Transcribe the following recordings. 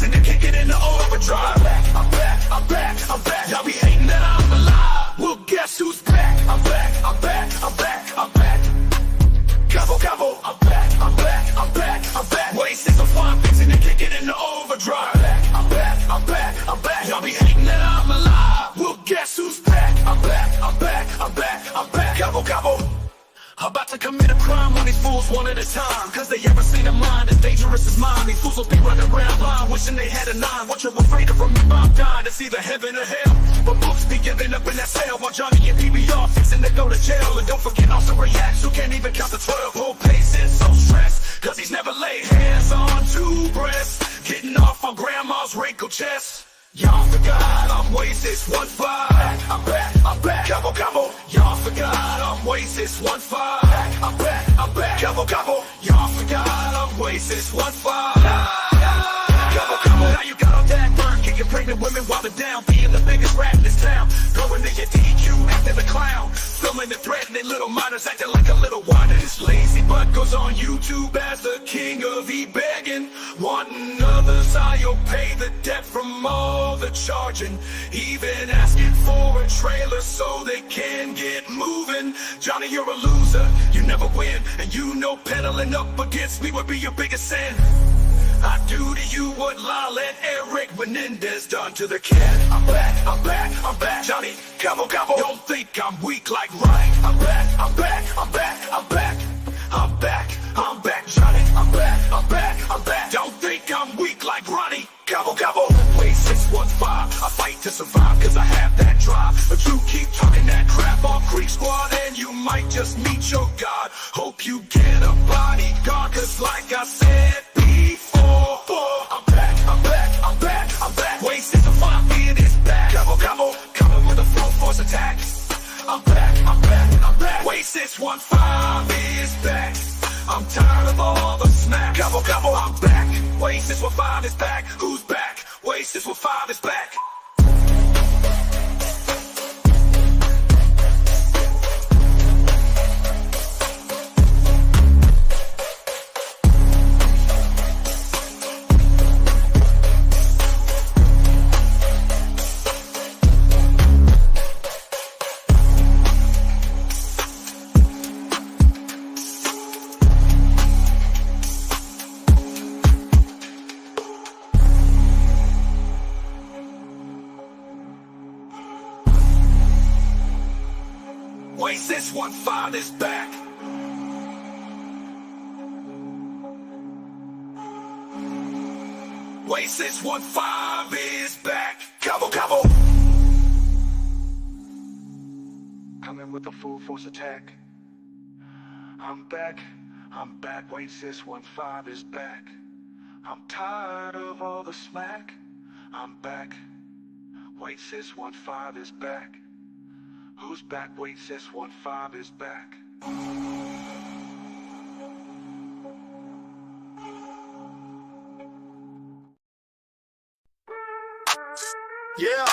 fixing to kick it into overdrive. I'm back, I'm back, I'm back. Y'all be hating that I'm alive. Well, guess who's back? I'm back, I'm back, I'm back, I'm back. Gobble, gobble. I'm back, I'm back, I'm back, I'm back. Wait, since I'm fine, fixing to kick it into overdrive. I'm back, I'm back, I'm back. Y'all be hating that I'm alive. Well, guess who's back? I'm back, I'm back, I'm back, I'm back. Gobble, gobble. About to commit a crime on these fools one at a time. Cause they ever seen a mind as dangerous as mine. These fools will be running around blind, wishing they had a nine. What you're afraid of from me, I'm dying. It's either heaven or hell. But books be giving up in that cell, while Johnny and PBR fixing to go to jail. And don't forget Austin Reacts, who can't even count to 12. Whole pace is so stressed, cause he's never laid hands on two breasts. Getting off on grandma's wrinkled chest. Y'all forgot I'm wasted, 1-5. I'm back, I'm back, gobble, gobble. Y'all forgot I'm wasted, 1-5. I'm back, I'm back, gobble, gobble. Y'all forgot I'm wasted, 1-5. Gobble, gobble. Now you got all that burn, kicking pregnant women while they're down. Being the biggest rat in this town. Going to your DQ, acting a clown. Filming and threatening little minors, acting like a little whiner. This lazy butt goes on YouTube as the king of e-begging. Wanting others, I'll pay the debt from all the charging. Even asking for a trailer so they can get moving. Johnny, you're a loser, you never win. And you know pedaling up against me would be your biggest sin. I do to you what Lyle and Eric Menendez done to the cat. I'm back, I'm back, I'm back. Johnny, gobble, gobble. Don't think I'm weak like Ronnie. I'm back, I'm back, I'm back, I'm back. I'm back, I'm back, Johnny. I'm back, I'm back, I'm back. Don't think I'm weak like Ronnie. Gobble, gobble. Wait, 615. I fight to survive cause I have that drive. But you keep talking that crap on Creek Squad and you might just meet your God. Hope you get a bodyguard cause like I said before, I'm back, I'm back, I'm back, I'm back. Wait, 615 is back. Gobble, gobble. Coming with a full force attack. I'm back, I'm back, I'm back. Wait, 615 is back. I'm tired of all the smack. Gobble, gobble, I'm back. Wait, 615 is back. Who's back? Wait, 615 is back. Wait, 615 is back. Wait, 615 is back. Gobble, gobble. Coming with a full force attack. I'm back, I'm back. Wait, 615 is back. I'm tired of all the smack. I'm back. Wait, 615 is back. Who's back? Wait, 615 is back. Yeah.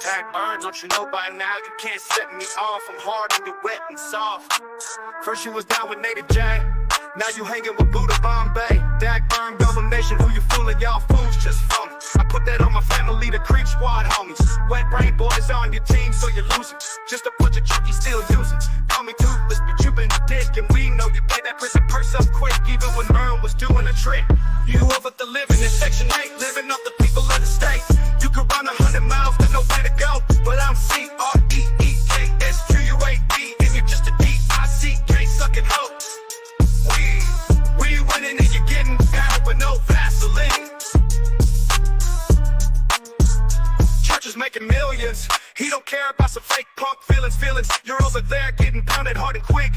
Tag burn, don't you know by now you can't set me off. I'm hard and you're wet and soft. First you was down with Native J, now you hanging with Buddha Bombay. Dag burn, double nation, who you fooling? Y'all fools just phony. I put that on my family, the Creek Squad homies. Wet brain boys on your team, so you're losing. Just a bunch of chunky still using. Call me toothless, but you been a dick, and we know you pay that prison purse up quick, even when Merle was doing a trick. You over the living in Section 8, living off the people of the state. You could run 100 miles, there's nowhere to go, but I'm CREEKSQUAD, and you're just a DICK sucking hoe. We winning and you're getting down with no Vaseline. Churches making millions, he don't care about some fake punk feelings. You're over there getting pounded hard and quick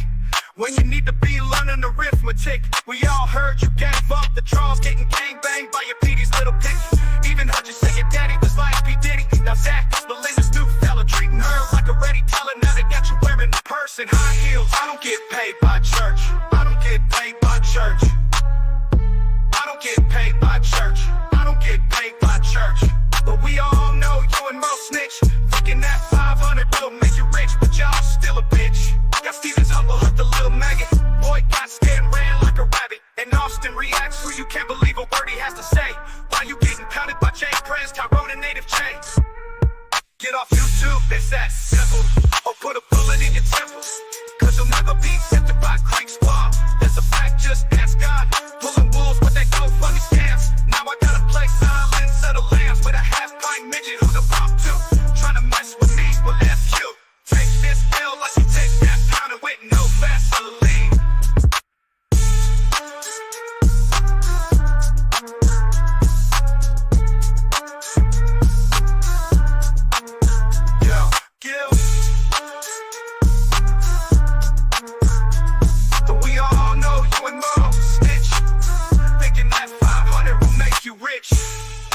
when you need to be learning arithmetic. We all heard you gave up the draws, getting gangbanged by your PD's little dick. Even heard you say your daddy was like P. Diddy. Now Zach is Belinda's new fella, treating her like a ready teller. Now they got you wearing a purse and high heels. I don't get paid by church. I don't get paid by church. I don't get paid by church. I don't get paid by church. But we all know you and Mo snitch. Fucking that 500 will make you rich, but y'all still a bitch. Got Steven's humble hooked the little maggot. Boy got scared and ran like a rabbit. And Austin reacts who you can't believe a word he has to say. Get off YouTube, it's that simple. Or put a bullet in your temple. Cause you'll never be tempted by Crank Squad. That's a fact, just ask God. Pulling wolves, but they go funny scams. Now I gotta play silence of the lambs with a half-pint midget who's a pop too. Trying to mess with me, well F you. Take this pill like you take that pound with no Vaseline. But we all know you and Mo snitch. Thinking that 500 will make you rich,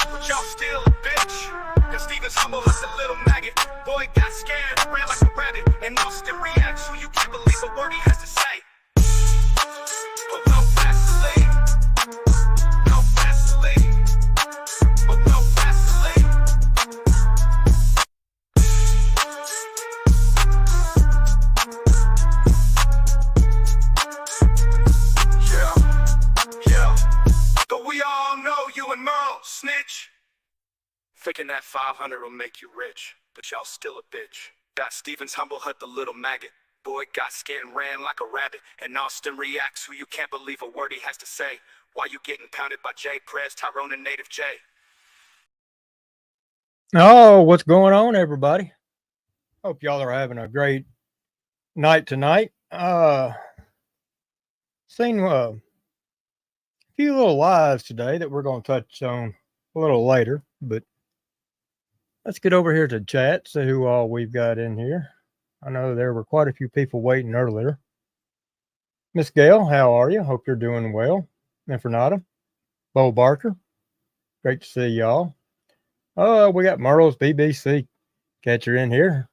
but y'all still a bitch. Cause Steven's humble as a little maggot. Boy got scared, ran like a rabbit, and lost in reaction. You can't believe a word he has to say. But no Vaseline, no Vaseline, but no Vaseline. Yeah, but we all know you and Merle snitch. Thinking that 500 will make you rich, but y'all still a bitch. Got Stevens humble hut the little maggot. Boy got scared and ran like a rabbit. And Austin reacts who you can't believe a word he has to say. Why you getting pounded by Jay Prez, Tyrone, and Native Jay? Oh, what's going on, everybody? Hope y'all are having a great night tonight. Seen a few little lives today that we're going to touch on a little later, but let's get over here to chat, see who all we've got in here. I know there were quite a few people waiting earlier. Miss Gail, how are you? Hope you're doing well. Infernata, Bo Barker, great to see y'all. We got Merle's BBC catcher in here.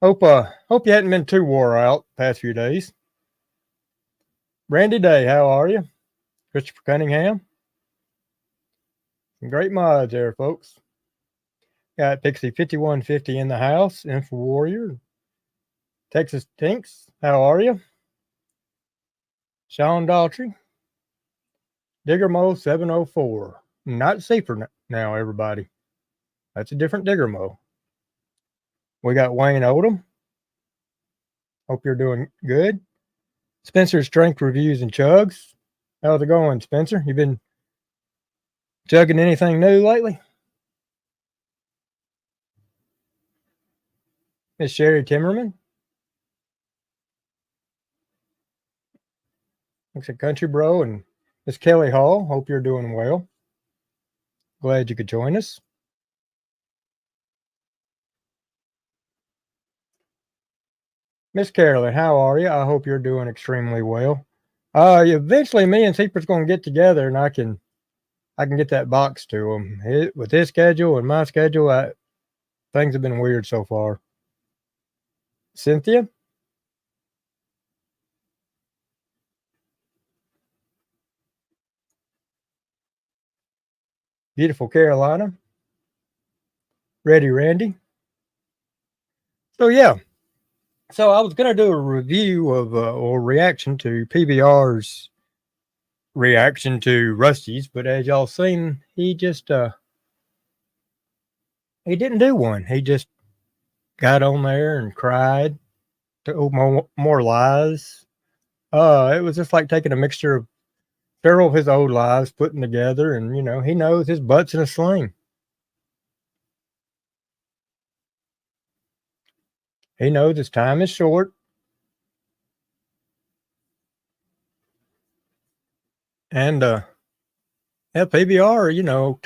Hope you hadn't been too wore out the past few days. Randy Day, how are you? Christopher Cunningham. Some great mods there, folks. Got Pixie 5150 in the house. Info Warrior. Texas Tinks, how are you? Sean Daughtry. Digger Mo 704. Not safer now, everybody. That's a different Digger Mo. We got Wayne Odom. Hope you're doing good. Spencer Strength Reviews and Chugs. How's it going, Spencer? You been chugging anything new lately? Miss Sherry Timmerman. Looks like Country Bro and Miss Kelly Hall. Hope you're doing well. Glad you could join us. Miss Carolyn, how are you? I hope you're doing extremely well. Eventually me and Seeper's going to get together and I can get that box to him. With his schedule and my schedule, things have been weird so far. Cynthia? Beautiful Carolina. Ready Randy. So yeah. So I was going to do a review of or reaction to PBR's reaction to Rusty's, but as y'all seen, he just he didn't do one. He just got on there and cried, told more lies. It was just like taking a mixture of several of his old lives, putting together, and he knows his butt's in a sling. He knows his time is short. And yeah, PBR,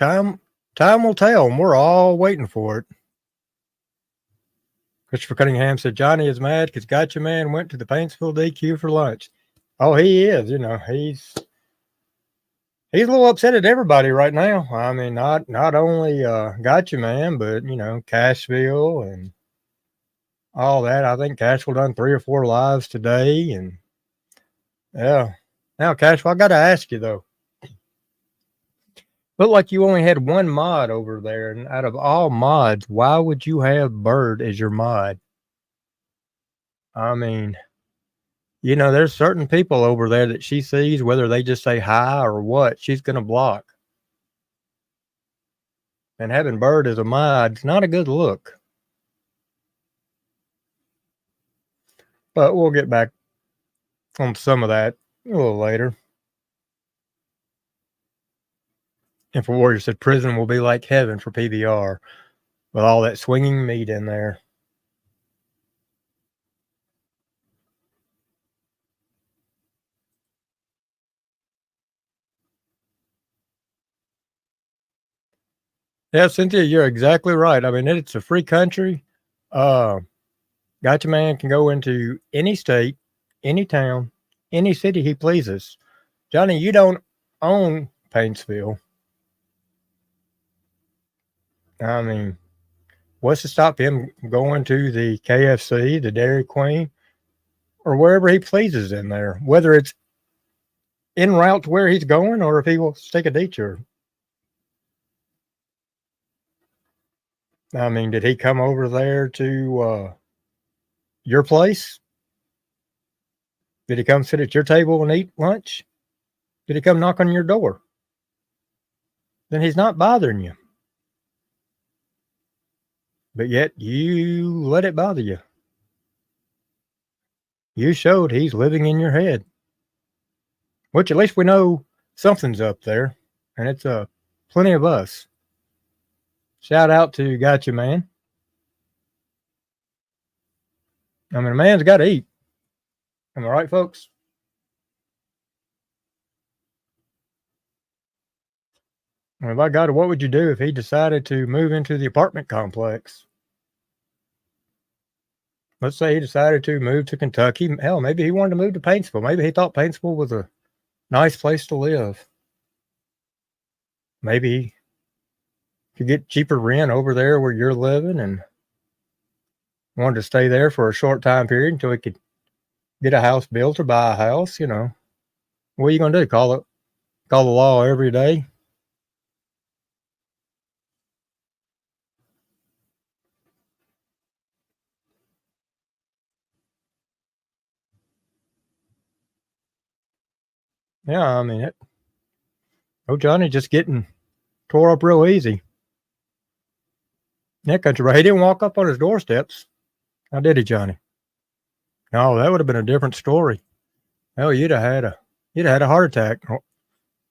time will tell, and we're all waiting for it. Christopher Cunningham said Johnny is mad because Gotcha Man went to the Paintsville DQ for lunch. Oh, he is. He's a little upset at everybody right now. I mean, not only Gotcha Man, but Cashville and all that. I think Cashville done 3 or 4 lives today, and yeah. Now, Cashville, I got to ask you though. Looked like you only had one mod over there, and out of all mods, why would you have Bird as your mod? I mean, there's certain people over there that she sees, whether they just say hi or what, she's going to block. And having Bird as a mod's not a good look. But we'll get back on some of that a little later. InfoWarrior said prison will be like heaven for PBR with all that swinging meat in there. Yeah, Cynthia, you're exactly right. I mean, it's a free country. Gotcha Man can go into any state, any town, any city he pleases. Johnny, you don't own Paintsville. I mean, what's to stop him going to the KFC, the Dairy Queen, or wherever he pleases in there, whether it's en route to where he's going or if he wants to take a detour? I mean, did he come over there to your place? Did he come sit at your table and eat lunch? Did he come knock on your door? Then he's not bothering you. But yet you let it bother you. You showed he's living in your head. Which at least we know something's up there. And it's plenty of us. Shout out to Gotcha Man. I mean, a man's got to eat. Am I right, folks? I mean, by God, what would you do if he decided to move into the apartment complex? Let's say he decided to move to Kentucky. Hell, maybe he wanted to move to Paintsville. Maybe he thought Paintsville was a nice place to live. Maybe he could get cheaper rent over there where you're living and wanted to stay there for a short time period until he could get a house built or buy a house. You know, what are you going to do? Call the law every day? Yeah, I mean, Johnny just getting tore up real easy. That country, right? He didn't walk up on his doorsteps. How did he, Johnny? No, that would have been a different story. Hell, you'd have had a heart attack.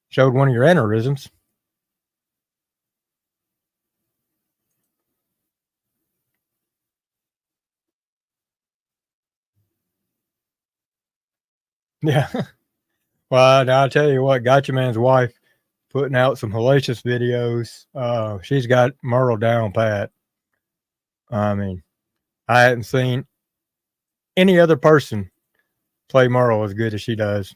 Showed one of your aneurysms. Yeah. Well, I'll tell you what, Gotcha Man's wife putting out some hellacious videos. She's got Merle down pat. I mean, I hadn't seen any other person play Merle as good as she does.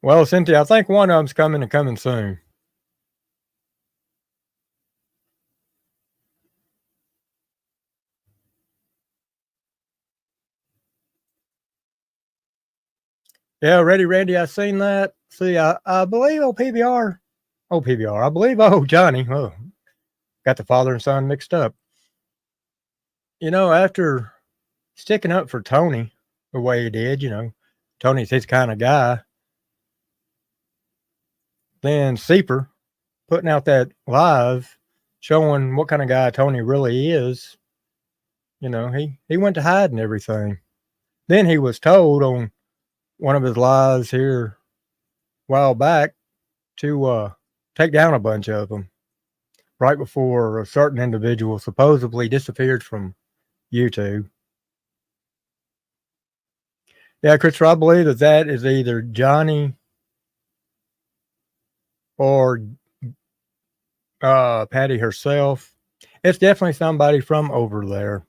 Well, Cynthia, I think one of them's coming soon. Yeah, Ready Randy, I seen that. See, I believe PBR. PBR. I believe Johnny. Oh, got the father and son mixed up. You know, after sticking up for Tony the way he did, you know, Tony's his kind of guy. Then Seeper putting out that live showing what kind of guy Tony really is. You know, he went to hide and everything. Then he was told on one of his lives here a while back to take down a bunch of them right before a certain individual supposedly disappeared from YouTube. Yeah, Christopher, I believe that is either Johnny or Patty herself. It's definitely somebody from over there.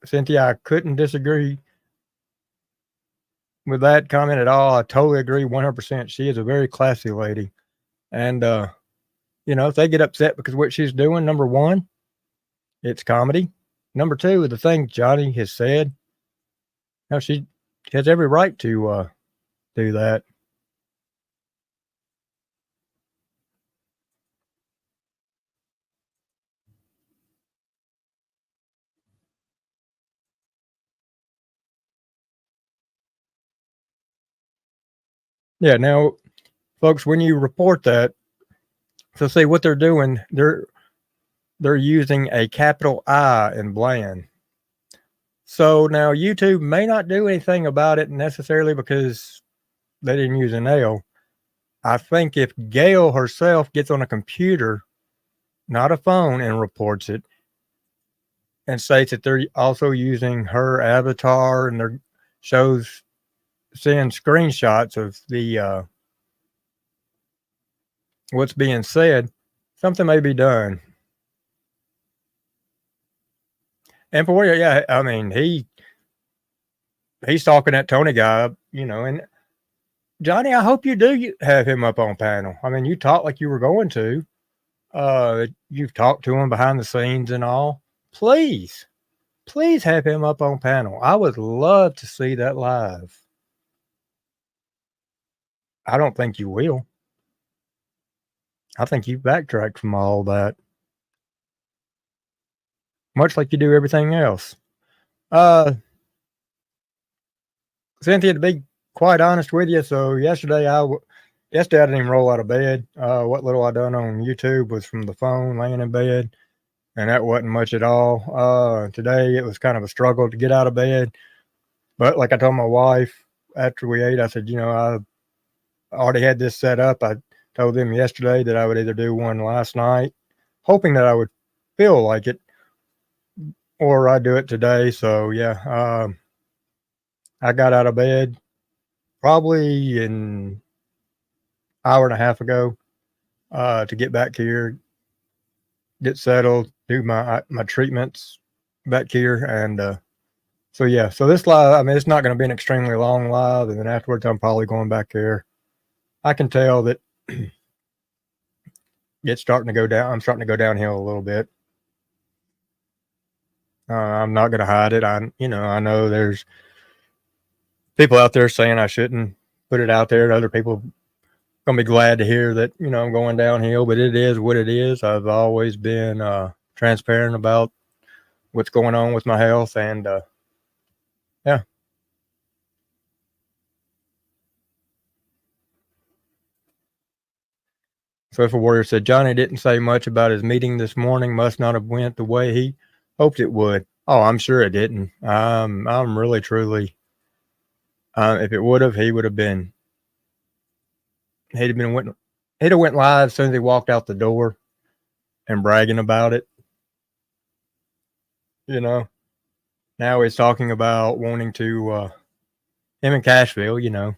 Cynthia, I couldn't disagree with that comment at all. I totally agree 100%. She is a very classy lady. And, you know, if they get upset because what she's doing, number one, it's comedy. Number two, the things Johnny has said, you know, she has every right to do that. Yeah, now, folks, when you report that, So see what they're doing. They're using a capital I in bland. So now YouTube may not do anything about it necessarily because they didn't use an L. I think if Gail herself gets on a computer, not a phone, and reports it and states that they're also using her avatar and they're shows seeing screenshots of the what's being said, something may be done. And for what, yeah, I mean, he's talking that Tony guy, and Johnny, I hope you do have him up on panel. I mean, you talked like you were going to. You've talked to him behind the scenes and all. Please have him up on panel. I would love to see that live. I don't think you will. I think you've backtracked from all that. Much like you do everything else. Cynthia, to be quite honest with you, so yesterday I didn't even roll out of bed. What little I done on YouTube was from the phone, laying in bed, and that wasn't much at all. Today it was kind of a struggle to get out of bed, but like I told my wife after we ate, I said, I already had this set up. I told them yesterday that I would either do one last night, hoping that I would feel like it, or I'd do it today. So yeah, I got out of bed probably an hour and a half ago to get back here, get settled, do my treatments back here, and so yeah. So this live, I mean, it's not going to be an extremely long live, and then afterwards, I'm probably going back there. I can tell that it's starting to go down. I'm starting to go downhill a little bit. I'm not going to hide it. I know there's people out there saying I shouldn't put it out there. Other people gonna be glad to hear that I'm going downhill, but it is what it is. I've always been transparent about what's going on with my health, and yeah. So if a warrior said Johnny didn't say much about his meeting this morning, must not have went the way he hoped it would. Oh, I'm sure it didn't. I'm really truly. If it would have, he would have been. He'd have went live as soon as he walked out the door, and bragging about it. Now he's talking about wanting to him and Cashville.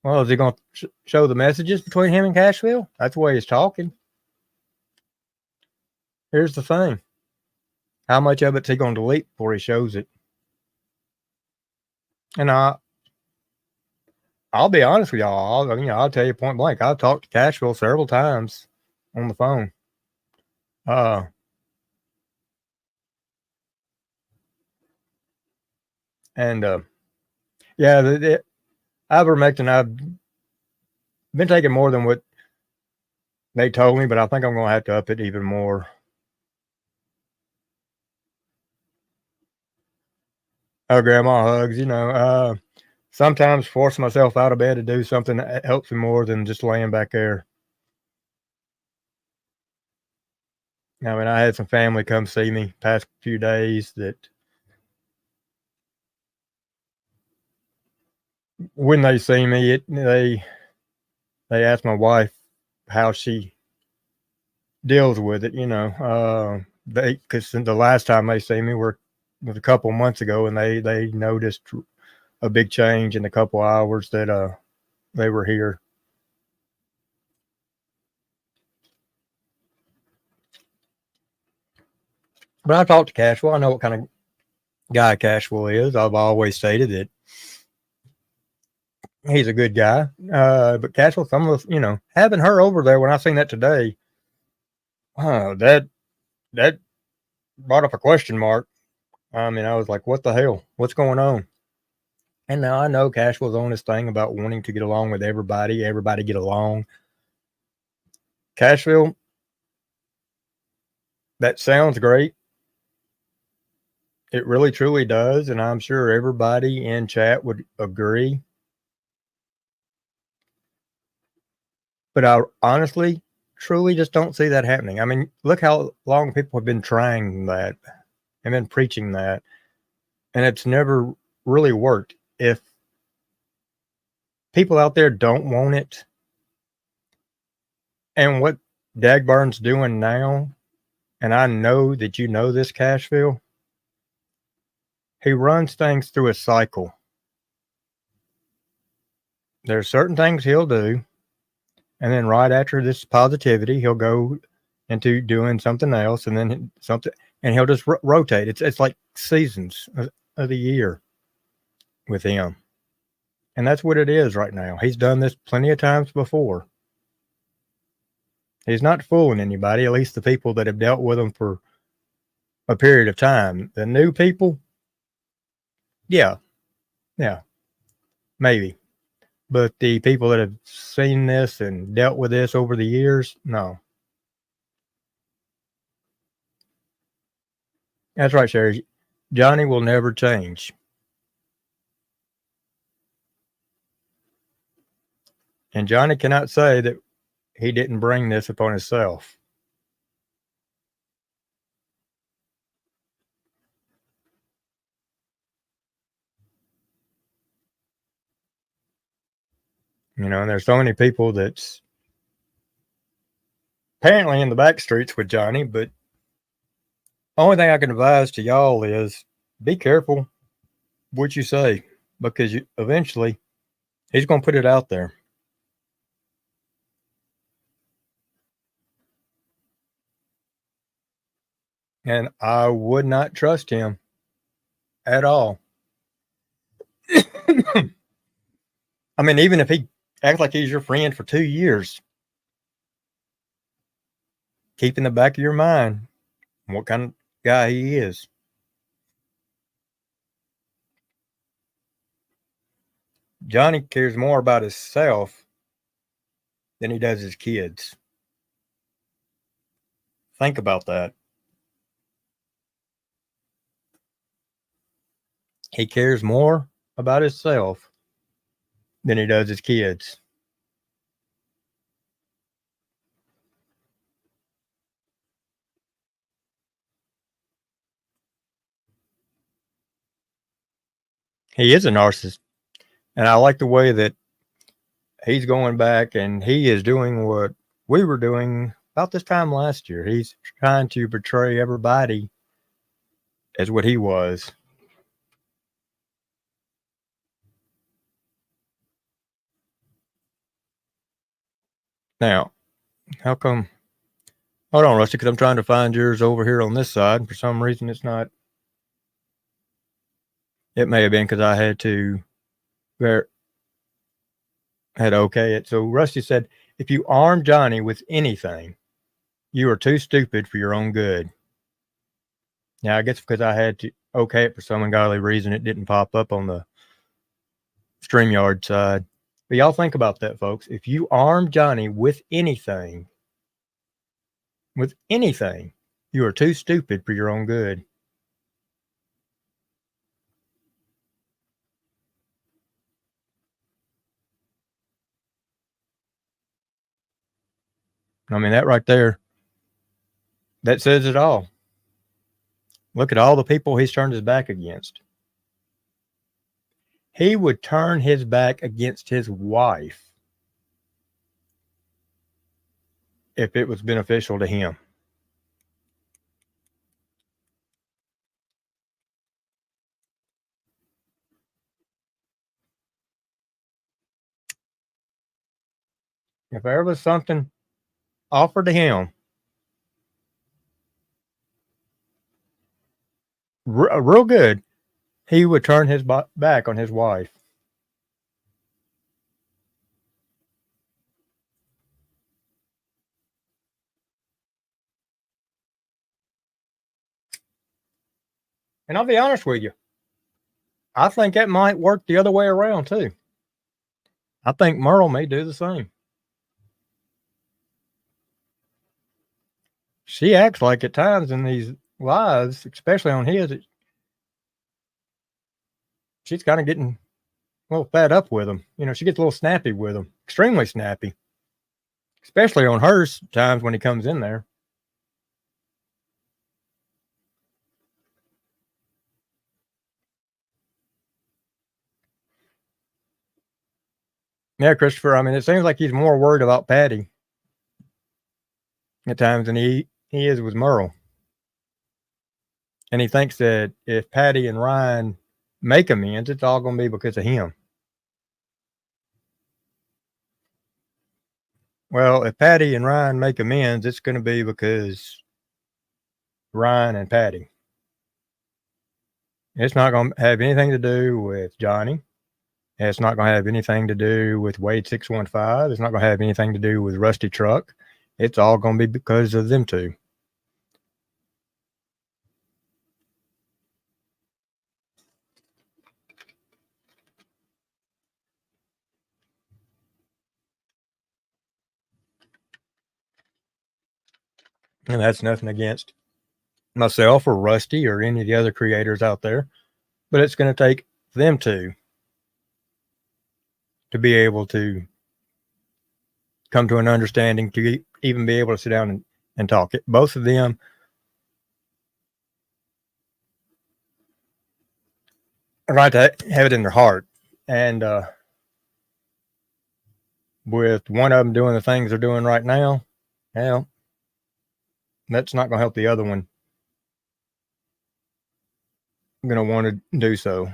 Well, is he going to show the messages between him and Cashville? That's the way he's talking. Here's the thing. How much of it's he going to delete before he shows it? And I'll be honest with y'all. I'll tell you point blank. I've talked to Cashville several times on the phone. Yeah, the ivermectin, I've been taking more than what they told me, but I think I'm going to have to up it even more. Oh, grandma hugs, sometimes force myself out of bed to do something that helps me more than just laying back there. I mean, I had some family come see me past few days that when they see me, they ask my wife how she deals with it, because the last time they see me was a couple months ago, and they noticed a big change in the couple hours that they were here. But I talked to Cashville. I know what kind of guy Cashville is. I've always stated that he's a good guy. But Cashville, some of us, having her over there when I seen that today, that brought up a question mark. I mean, I was like, what the hell? What's going on? And now I know Cashville's on this thing about wanting to get along with everybody get along. Cashville, that sounds great. It really, truly does. And I'm sure everybody in chat would agree. But honestly, truly just don't see that happening. I mean, look how long people have been trying that and been preaching that, and it's never really worked. If people out there don't want it, and what Dagburn's doing now, and I know that you know this, Cashville, he runs things through a cycle. There's certain things he'll do, and then right after this positivity, he'll go into doing something else, and then something, and he'll just rotate. It's like seasons of the year with him, and that's what it is right now. He's done this plenty of times before. He's not fooling anybody, at least the people that have dealt with him for a period of time. The new people, yeah, maybe. But the people that have seen this and dealt with this over the years, no. That's right, Sherry. Johnny will never change. And Johnny cannot say that he didn't bring this upon himself. You know, and there's so many people that's apparently in the back streets with Johnny, but only thing I can advise to y'all is be careful what you say, because eventually he's going to put it out there. And I would not trust him at all. I mean, even if he acts like he's your friend for 2 years, keep in the back of your mind what kind of guy he is. Johnny cares more about himself than he does his kids. Think about that. He cares more about himself than he does his kids. He is a narcissist. And I like the way that he's going back and he is doing what we were doing about this time last year. He's trying to portray everybody as what he was. Now, how come? Hold on, Rusty, because I'm trying to find yours over here on this side. For some reason, it's not. It may have been because I had to okay it. So Rusty said, if you arm Johnny with anything, you are too stupid for your own good. Now, I guess because I had to okay it for some ungodly reason, it didn't pop up on the StreamYard side. But y'all think about that, folks. If you arm Johnny with anything, you are too stupid for your own good. I mean, that right there, that says it all. Look at all the people he's turned his back against. He would turn his back against his wife if it was beneficial to him. If there was something offered to him, real good, he would turn his back on his wife. And I'll be honest with you, I think that might work the other way around too. I think Merle may do the same. She acts like at times in these lives, especially on his, she's kind of getting a little fed up with him. You know, she gets a little snappy with him, extremely snappy. especially on hers times when he comes in there. Yeah, Christopher. I mean, it seems like he's more worried about Patty at times than he is with Merle. And he thinks that if Patty and Ryan make amends, it's all going to be because of him. Well, if Patty and Ryan make amends, it's going to be because Ryan and Patty. It's not going to have anything to do with Johnny. It's not going to have anything to do with Wade 615. It's not going to have anything to do with Rusty Truck. It's all going to be because of them two. And that's nothing against myself or Rusty or any of the other creators out there, but it's going to take them two to be able to come to an understanding, to even be able to sit down and talk. Both of them are right to have it in their heart. And with one of them doing the things they're doing right now, well, that's not going to help the other one. I'm going to want to do so.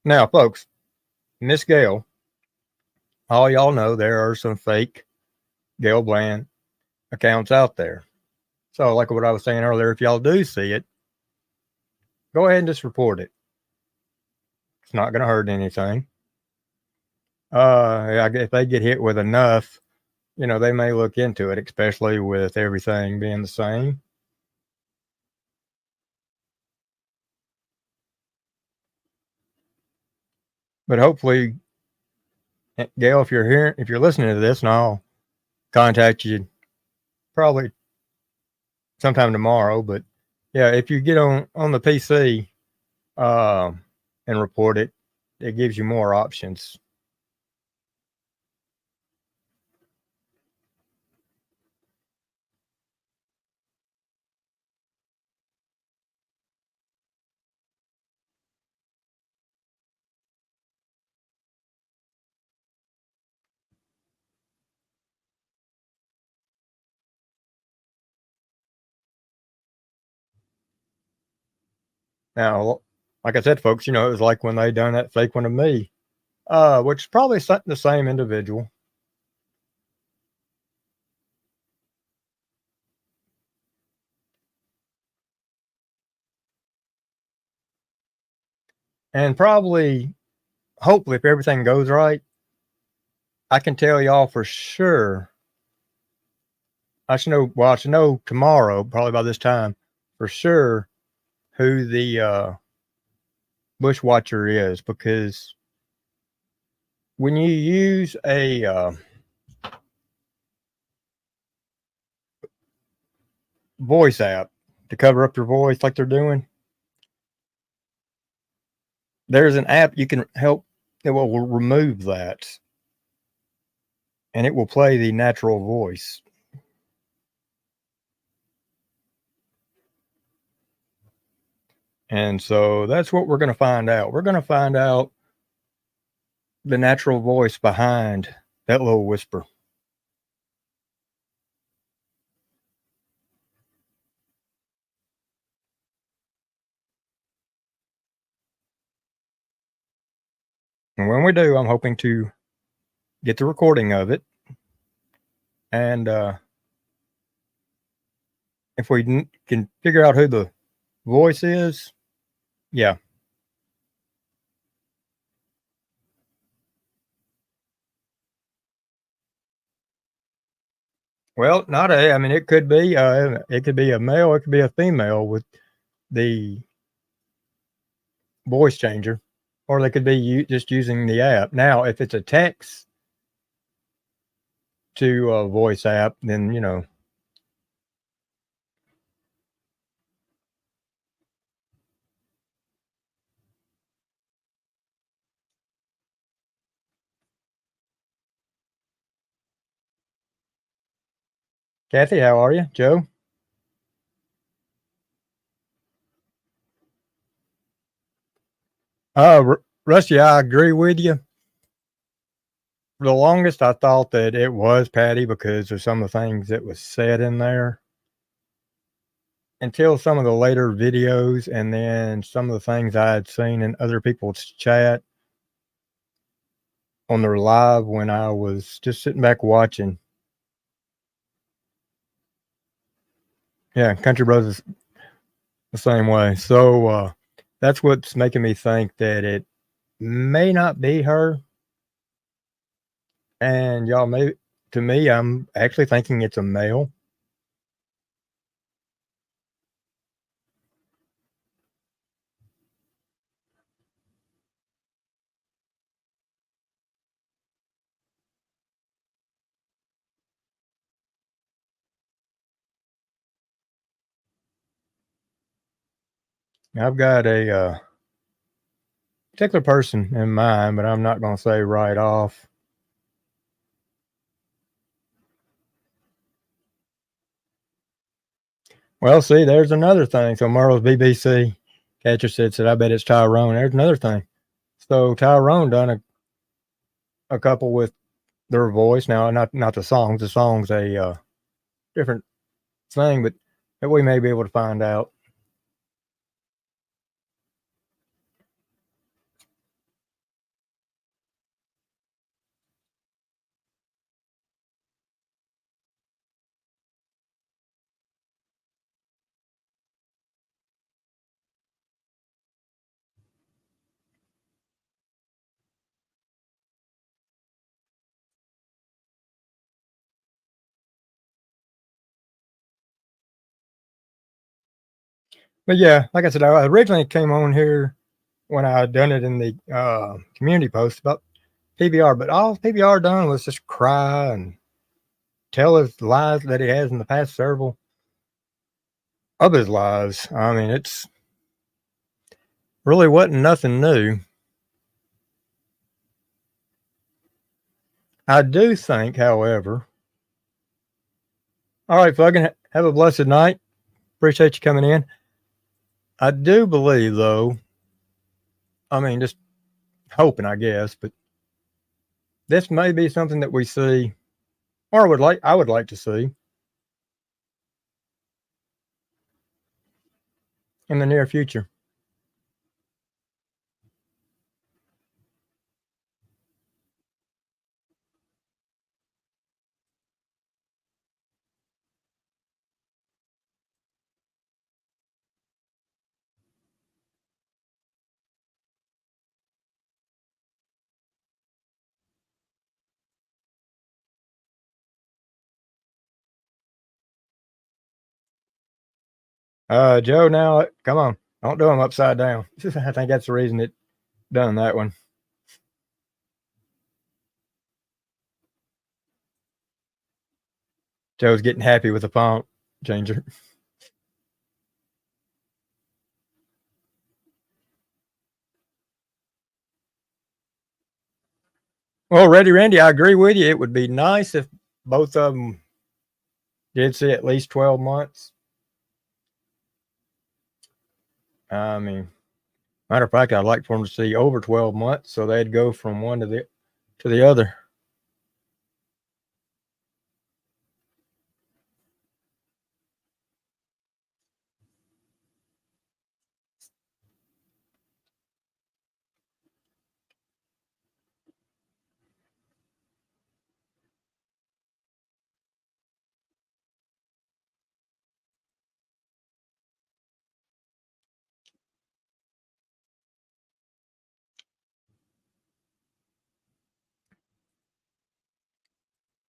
Now, folks, Miss Gail, all y'all know there are some fake Gail Bland accounts out there. So, like what I was saying earlier, if y'all do see it, go ahead and just report it. It's not going to hurt anything. If they get hit with enough, they may look into it, especially with everything being the same. But hopefully, Gail, if you're listening to this, and I'll contact you probably sometime tomorrow. But yeah, if you get on the PC and report it, it gives you more options. Now, like I said, folks, it was like when they done that fake one of me, which is probably the same individual. And probably, hopefully, if everything goes right, I can tell y'all for sure. I should know tomorrow, probably by this time, for sure, who the bushwatcher is, because when you use a voice app to cover up your voice like they're doing, there's an app you can help that will remove that, and it will play the natural voice. And so that's what we're going to find out. We're going to find out the natural voice behind that little whisper. And when we do, I'm hoping to get the recording of it. And if we can figure out who the voice is, yeah. Well, I mean, it could be a male, it could be a female with the voice changer, or they could be just using the app. Now, if it's a text to a voice app, then Kathy, how are you? Joe? Rusty, I agree with you. For the longest, I thought that it was Patty because of some of the things that was said in there. Until some of the later videos and then some of the things I had seen in other people's chat on their live when I was just sitting back watching. Yeah, Country Brothers the same way. So that's what's making me think that it may not be her. And y'all may, to me, I'm actually thinking it's a male. I've got a particular person in mind, but I'm not going to say right off. Well, see, there's another thing. So Merle's BBC catcher said, I bet it's Tyrone. There's another thing. So Tyrone done a couple with their voice. Now, not the songs. The song's a different thing, but that we may be able to find out. But yeah, like I said, I originally came on here when I had done it in the community post about PBR, but all PBR done was just cry and tell his lies that he has in the past several of his lives. I mean, it's really wasn't nothing new. I do think, however, all right, Fuggin, have a blessed night. Appreciate you coming in. I do believe, though, I mean, just hoping, I guess, but this may be something that we see, or I would like to see in the near future. Joe, now come on, don't do them upside down. I think that's the reason it done that one. Joe's getting happy with the font changer. Well, Ready Randy, I agree with you. It would be nice if both of them did see at least 12 months. I mean, matter of fact, I'd like for them to see over 12 months so they'd go from one to the other.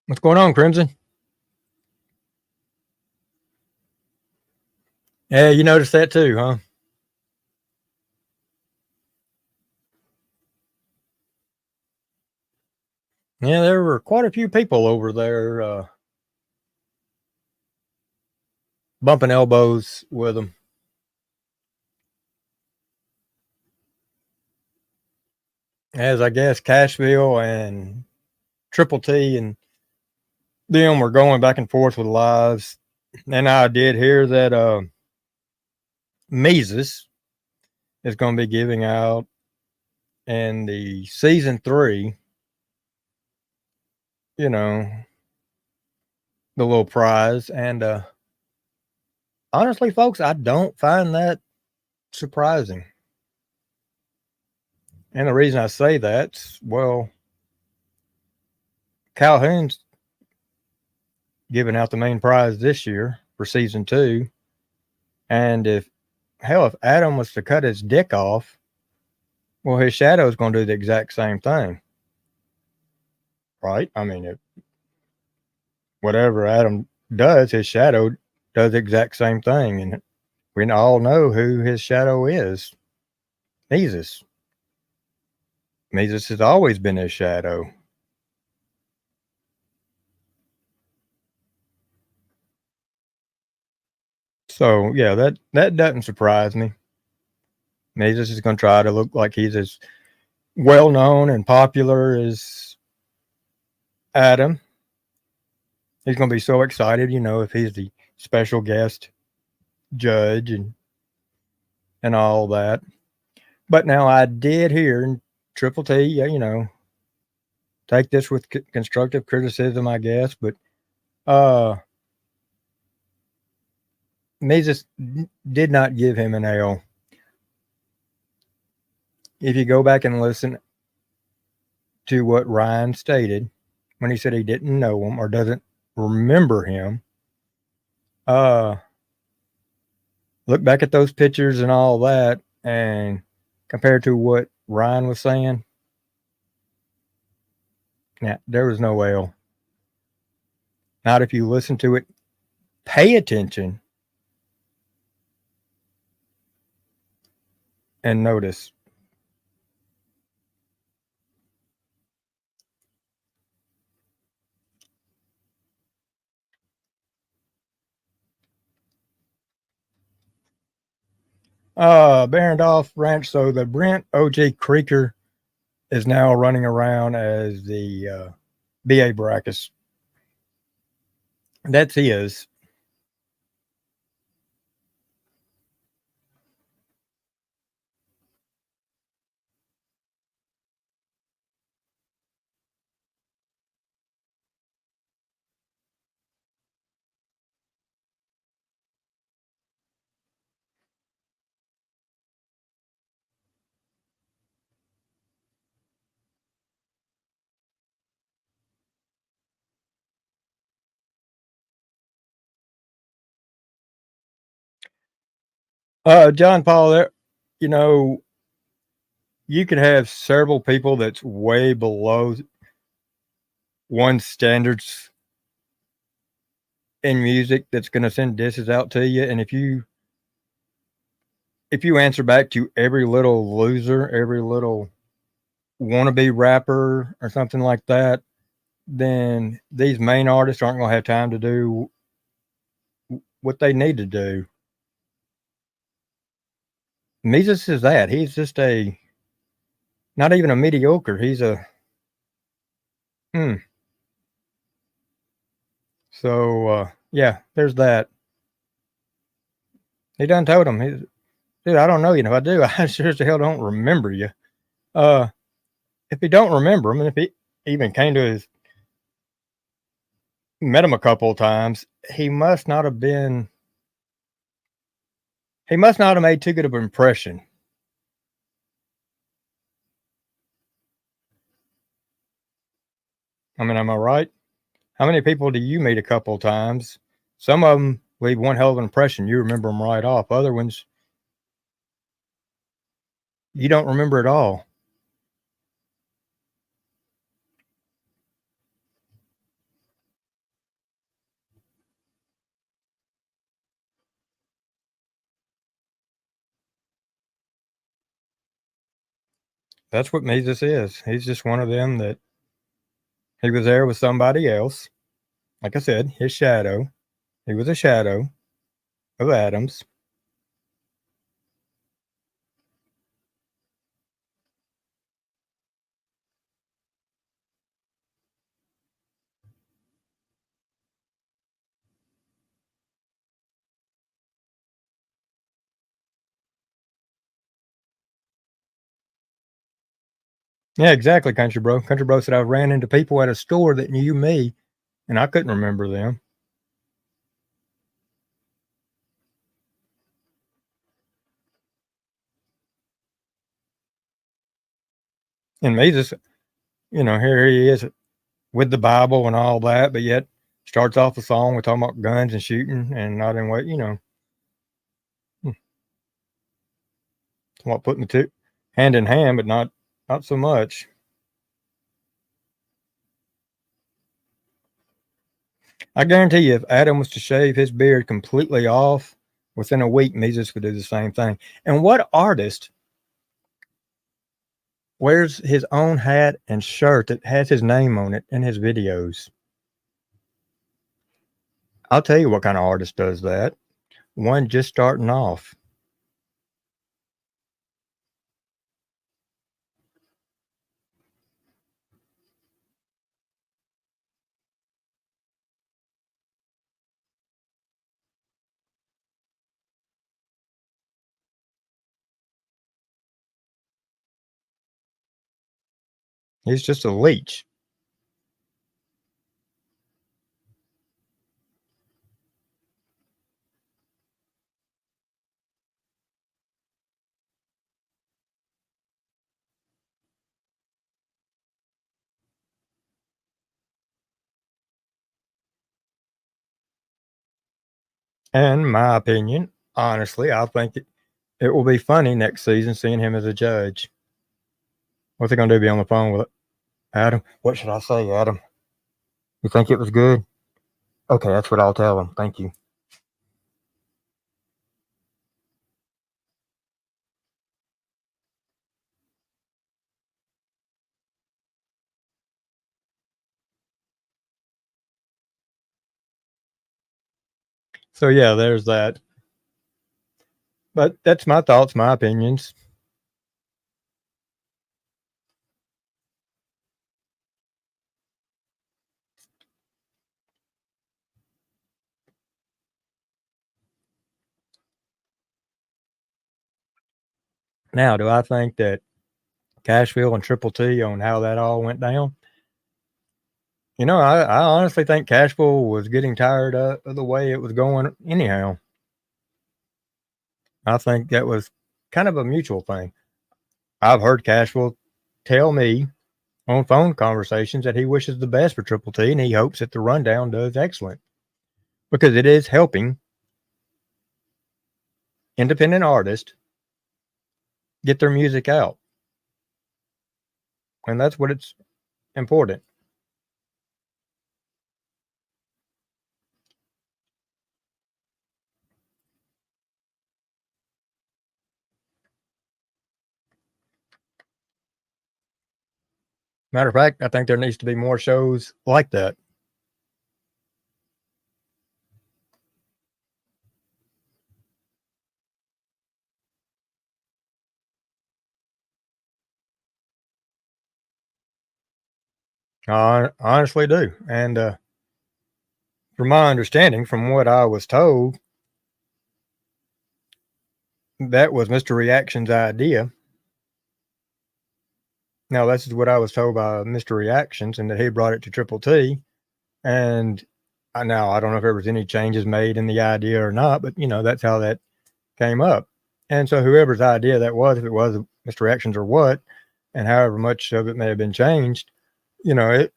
What's going on, Crimson? Yeah, you noticed that too, huh? Yeah, there were quite a few people over there bumping elbows with them. As I guess Cashville and Triple T and them were going back and forth with lives, and I did hear that Mises is going to be giving out in the season 3, you know, the little prize. And honestly, folks, I don't find that surprising. And the reason I say that's, well, Calhoun's giving out the main prize this year for season 2. And if Adam was to cut his dick off, well, his shadow is going to do the exact same thing, right? I mean, whatever Adam does, his shadow does the exact same thing. And we all know who his shadow is. Mises. Mises has always been his shadow. So yeah, that doesn't surprise me. Mises is going to try to look like he's as well known and popular as Adam. He's going to be so excited, if he's the special guest judge and all that. But now I did hear in Triple T, take this with constructive criticism, I guess, but Mises did not give him an L. If you go back and listen to what Ryan stated when he said he didn't know him or doesn't remember him, look back at those pictures and all that and compared to what Ryan was saying, yeah, there was no L. Not if you listen to it, pay attention, and notice. Barendorf Ranch. So the Brent O.J. Creeker is now running around as the B.A. Brackus. That's his. John Paul, there, you know, you could have several people that's way below one standards in music that's going to send disses out to you, and if you answer back to every little loser, every little wannabe rapper or something like that, then these main artists aren't going to have time to do what they need to do. Mises is that. He's just not even a mediocre. He's a, hmm. So, yeah, there's that. He done told him, dude, I don't know you. If I do, I sure as hell don't remember you. Uh, if he don't remember him, and if he even came to his, met him a couple of times, he must not have made too good of an impression. I mean, am I right? How many people do you meet a couple of times? Some of them leave one hell of an impression. You remember them right off. Other ones, you don't remember at all. That's what Mises is. He's just one of them that he was there with somebody else. Like I said, his shadow. He was a shadow of Adams. Yeah, exactly, Country Bro. Country Bro said I ran into people at a store that knew me, and I couldn't remember them. And me just, here he is with the Bible and all that, but yet starts off the song with talking about guns and shooting and not in what, what putting the two hand in hand, but not so much. I guarantee you, if Adam was to shave his beard completely off within a week, Mises would do the same thing. And what artist wears his own hat and shirt that has his name on it in his videos? I'll tell you what kind of artist does that. One just starting off. He's just a leech. In my opinion, honestly, I think it will be funny next season seeing him as a judge. What's he going to do? Be on the phone with Adam? What should I say, Adam? You think it was good? Okay, that's what I'll tell him. Thank you. So, yeah, there's that. But that's my thoughts, my opinions. Now, do I think that Cashville and Triple T on how that all went down? I honestly think Cashville was getting tired of the way it was going anyhow. I think that was kind of a mutual thing. I've heard Cashville tell me on phone conversations that he wishes the best for Triple T and he hopes that the rundown does excellent because it is helping independent artists get their music out. And that's what it's important. Matter of fact, I think there needs to be more shows like that. I honestly do. And from my understanding, from what I was told, that was Mr. Reaction's idea. Now, this is what I was told by Mr. Reactions, and that he brought it to Triple T. And now I don't know if there was any changes made in the idea or not, but that's how that came up. And so whoever's idea that was, if it was Mr. Reactions or what, and however much of it may have been changed, it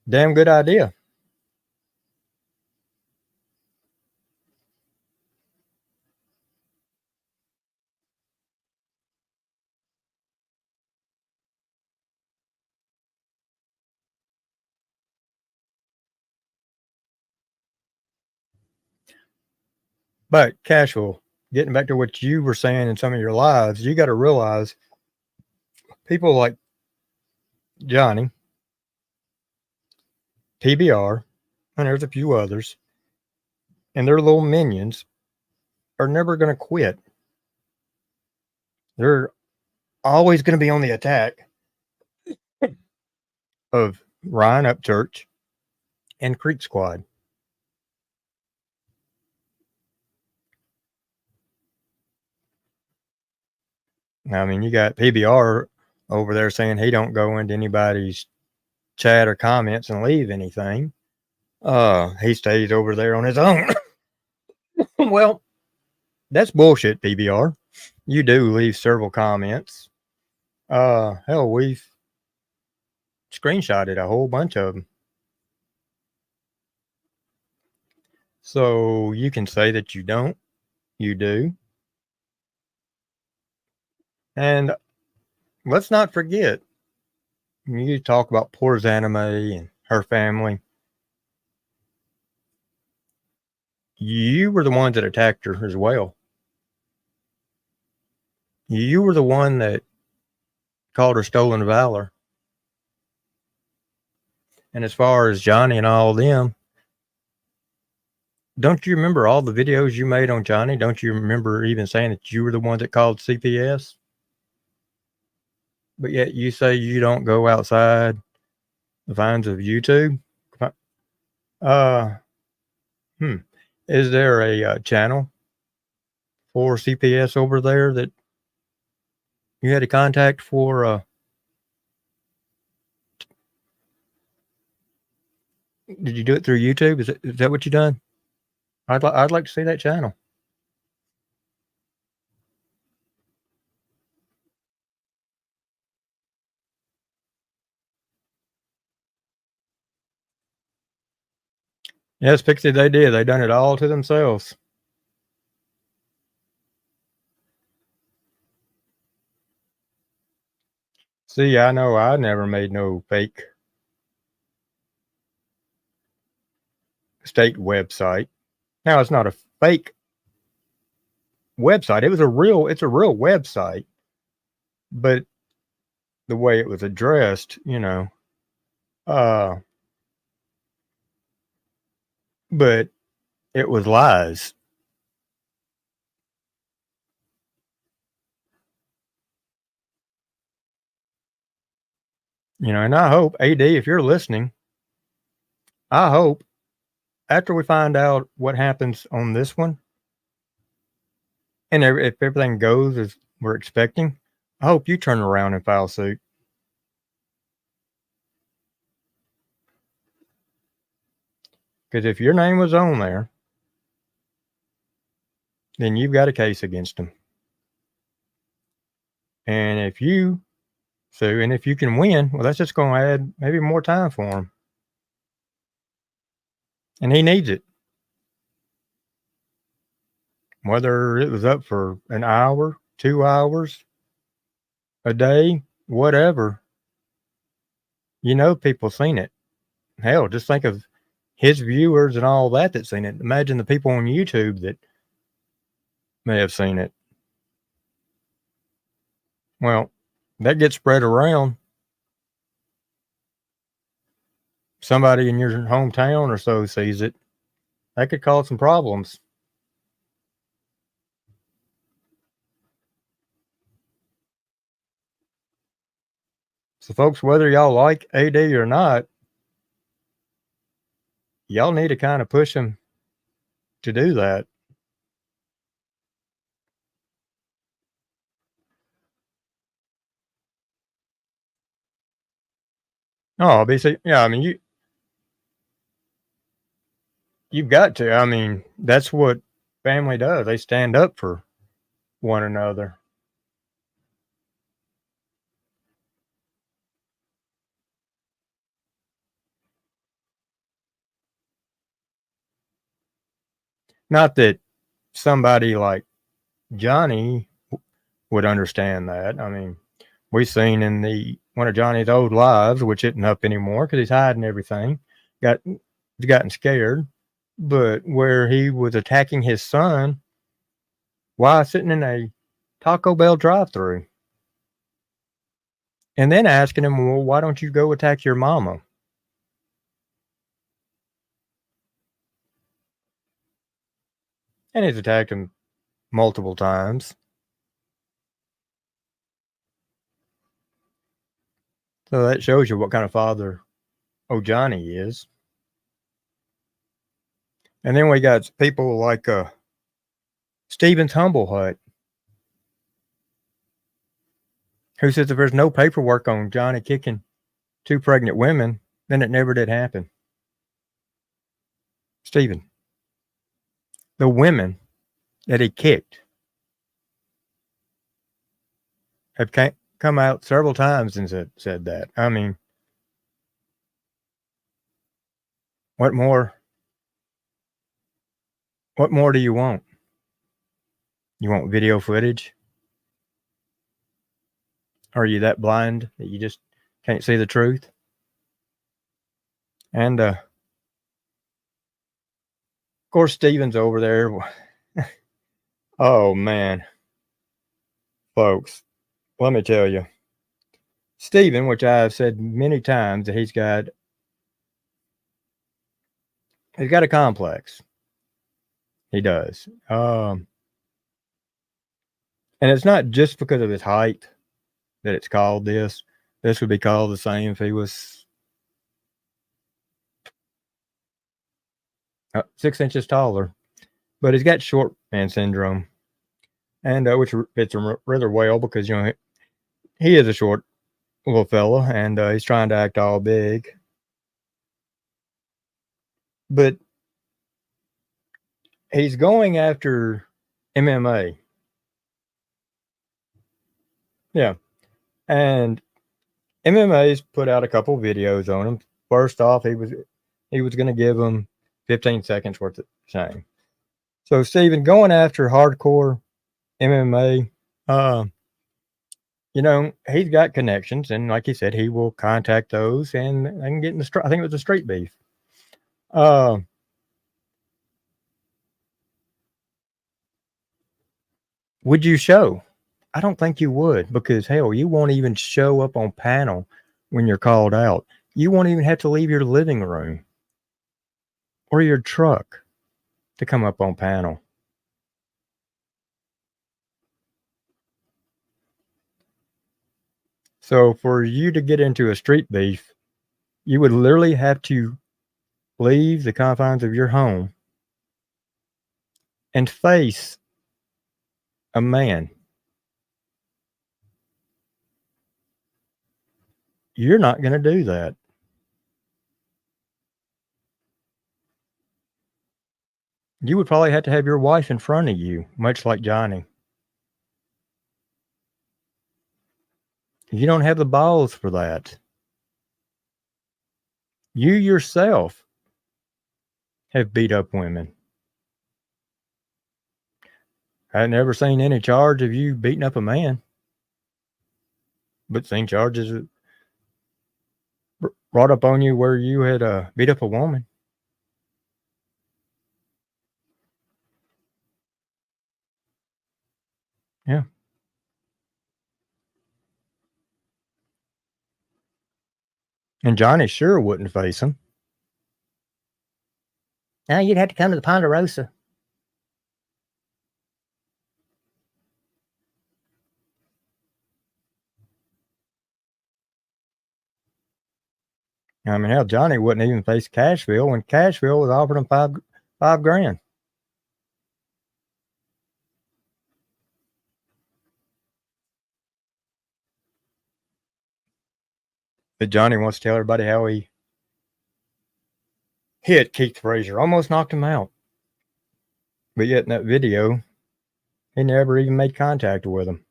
damn good idea. But Cashville, getting back to what you were saying in some of your lives, you got to realize people like Johnny, PBR, and there's a few others, and their little minions are never going to quit. They're always going to be on the attack of Ryan Upchurch and Creek Squad. I mean, you got PBR over there saying he don't go into anybody's chat or comments and leave anything. He stays over there on his own. Well, that's bullshit, PBR. You do leave several comments. Hell, we've screenshotted a whole bunch of them. So you can say that you don't, you do. And let's not forget, you talk about poor Anime and her family. You were the ones that attacked her as well. You were the one that called her stolen valor. And as far as Johnny and all them, don't you remember all the videos you made on Johnny? Don't you remember even saying that you were the one that called CPS? But yet you say you don't go outside the vines of YouTube? Is there a channel for CPS over there that you had a contact for? Did you do it through YouTube? Is that what you done? I'd like to see that channel. Yes, Pixie, they did. They done it all to themselves. See, I know I never made no fake state website. Now it's not a fake website. It's a real website. But the way it was addressed, but it was lies. And I hope, AD, if you're listening, I hope after we find out what happens on this one, and if everything goes as we're expecting, I hope you turn around and file suit. Because if your name was on there, then you've got a case against them. And if you sue, and if you can win, well, that's just going to add maybe more time for him. And he needs it. Whether it was up for an hour, 2 hours, a day, whatever, people seen it. Hell, just think of his viewers and all that's seen it. Imagine the people on YouTube that may have seen it. Well, that gets spread around. Somebody in your hometown or so sees it. That could cause some problems. So, folks, whether y'all like AD or not, y'all need to kind of push him to do that. Oh, BC, yeah, I mean, you've got to. I mean, that's what family does. They stand up for one another. Not that somebody like Johnny would understand that. I mean, we've seen in one of Johnny's old lives, which isn't up anymore because he's hiding everything, he's gotten scared, but where he was attacking his son while sitting in a Taco Bell drive-thru, and then asking him, "Well, why don't you go attack your mama?" And he's attacked him multiple times. So that shows you what kind of father Johnny is. And then we got people like Steven's Humble Hut, who says if there's no paperwork on Johnny kicking 2 pregnant women, then it never did happen. Stephen, the women that he kicked have come out several times and said that. I mean, what more do you want? You want video footage? Are you that blind that you just can't see the truth? And of course, Steven's over there. Oh man, folks, let me tell you, Steven, which I've said many times that he's got a complex. He does. And it's not just because of his height that it's called this. This would be called the same if he was 6 inches taller. But he's got short man syndrome, and which fits him rather well because, you know, he is a short little fella, and he's trying to act all big. But he's going after MMA. Yeah. And MMA's put out a couple videos on him. First off, he was going to give him 15 seconds worth of shame. So Steven, going after hardcore MMA, you know, he's got connections, and like he said, he will contact those and can get in the I think it was a street beef. Would you show? I don't think you would, because hell, you won't even show up on panel when you're called out. You won't even have to leave your living room or your truck to come up on panel. So for you to get into a street beef, you would literally have to leave the confines of your home and face a man. You're not going to do that. You would probably have to have your wife in front of you, much like Johnny. You don't have the balls for that. You yourself have beat up women. I've never seen any charge of you beating up a man, but seen charges brought up on you where you had beat up a woman. Yeah. And Johnny sure wouldn't face him. Now you'd have to come to the Ponderosa. I mean, hell, Johnny wouldn't even face Cashville when Cashville was offering him five grand. But Johnny wants to tell everybody how he hit Keith Frazier, almost knocked him out. But yet in that video, he never even made contact with him.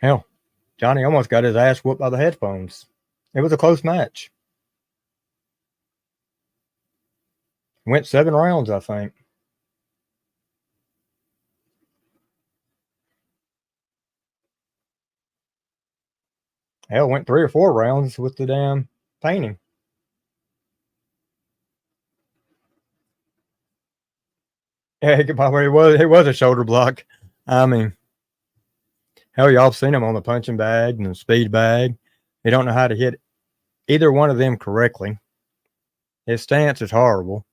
Hell, Johnny almost got his ass whooped by the headphones. It was a close match. Went 7 rounds, I think. Hell, went 3 or 4 rounds with the damn painting. Yeah, it was a shoulder block. I mean, hell, y'all seen him on the punching bag and the speed bag. He don't know how to hit either one of them correctly. His stance is horrible.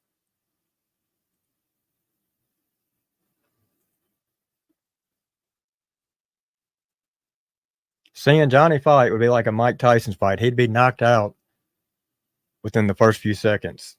Seeing Johnny fight would be like a Mike Tyson's fight. He'd be knocked out within the first few seconds.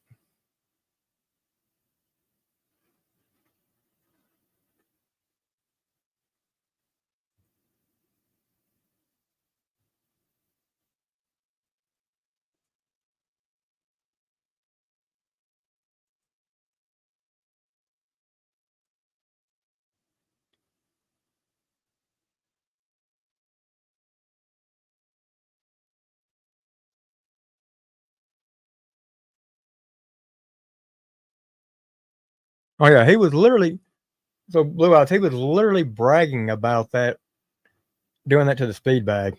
Oh yeah, he was literally so Blue Eyes. He was literally bragging about that, doing that to the speed bag.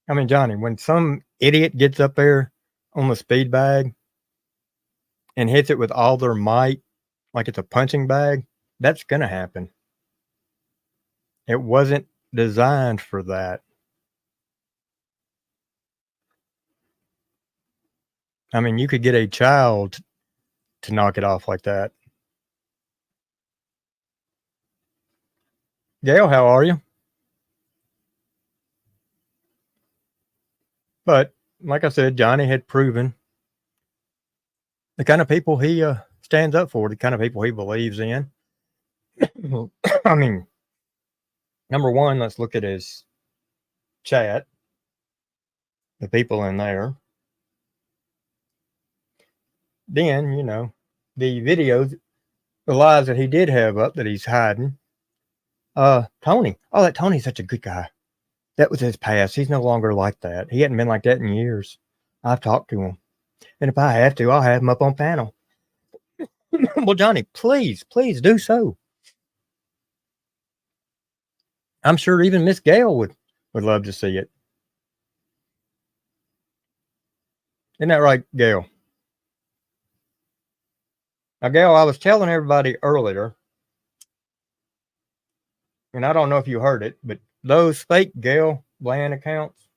I mean, Johnny, when some idiot gets up there on the speed bag and hits it with all their might, like it's a punching bag, that's gonna happen. It wasn't designed for that. I mean, you could get a child to knock it off like that. Gail, how are you? But like I said, Johnny had proven the kind of people he stands up for, the kind of people he believes in. I mean, number one, let's look at his chat, the people in there. Then, the videos, the lies that he did have up that he's hiding. Tony. Oh, that Tony's such a good guy. That was his past. He's no longer like that. He hadn't been like that in years. I've talked to him. And if I have to, I'll have him up on panel. Well, Johnny, please do so. I'm sure even Miss Gail would love to see it. Isn't that right, Gail? Now, Gail, I was telling everybody earlier, and I don't know if you heard it, but those fake Gail Bland accounts,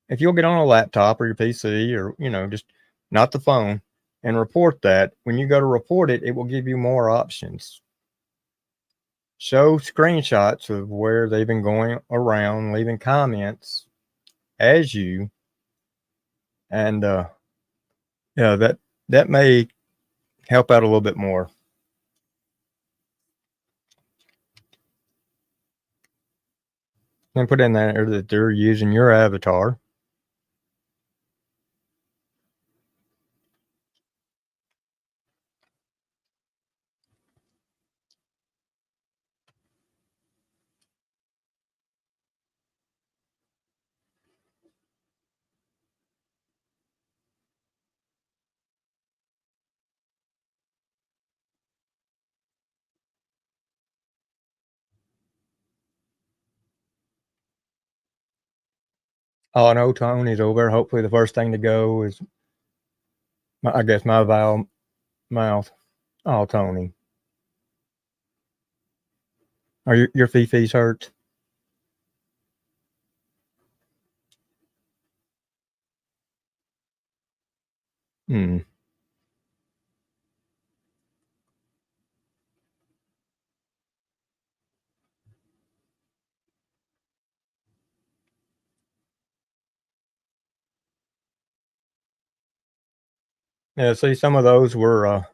if you'll get on a laptop or your PC or, just not the phone and report that, when you go to report it, it will give you more options. Show screenshots of where they've been going around, leaving comments as you. And, that may help out a little bit more. And put in there that they're using your avatar. Oh, no, Tony's over. Hopefully, the first thing to go is, I guess, my mouth. Oh, Tony. Are your fifis hurt? Hmm. Yeah, see, some of those were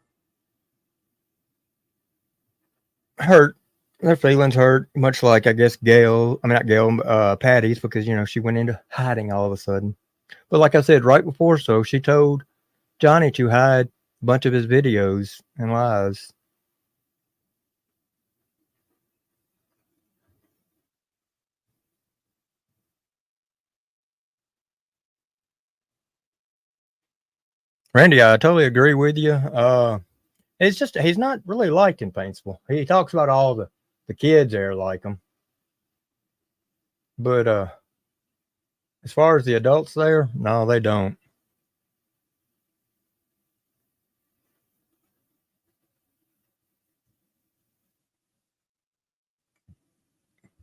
hurt. Their feelings hurt, much like, I guess, not Gail, Patty's, because, she went into hiding all of a sudden. But like I said, right before she told Johnny to hide a bunch of his videos and lies. Randy, I totally agree with you. It's just he's not really liked in Paintsville. He talks about all the kids there like him, but as far as the adults there, no, they don't.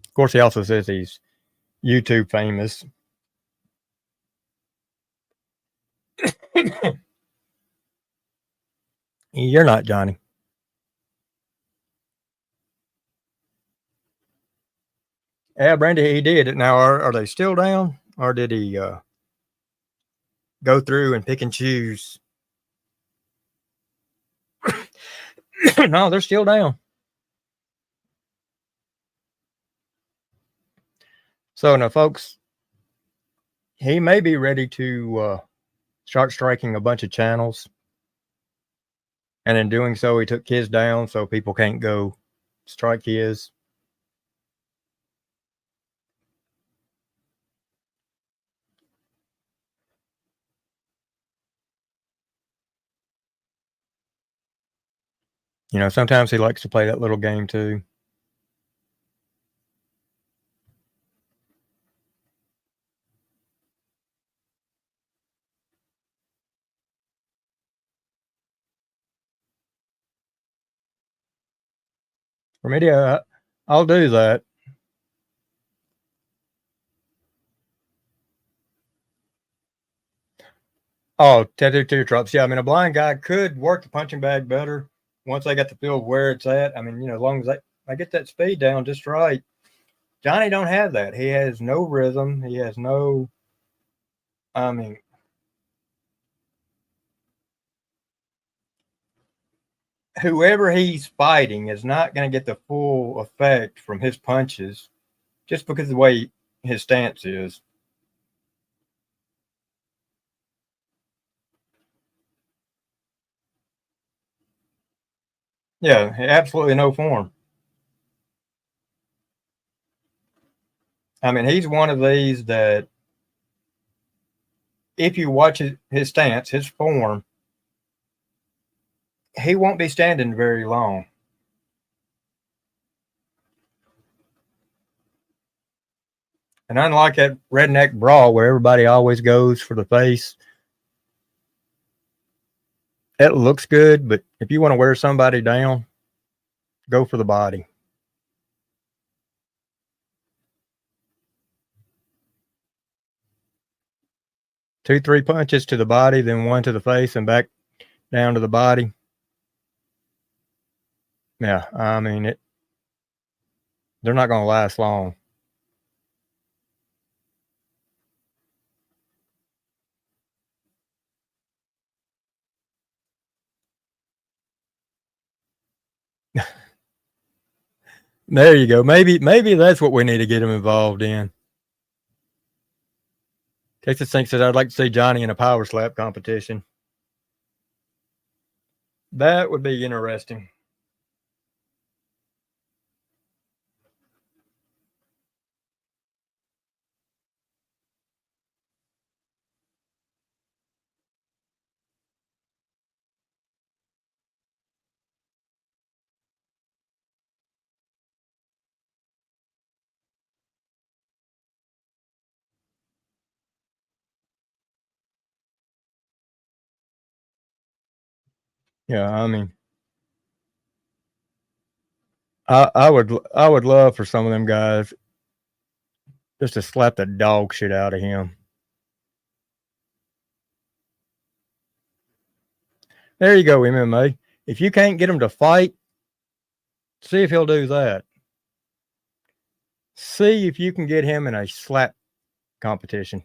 Of course, he also says he's YouTube famous. You're not, Johnny. Yeah, Brandy, he did it. Now, are they still down, or did he go through and pick and choose? No, they're still down. So now, folks, he may be ready to start striking a bunch of channels, and in doing so, he took his down so people can't go strike his. You know, sometimes he likes to play that little game too. For me, I'll do that. Oh, tattoo teardrops. Yeah, I mean, a blind guy could work the punching bag better once they got the feel of where it's at. I mean, you know, as long as I get that speed down just right. Johnny don't have that. He has no rhythm. He has no. I mean, whoever he's fighting is not going to get the full effect from his punches just because of the way his stance is. Yeah, absolutely no form. I mean, he's one of these that if you watch his stance, his form, he won't be standing very long. And unlike that redneck brawl where everybody always goes for the face, it looks good, but if you want to wear somebody down, go for the body. 2, 3 punches to the body, then one to the face and back down to the body. Yeah, I mean it. They're not going to last long. There you go. Maybe that's what we need to get him involved in. Texas thinks that I'd like to see Johnny in a power slap competition. That would be interesting. Yeah, I mean, I would love for some of them guys just to slap the dog shit out of him. There you go, MMA. If you can't get him to fight, see if he'll do that. See if you can get him in a slap competition.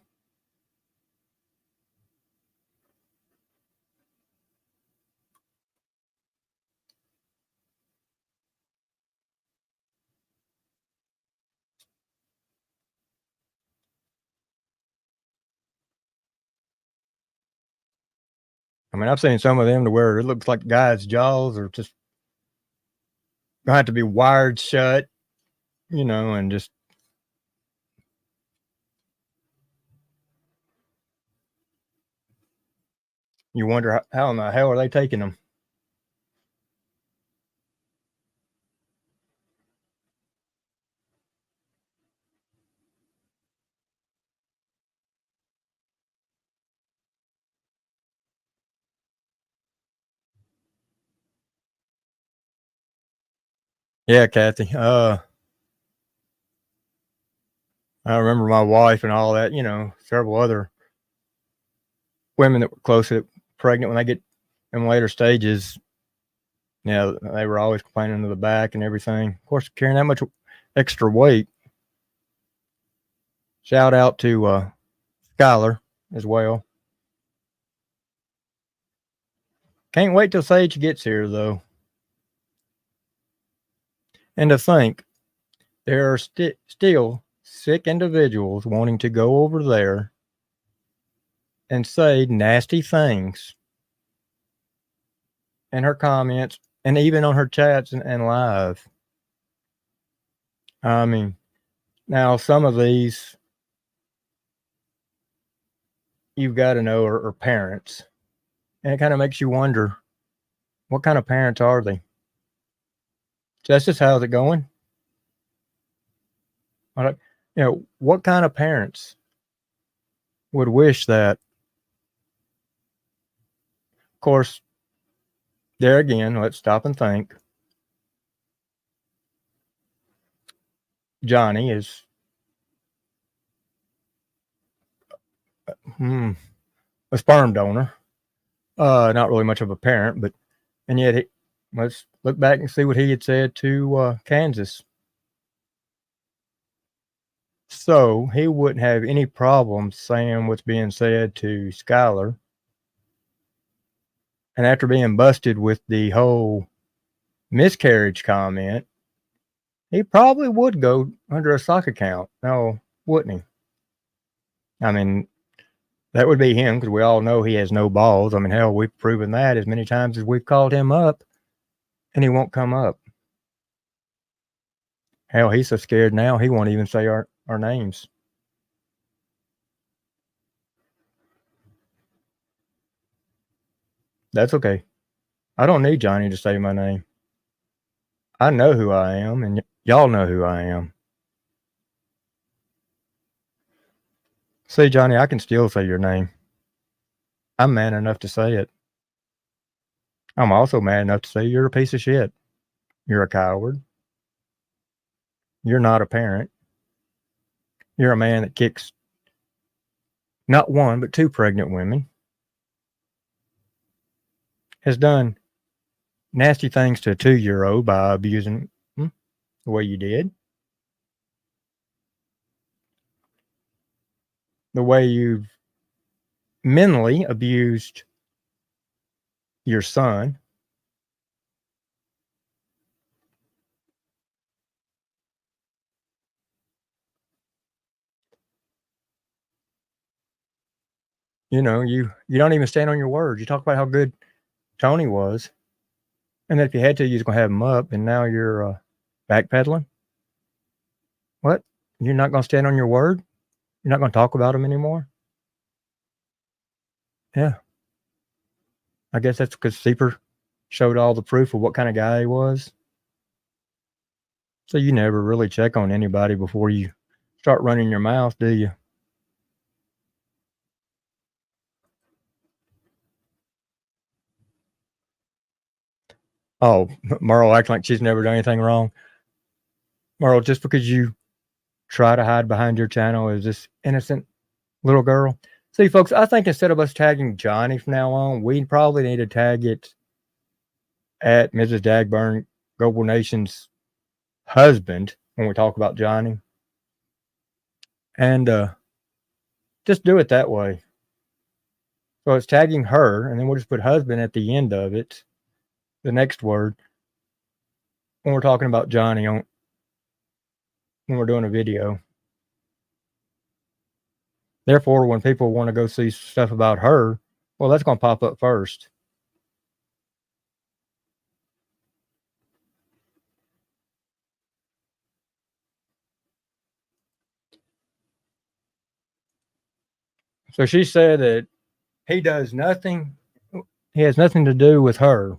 I mean, I've seen some of them to where it looks like guys' jaws are just gonna have to be wired shut, you know, and just you wonder how in the hell are they taking them? Yeah, Kathy. I remember my wife and all that, you know, several other women that were close to pregnant when they get in later stages. Yeah, they were always complaining to the back and everything. Of course, carrying that much extra weight. Shout out to Skylar as well. Can't wait till Sage gets here, though. And to think there are still sick individuals wanting to go over there and say nasty things in her comments and even on her chats and live. I mean, now some of these you've got to know are parents. And it kind of makes you wonder what kind of parents are they? Justice, how's it going? All right. What kind of parents would wish that? Of course, there again, let's stop and think. Johnny is a sperm donor. Not really much of a parent, but and yet let's look back and see what he had said to Kansas. So he wouldn't have any problem saying what's being said to Skylar. And after being busted with the whole miscarriage comment, he probably would go under a sock account. No, wouldn't he? I mean, that would be him because we all know he has no balls. I mean, hell, we've proven that as many times as we've called him up and he won't come up. Hell, he's so scared now he won't even say our names. That's okay. I don't need Johnny to say my name. I know who I am, and y'all know who I am. See, Johnny, I can still say your name. I'm man enough to say it. I'm also man enough to say you're a piece of shit. You're a coward. You're not a parent. You're a man that kicks not one, but 2 pregnant women. Has done nasty things to a 2-year-old by abusing the way you did. The way you've mentally abused your son. You don't even stand on your words. You talk about how good Tony was, and that if you had to, you was gonna have him up, and now you're backpedaling. What? You're not gonna stand on your word? You're not gonna talk about him anymore? Yeah. I guess that's because Seeper showed all the proof of what kind of guy he was. So you never really check on anybody before you start running your mouth, do you? Oh, Merle acting like she's never done anything wrong. Merle, just because you try to hide behind your channel as this innocent little girl. See, folks, I think instead of us tagging Johnny from now on, we probably need to tag it at Mrs. Dagburn, Global Nation's husband, when we talk about Johnny. And just do it that way. So it's tagging her, and then we'll just put husband at the end of it, the next word, when we're talking about Johnny when we're doing a video. Therefore, when people want to go see stuff about her, well, that's going to pop up first. So she said that he does nothing. He has nothing to do with her.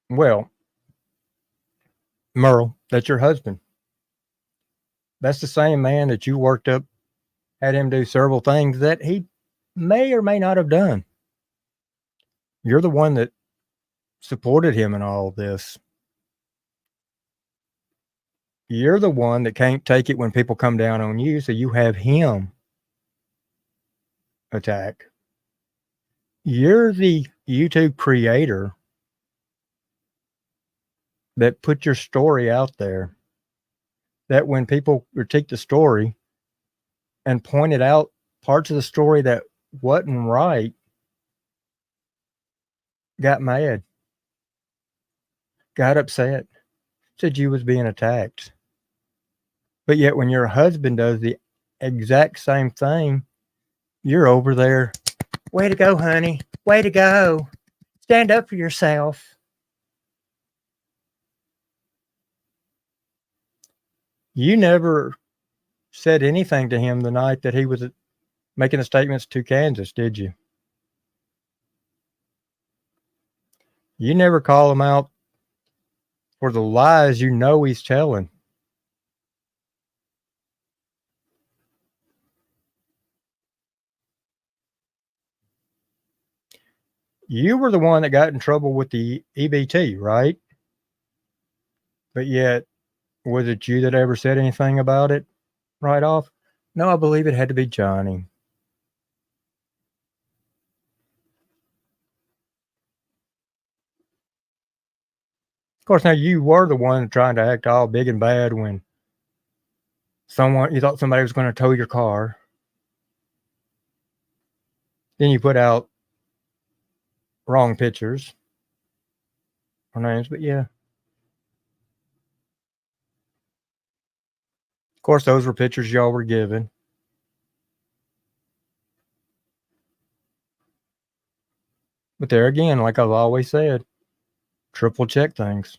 Well, Merle, that's your husband. That's the same man that you worked up, had him do several things that he may or may not have done. You're the one that supported him in all of this. You're the one that can't take it when people come down on you, so you have him attack. You're the YouTube creator that put your story out there, that when people critique the story and pointed out parts of the story that wasn't right, got mad, got upset, said you was being attacked. But yet when your husband does the exact same thing, you're over there, way to go, honey, way to go, stand up for yourself. You never said anything to him the night that he was making the statements to Kansas, did you? You never call him out for the lies you know he's telling. You were the one that got in trouble with the EBT, right? But yet, was it you that ever said anything about it right off? No, I believe it had to be Johnny. Of course, now you were the one trying to act all big and bad when you thought somebody was going to tow your car. Then you put out wrong pictures or names, but yeah. Of course, those were pictures y'all were given. But there again, like I've always said, triple check things.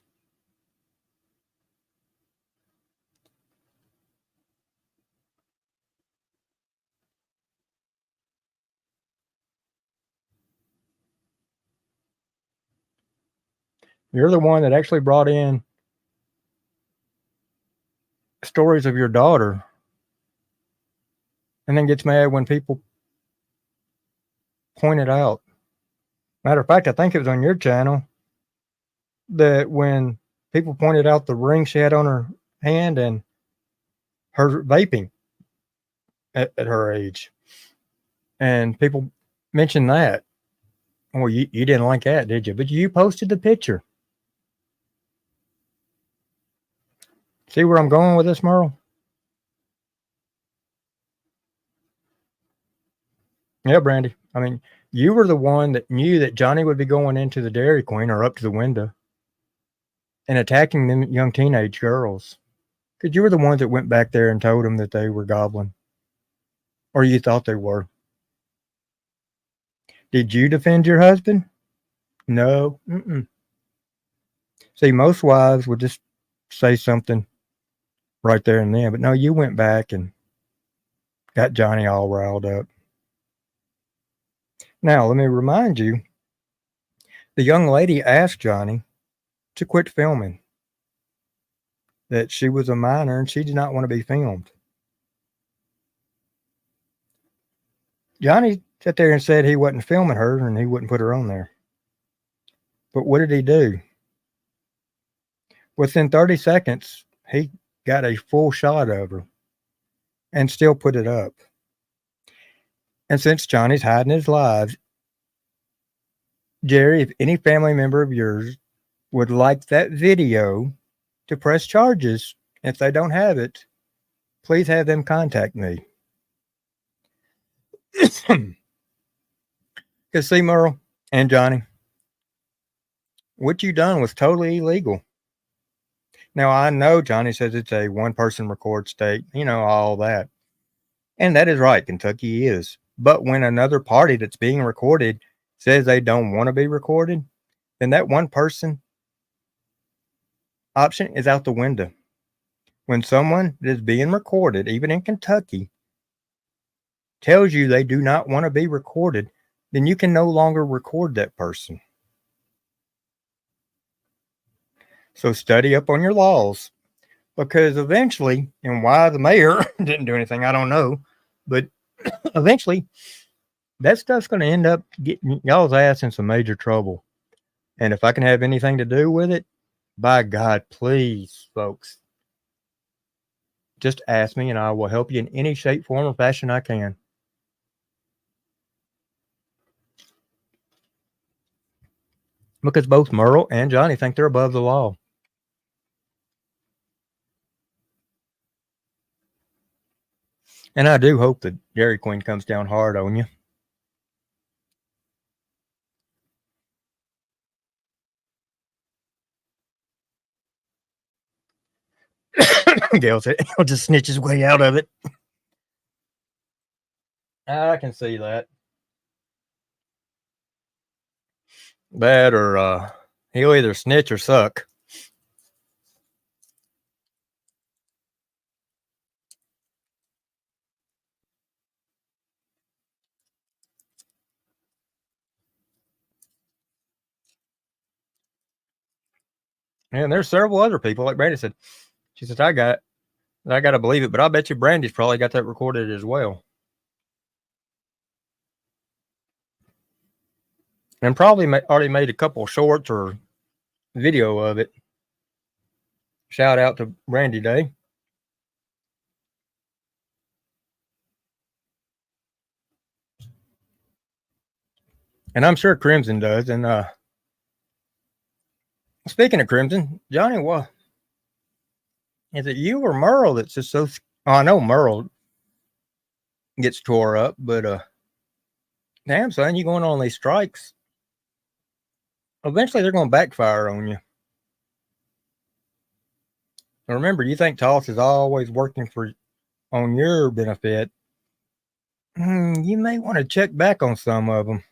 You're the one that actually brought in stories of your daughter and then gets mad when people point it out. Matter of fact, I think it was on your channel that when people pointed out the ring she had on her hand and her vaping at her age, and people mentioned that. Well, you didn't like that, did you? But you posted the picture. See where I'm going with this, Merle? Yeah, Brandy. I mean, you were the one that knew that Johnny would be going into the Dairy Queen or up to the window and attacking them young teenage girls. Because you were the ones that went back there and told them that they were goblin. Or you thought they were. Did you defend your husband? No. Mm-mm. See, most wives would just say something right there and then. But no, you went back and got Johnny all riled up. Now, let me remind you, the young lady asked Johnny to quit filming, that she was a minor and she did not want to be filmed. Johnny sat there and said he wasn't filming her and he wouldn't put her on there. But what did he do? Within 30 seconds, he got a full shot of her and still put it up. And since Johnny's hiding his lies, Jerry, if any family member of yours would like that video to press charges, if they don't have it, please have them contact me. Because see, Merle and Johnny, what you done was totally illegal. Now, I know Johnny says it's a one-person record state, all that. And that is right, Kentucky is. But when another party that's being recorded says they don't want to be recorded, then that one person option is out the window. When someone that is being recorded, even in Kentucky, tells you they do not want to be recorded, then you can no longer record that person. So study up on your laws, because eventually, and why the mayor didn't do anything, I don't know, but eventually that stuff's going to end up getting y'all's ass in some major trouble. And if I can have anything to do with it, by God, please, folks, just ask me and I will help you in any shape, form, or fashion I can. Because both Merle and Johnny think they're above the law. And I do hope that Dairy Queen comes down hard on you. Gail said he'll just snitch his way out of it. I can see that. That or he'll either snitch or suck. And there's several other people, like Brandy said. She says, I got to believe it, but I bet you Brandy's probably got that recorded as well. And probably already made a couple shorts or video of it. Shout out to Brandy Day. And I'm sure Crimson does. And speaking of Crimson, Johnny, what is it, you or Merle that's just so? Oh, I know Merle gets tore up, but damn son, you going on these strikes? Eventually, they're going to backfire on you. And remember, you think Toss is always working on your benefit. You may want to check back on some of them,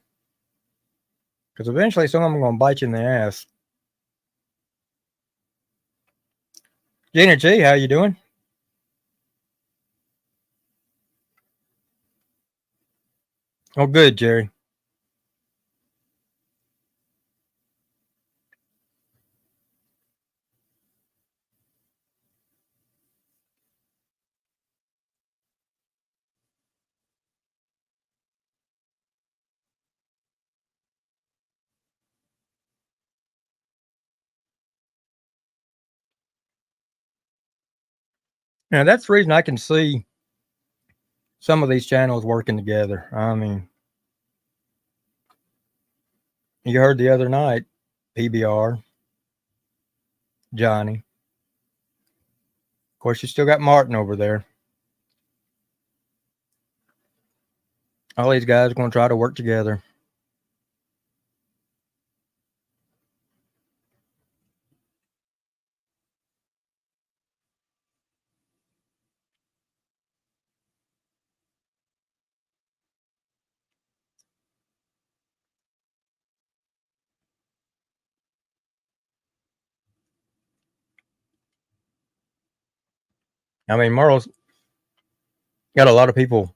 because eventually some of them are going to bite you in the ass. Gina G, how you doing? Oh, good, Jerry. Now, that's the reason I can see some of these channels working together. I mean, you heard the other night, PBR, Johnny. Of course, you still got Martin over there. All these guys are going to try to work together. I mean, Merle's got a lot of people,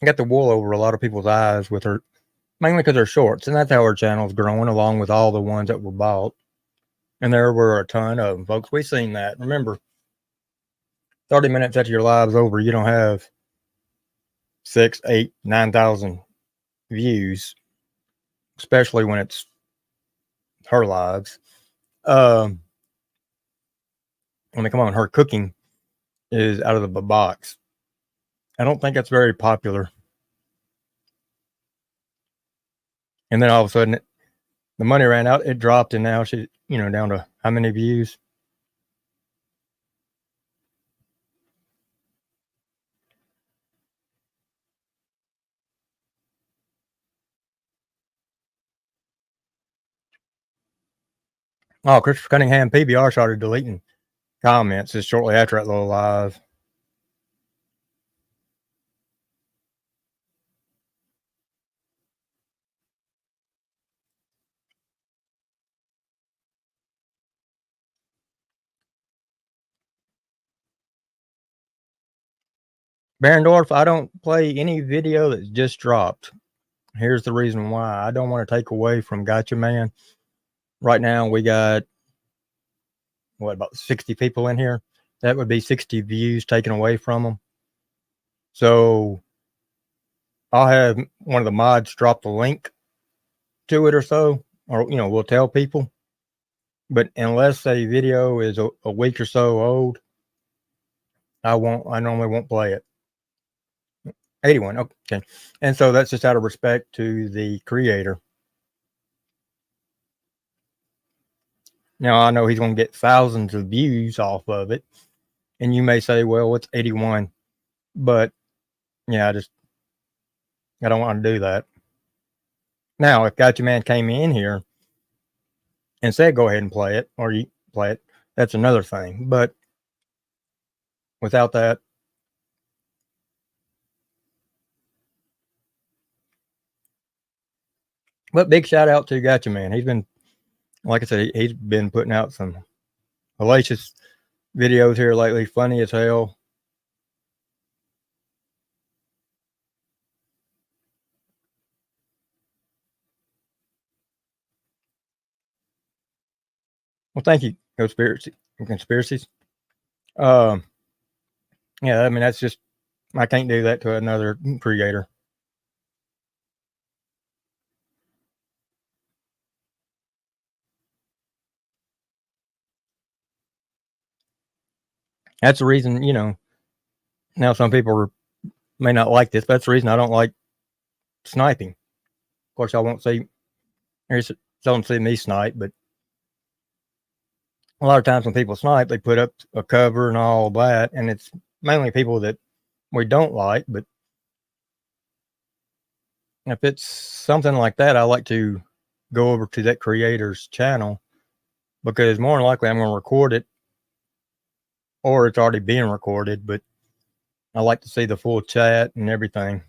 got the wool over a lot of people's eyes with her, mainly because they're shorts. And that's how her channel's growing, along with all the ones that were bought. And there were a ton of them, folks. We've seen that. Remember, 30 minutes after your live's over, you don't have 6, 8, 9,000 views, especially when it's her lives. I mean, come on, her cooking is out of the box. I don't think that's very popular. And then all of a sudden, the money ran out. It dropped, and now she's, down to how many views? Oh, Christopher Cunningham, PBR started deleting comments just shortly after that little live. Barendorf, I don't play any video that's just dropped. Here's the reason why. I don't want to take away from Gotcha Man. Right now, we got, about 60 people in here? That would be 60 views taken away from them. So I'll have one of the mods drop the link to it or so, or, we'll tell people. But unless a video is a week or so old, I normally won't play it. 81, okay. And so that's just out of respect to the creator. Now, I know he's going to get thousands of views off of it. And you may say, well, it's 81. But, yeah, I don't want to do that. Now, if Gotcha Man came in here and said, go ahead and play it, or you play it, that's another thing. But without that, but big shout out to Gotcha Man. He's been, like I said, he's been putting out some hellacious videos here lately, funny as hell. Well, thank you, conspiracies. Yeah, I mean, that's just, I can't do that to another creator. That's the reason, now some people may not like this, but that's the reason I don't like sniping. Of course, y'all won't see, you don't see me snipe, but a lot of times when people snipe, they put up a cover and all that, and it's mainly people that we don't like. But if it's something like that, I like to go over to that creator's channel, because more than likely I'm going to record it, or it's already being recorded, but I like to see the full chat and everything.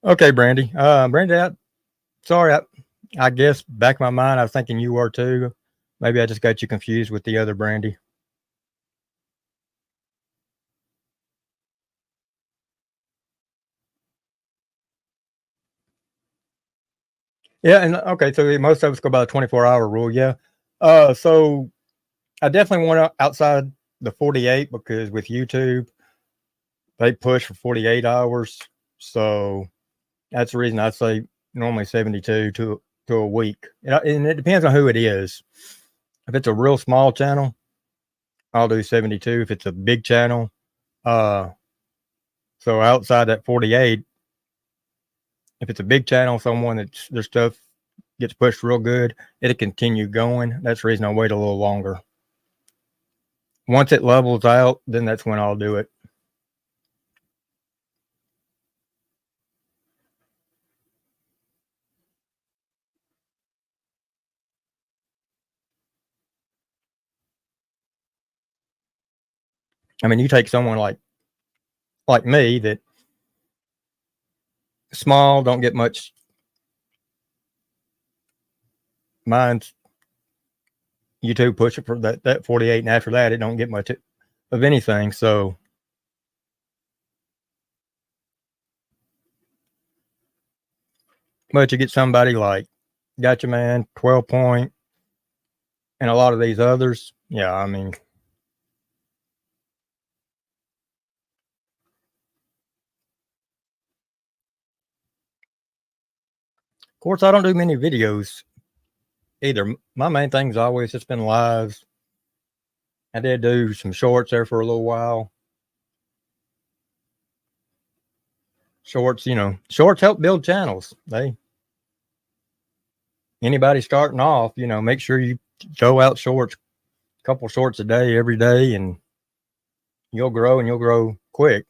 Okay, Brandy. Brandy, sorry, I guess back in my mind, I was thinking you were too. Maybe I just got you confused with the other Brandy. Yeah, and okay, so most of us go by the 24-hour rule. Yeah. So I definitely want outside the 48, because with YouTube, they push for 48 hours. So that's the reason I say normally 72 to a week. And it depends on who it is. If it's a real small channel, I'll do 72. If it's a big channel, so outside that 48, if it's a big channel, someone that's their stuff gets pushed real good, it'll continue going. That's the reason I wait a little longer. Once it levels out, then that's when I'll do it. I mean, you take someone like me, that small, don't get much. Mine's YouTube push it for that 48, and after that, it don't get much of anything. So but you get somebody like Gotcha Man, 12 Point, and a lot of these others. Yeah, I mean, of course, I don't do many videos either. My main thing's always just been lives. I did do some shorts there for a little while. Shorts, shorts help build channels. Anybody starting off, make sure you throw out shorts, a couple shorts a day, every day, and you'll grow, and you'll grow quick.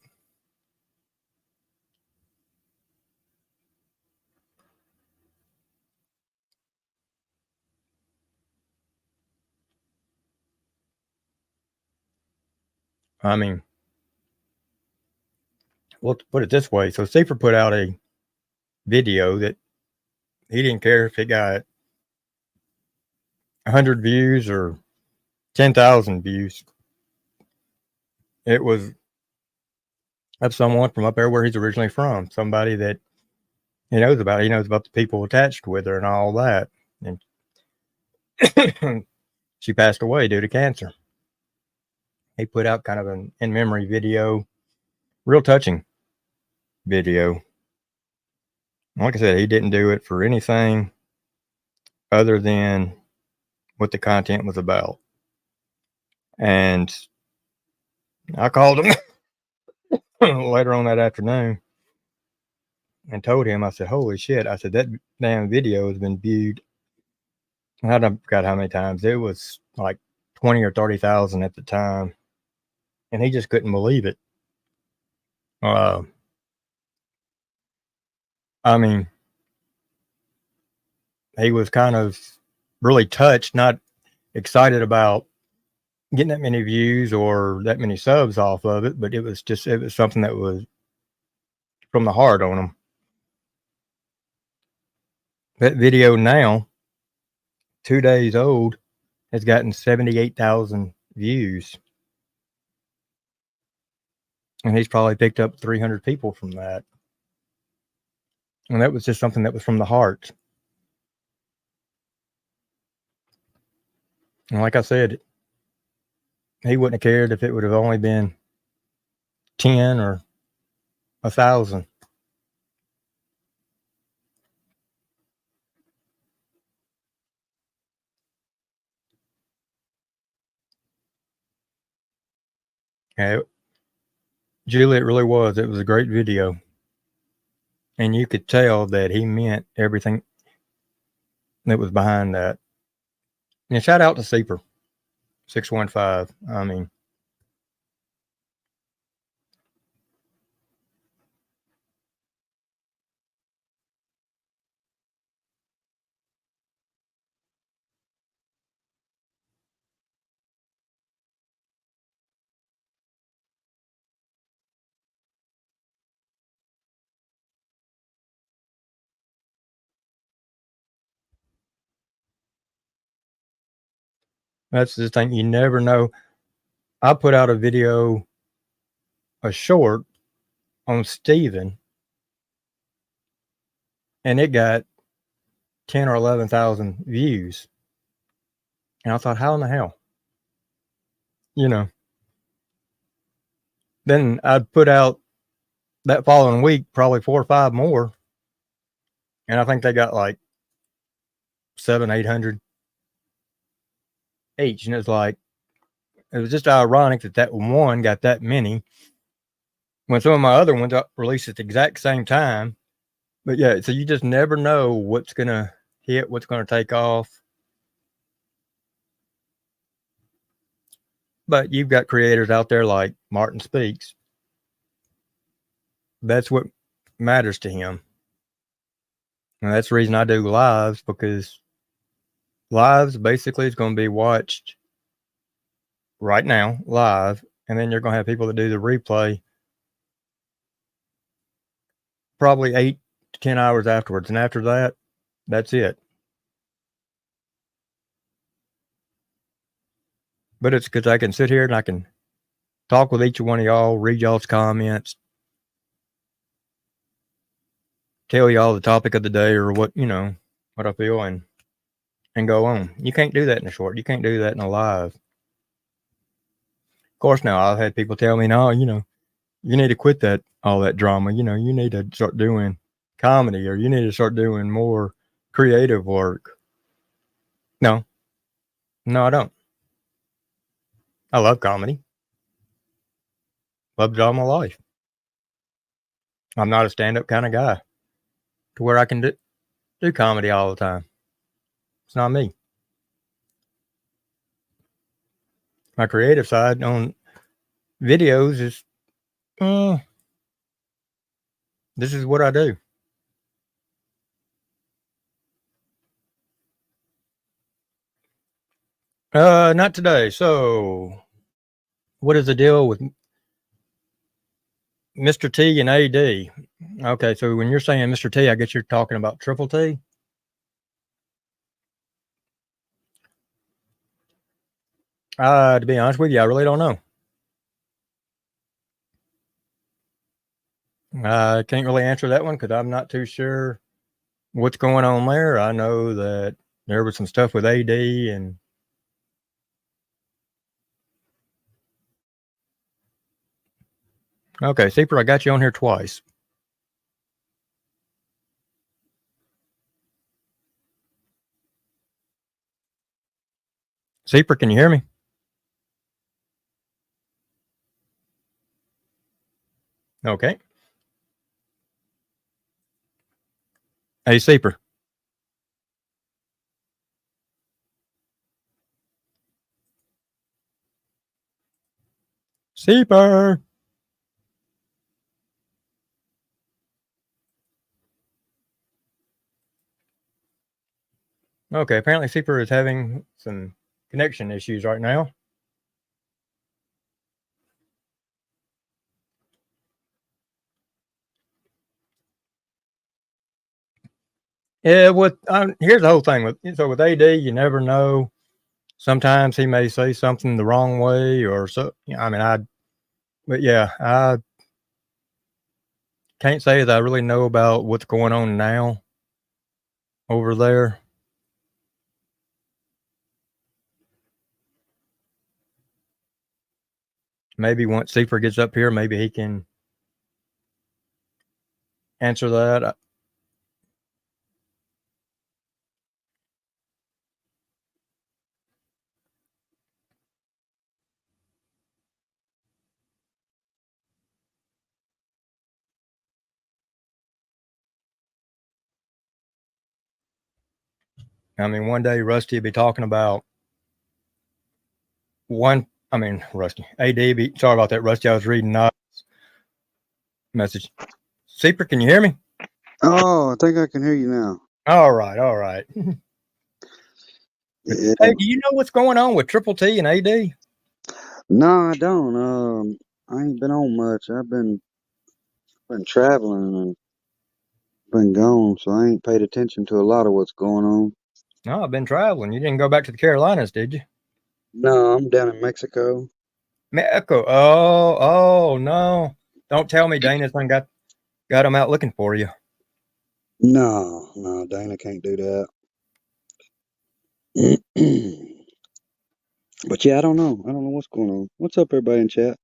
I mean, we'll put it this way. So Seafer put out a video that he didn't care if it got 100 views or 10,000 views. It was of someone from up there where he's originally from, somebody that he knows about. He knows about the people attached with her and all that. And she passed away due to cancer. He put out kind of an in memory video, real touching video. Like I said, he didn't do it for anything other than what the content was about. And I called him later on that afternoon and told him, I said, holy shit. I said, that damn video has been viewed. I don't forgot how many times. It was like 20 or 30,000 at the time. And he just couldn't believe it. I mean, he was kind of really touched, not excited about getting that many views or that many subs off of it, but it was something that was from the heart on him. That video now, 2 days old, has gotten 78,000 views. And he's probably picked up 300 people from that. And that was just something that was from the heart. And like I said, he wouldn't have cared if it would have only been 10 or 1,000. Yeah, Julie, it really was. It was a great video. And you could tell that he meant everything that was behind that. And shout out to Seeper 615. I mean, that's the thing. You never know. I put out a video, a short on Steven, and it got 10 or 11,000 views. And I thought, how in the hell? You know. Then I'd put out that following week probably 4 or 5 more. And I think they got like 700-800 each. And it's like, it was just ironic that one got that many when some of my other ones released at the exact same time. But yeah, so you just never know what's going to hit, what's going to take off. But you've got creators out there like Martin Speaks. That's what matters to him. And that's the reason I do lives, because lives basically is going to be watched right now live. And then you're going to have people that do the replay probably 8 to 10 hours afterwards. And after that, that's it. But it's because I can sit here and I can talk with each one of y'all, read y'all's comments, tell y'all the topic of the day or what, what I feel, and go on. You can't do that in a short. You can't do that in a live. Of course, now I've had people tell me, no, you need to quit all that drama. You need to start doing comedy, or you need to start doing more creative work. No, I don't. I love comedy. Loved it all my life. I'm not a stand-up kind of guy to where I can do comedy all the time. It's not me. My creative side on videos is, this is what I do. Not today. So, what is the deal with Mr. T and AD? Okay, so when you're saying Mr. T, I guess you're talking about Triple T. To be honest with you, I really don't know. I can't really answer that one because I'm not too sure what's going on there. I know that there was some stuff with AD and okay, Seeper, I got you on here twice. Seeper, can you hear me? Okay. Hey, Seeper. Seeper. Okay, apparently Seeper is having some connection issues right now. Yeah, here's the whole thing with AD, you never know. Sometimes he may say something the wrong way, or so. But yeah, can't say that I really know about what's going on now over there. Maybe once Seafer gets up here, maybe he can answer that. I mean, one day Rusty will be talking about Rusty. Sorry about that, Rusty. I was reading message. Seaper, can you hear me? Oh, I think I can hear you now. All right, all right. Yeah. Hey, do you know what's going on with Triple T and AD? No, I don't. I ain't been on much. I've been traveling and been gone, so I ain't paid attention to a lot of what's going on. No, I've been traveling. You didn't go back to the Carolinas, did you? No, I'm down in Mexico. Mexico. Oh no! Don't tell me Dana's done got him out looking for you. No, Dana can't do that. But yeah, I don't know. I don't know what's going on. What's up, everybody in chat?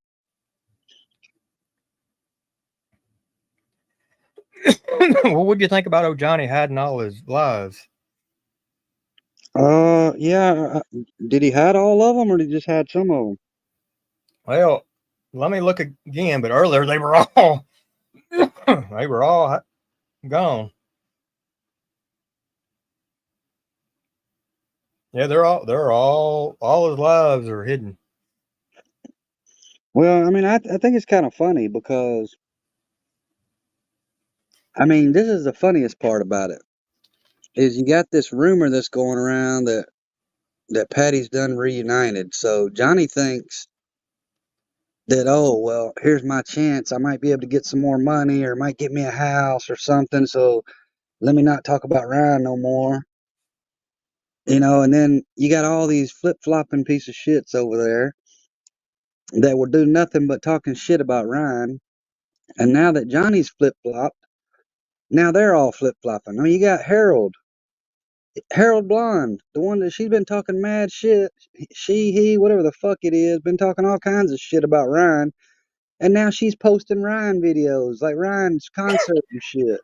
What would you think about old Johnny hiding all his lives? Yeah. Did he hide all of them, or did he just hide some of them? Well, let me look again. But earlier they were all they were all gone. Yeah, they're all his lives are hidden. Well, I mean, I think it's kind of funny because, I mean, this is the funniest part about it. Is you got this rumor that's going around that Patty's done reunited. So Johnny thinks that, oh, well, here's my chance. I might be able to get some more money or might get me a house or something. So let me not talk about Ryan no more. And then you got all these flip flopping piece of shits over there that will do nothing but talking shit about Ryan. And now that Johnny's flip flopped, now they're all flip flopping. I mean, you got Harold Blonde, the one that she's been talking mad shit, he, whatever the fuck it is, been talking all kinds of shit about Ryan, and now she's posting Ryan videos, like Ryan's concert and shit.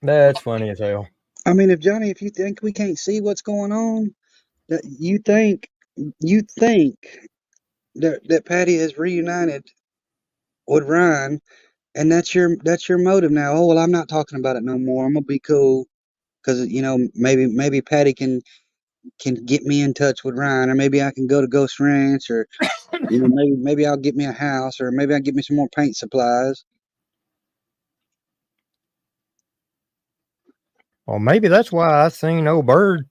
That's funny as hell. I mean, if you think we can't see what's going on, that you think that Patty has reunited with Ryan, and that's your motive now. Oh well, I'm not talking about it no more. I'm gonna be cool because maybe Patty can get me in touch with Ryan, or maybe I can go to Ghost Ranch, or maybe I'll get me a house, or maybe I'll get me some more paint supplies. Well, maybe that's why I seen old Bird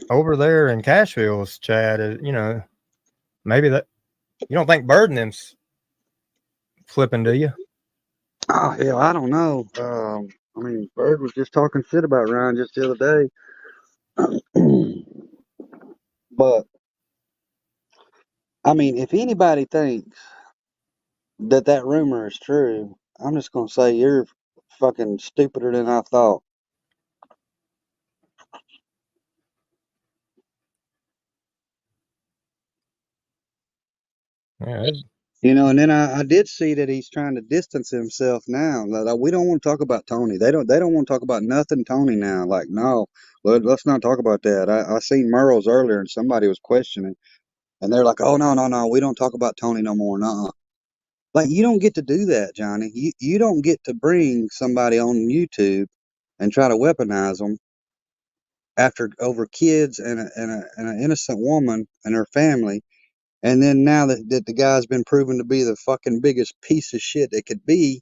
over there in Cashville's chat. Maybe that you don't think Bird and them's flipping, do you? Oh hell, I don't know. I mean, Bird was just talking shit about Ryan just the other day. But I mean, if anybody thinks that rumor is true, I'm just gonna say you're fucking stupider than I thought. Yeah, And then I did see that he's trying to distance himself now. Like, we don't want to talk about Tony. They don't want to talk about nothing Tony now. Like, no, let's not talk about that. I seen Merle's earlier and somebody was questioning, and they're like, oh no, we don't talk about Tony no more. Nuh-uh. Like, you don't get to do that, Johnny. You don't get to bring somebody on YouTube and try to weaponize them after over kids and an innocent woman and her family. And then now that the guy's been proven to be the fucking biggest piece of shit it could be,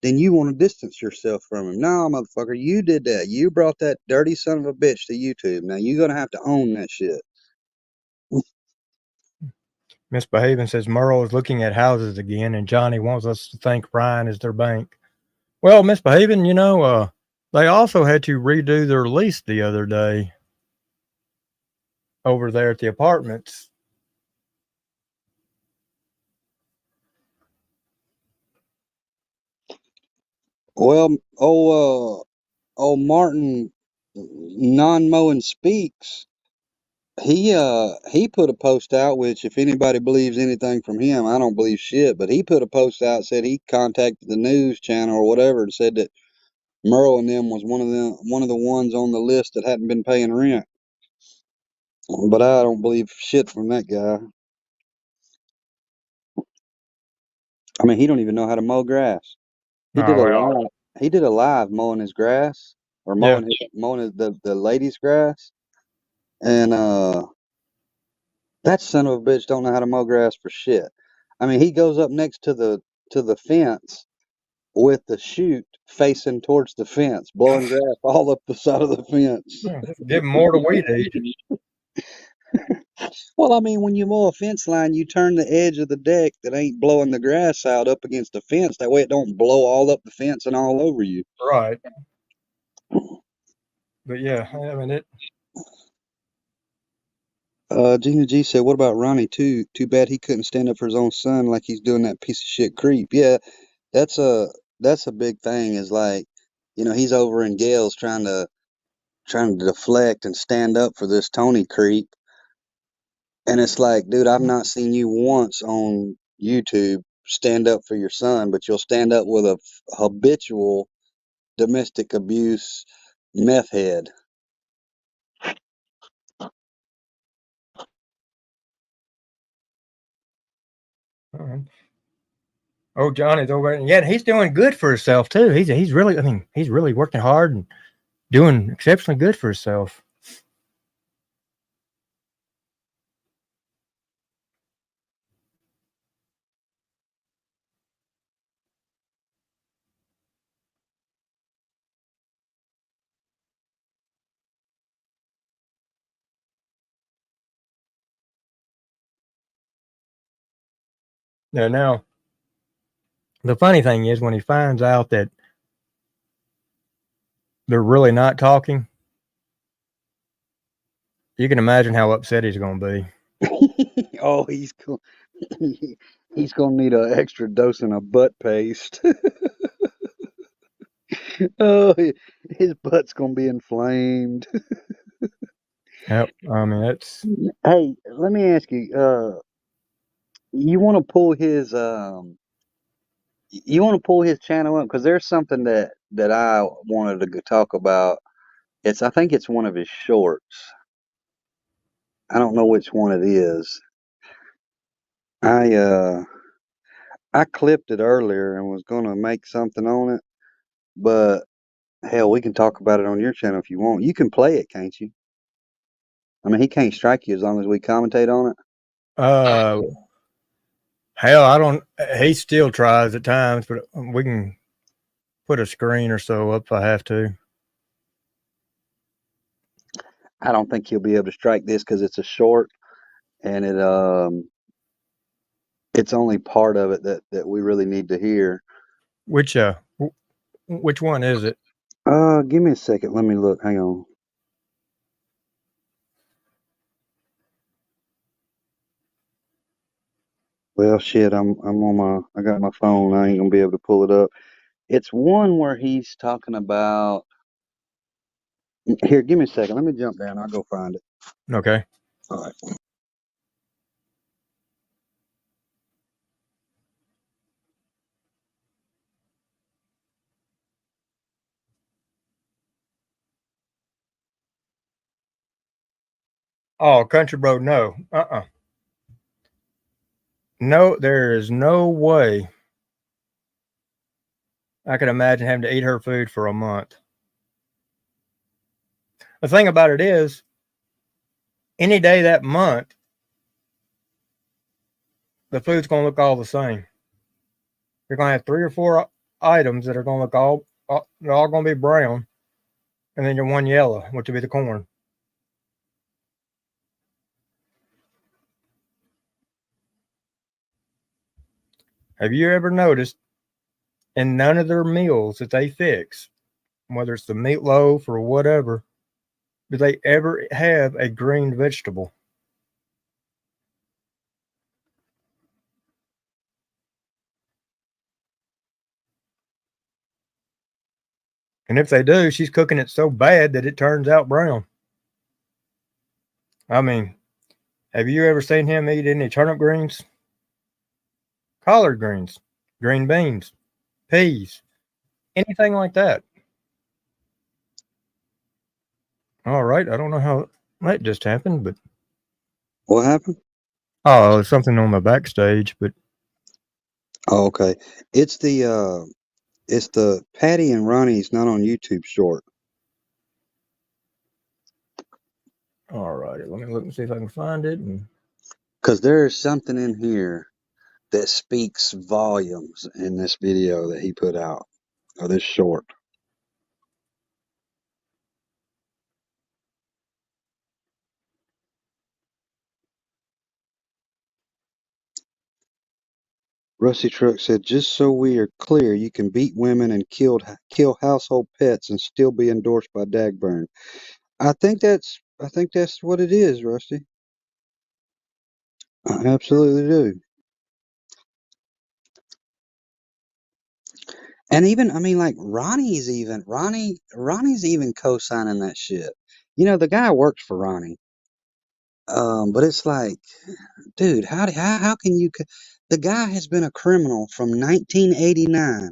then you want to distance yourself from him. No, motherfucker, you did that. You brought that dirty son of a bitch to YouTube. Now you're going to have to own that shit. Misbehaving says Merle is looking at houses again, and Johnny wants us to think Ryan is their bank. Well, Misbehaving, they also had to redo their lease the other day over there at the apartments. Well, Martin non-mowing speaks. He put a post out, which if anybody believes anything from him, I don't believe shit. But he put a post out, said he contacted the news channel or whatever, and said that Merle and them was one of the ones on the list that hadn't been paying rent. But I don't believe shit from that guy. I mean, he don't even know how to mow grass. He did Oh a well, live. He did a live mowing his grass or yeah. the lady's grass, and that son of a bitch don't know how to mow grass for shit. I mean, he goes up next to the fence with the chute facing towards the fence, blowing grass all up the side of the fence. Give him more to weed eat. Well, I mean, when you mow a fence line, you turn the edge of the deck that ain't blowing the grass out up against the fence. That way it don't blow all up the fence and all over you. Right. But yeah, I mean it. Gina G said, "What about Ronnie too? Too bad he couldn't stand up for his own son like he's doing that piece of shit creep." Yeah, that's a that's a big thing. Is like, he's over in Gales trying to deflect and stand up for this Tony creep, and it's like, dude, I've not seen you once on YouTube stand up for your son, but you'll stand up with a habitual domestic abuse meth head. Oh, Johnny's over, and yet he's doing good for himself too. He's really, I mean, he's really working hard and doing exceptionally good for himself. Yeah. Now, the funny thing is when he finds out that they're really not talking, you can imagine how upset he's going to be. Oh, he's gonna need an extra dose of butt paste. Oh, his butt's gonna be inflamed. Yep. I mean, that's Hey, let me ask you. You want to pull his channel up because there's something that I wanted to talk about. I think it's one of his shorts. I don't know which one it is. I uh I clipped it earlier and was gonna make something on it, but hell, we can talk about it on your channel if you want. You can play it, can't you? I mean, he can't strike you as long as we commentate on it. uh hell, I don't. He still tries at times, but we can put a screen or so up if I have to. I don't think he'll be able to strike this because it's a short and it's only part of it that we really need to hear. Which one is it? Give me a second. Let me look. Hang on. Well, shit, I got my phone. I ain't gonna be able to pull it up. It's one where he's talking about. Here, give me a second. Let me jump down. I'll go find it. Okay. All right. Oh, Country Bro, no. No, there is no way I could imagine having to eat her food for a month. The thing about it is, any day that month, the food's going to look all the same. You're going to have 3 or 4 items that are going to look they're all going to be brown, and then your one yellow, which would be the corn. Have you ever noticed in none of their meals that they fix, whether it's the meatloaf or whatever, do they ever have a green vegetable? And if they do, she's cooking it so bad that it turns out brown. I mean, have you ever seen him eat any turnip greens? Collard greens, green beans, peas, anything like that? All right, I don't know how that just happened, but What happened? oh, something on the backstage. But Oh, okay. It's the Patty and Ronnie's not on YouTube short. all righty, let me look and see if I can find it. And Because there is something in here that speaks volumes in this video that he put out, or this short. Rusty Truck said, just so we are clear, you can beat women and kill household pets and still be endorsed by Dagburn. I think that's what it is, Rusty. I absolutely do. And even, I mean, like Ronnie's even co-signing that shit. You know, the guy works for Ronnie. But it's like, dude, how can you? The guy has been a criminal from 1989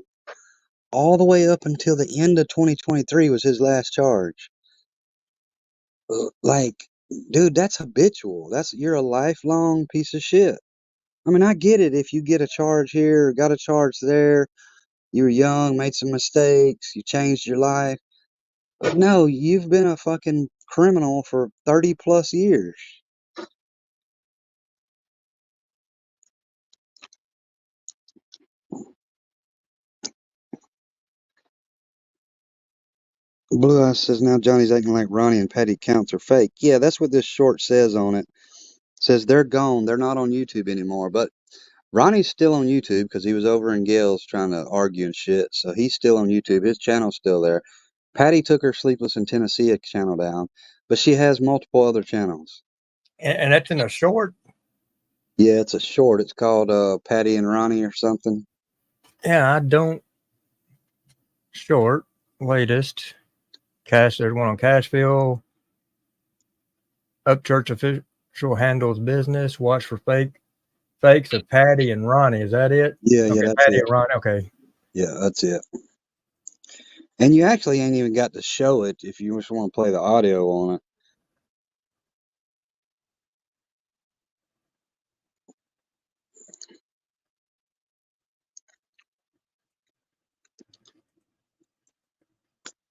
all the way up until the end of 2023 was his last charge. Like, dude, that's habitual. You're a lifelong piece of shit. I mean, I get it if you get a charge here, got a charge there, you were young, made some mistakes, you changed your life. But no, you've been a fucking criminal for 30 plus years. Blue Eyes says now Johnny's acting like Ronnie and Patty counts are fake. Yeah, that's what this short says on it. It says they're gone. They're not on YouTube anymore. But Ronnie's still on YouTube because he was over in Gale's trying to argue and shit. So he's still on YouTube. His channel's still there. Patty took her Sleepless in Tennessee channel down, but she has multiple other channels. and that's in a short. Yeah, it's a short. It's called Patty and Ronnie or something. Yeah, I don't. Short latest. There's one on Cashville. Upchurch official handles business. Watch for fakes of Patty and Ronnie. Is that it? Yeah, Okay, that's Patty it. and Ronnie. Okay. Yeah, that's it. And you actually ain't even got to show it if you just want to play the audio on it.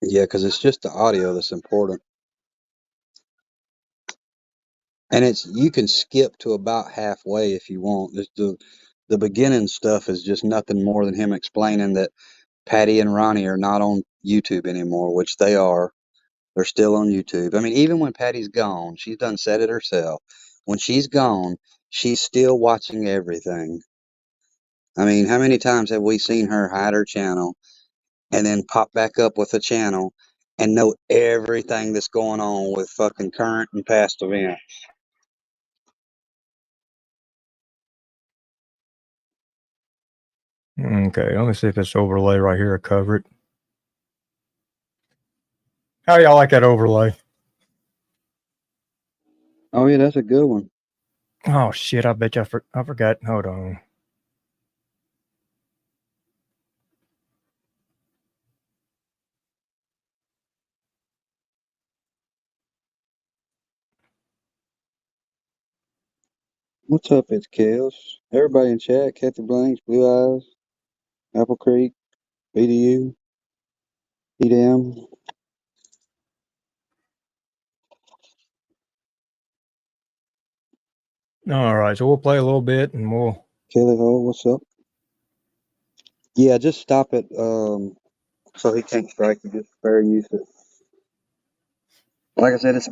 Yeah, because it's just the audio that's important. And you can skip to about halfway if you want. The beginning stuff is just nothing more than him explaining that Patty and Ronnie are not on YouTube anymore, which they are. They're still on YouTube. I mean, even when Patty's gone, she's done said it herself. When she's gone, she's still watching everything. I mean, how many times have we seen her hide her channel and then pop back up with a channel and know everything that's going on with fucking current and past events? Okay, let me see if this overlay right here will cover it. How y'all like that overlay? Oh, yeah, that's a good one. Oh shit! I bet you I forgot. Hold on. What's up, it's Kels. Everybody in chat, Kathy Blanks, Blue Eyes, Apple Creek, BDU, EDM, All right, so we'll play a little bit and we'll. Kelly Ho, what's up? Yeah, just stop it so he can't strike you, just fair use it. Like I said, it's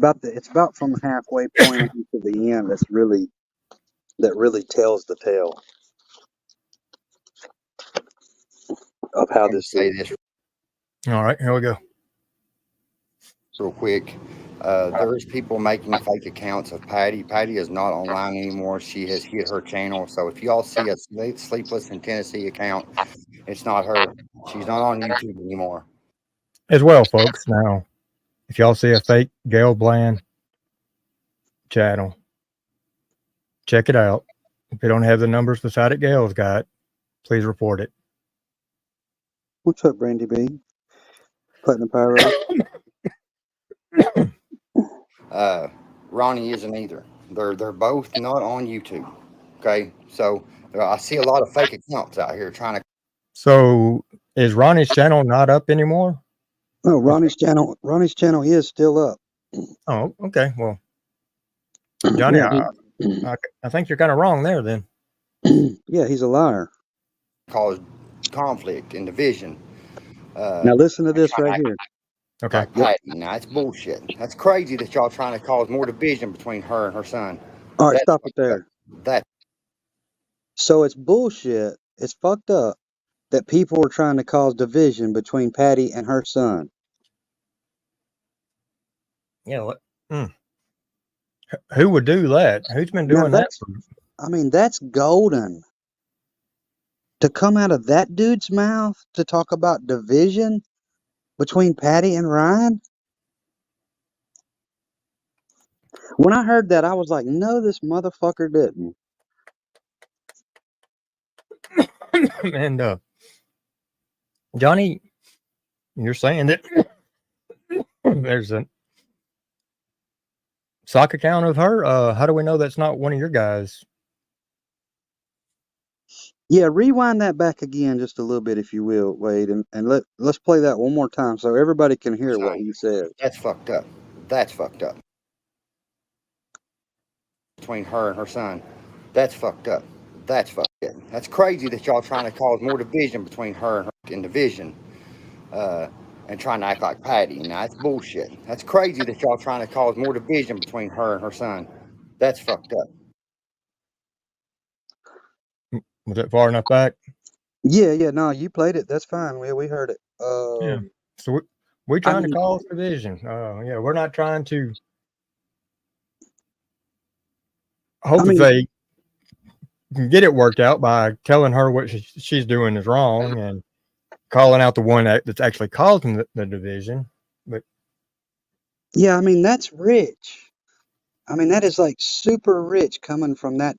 about from the halfway point to the end that really tells the tale of how I'm this say is. this All right, here we go. real quick. There's people making fake accounts of Patty. Patty is not online anymore. She has hit her channel. So if y'all see a Sleepless in Tennessee account, it's not her. She's not on YouTube anymore. as well, folks. Now, if y'all see a fake Gail Bland channel, check it out. If you don't have the numbers beside it Gail's got, please report it. What's up, Brandy B? Platinum Pyro. Ronnie isn't either. They're both not on YouTube. Okay, so I see a lot of fake accounts out here trying to. So, is Ronnie's channel not up anymore? No, Ronnie's channel is still up. Oh, okay. Well, Johnny, Yeah, I think you're kind of wrong there then. yeah, he's a liar. Cause conflict and division. Now listen to this right here. Okay. Like Patty. Now it's bullshit. That's crazy that y'all trying to cause more division between her and her son. All right, That's stop it there. That So it's bullshit. It's fucked up that people are trying to cause division between Patty and her son. Yeah. Who would do that? Who's been doing that? I mean, that's golden. To come out of that dude's mouth to talk about division between Patty and Ryan? When I heard that, I was like, no, this motherfucker didn't. And Johnny, you're saying that there's a sock account of her? How do we know that's not one of your guys? Yeah, rewind that back again just a little bit, if you will, Wade, and let's play that one more time so everybody can hear what he said. That's fucked up. That's fucked up. Between her and her son. That's fucked up. That's fucked up. That's crazy that y'all trying to cause more division between her and her in division. And trying to act like Patty. Now that's bullshit. That's crazy that y'all trying to cause more division between her and her son. That's fucked up. Was it far enough back? Yeah, no, you played it. That's fine. We heard it. Yeah. So we're trying to cause division. Yeah, we're not trying to. Hopefully, they can get it worked out by telling her what she's doing is wrong and calling out the one that's actually causing the division. But yeah, I mean, that's rich. I mean, that is like super rich coming from that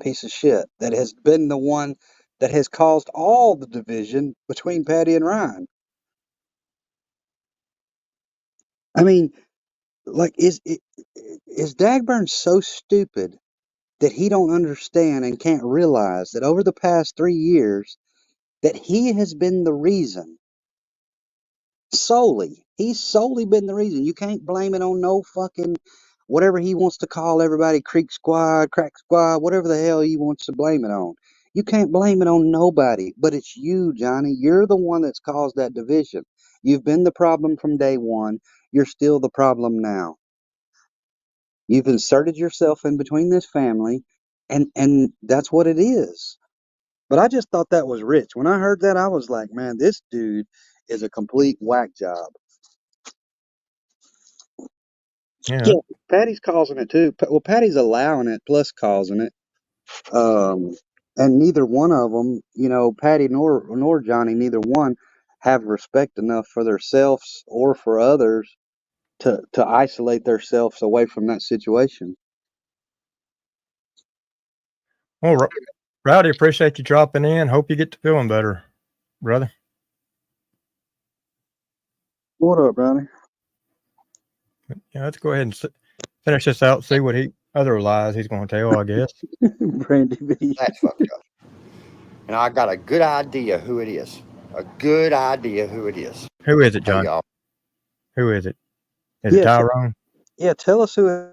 piece of shit that has been the one that has caused all the division between Patty and Ryan. I mean, like, is Dagburn so stupid that he don't understand and can't realize that over the past 3 years that he has been the reason solely. He's solely been the reason. You can't blame it on no fucking whatever he wants to call everybody, Creek Squad, Crack Squad, whatever the hell he wants to blame it on. You can't blame it on nobody, but it's you, Johnny. You're the one that's caused that division. You've been the problem from day one. You're still the problem now. You've inserted yourself in between this family, and that's what it is. But I just thought that was rich. When I heard that, I was like, man, this dude is a complete whack job. yeah, Patty's causing it too. Well, Patty's allowing it plus causing it. And neither one of them, Patty nor Johnny, neither one have respect enough for themselves or for others to isolate themselves away from that situation. well, Rowdy, appreciate you dropping in. Hope you get to feeling better, brother. What up, Brownie? Yeah, let's go ahead and finish this out. See what other lies he's going to tell, I guess. Brandy B. That's fucked up. And I got a good idea who it is. A good idea who it is. Who is it, John? Hey, y'all. Who is it? Is it Tyrone? Yeah, tell us who it is.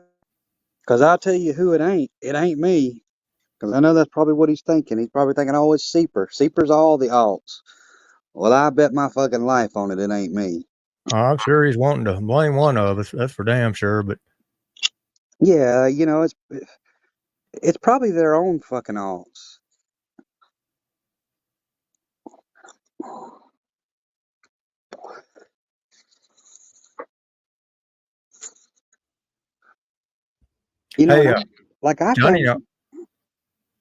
Because I'll tell you who it ain't. It ain't me. Because I know that's probably what he's thinking. He's probably thinking, oh, it's Seeper. Seeper's all the alts. Well, I bet my fucking life on it. It ain't me. Oh, I'm sure he's wanting to blame one of us. That's for damn sure. But yeah, it's probably their own fucking alts. hey, like I Johnny, found.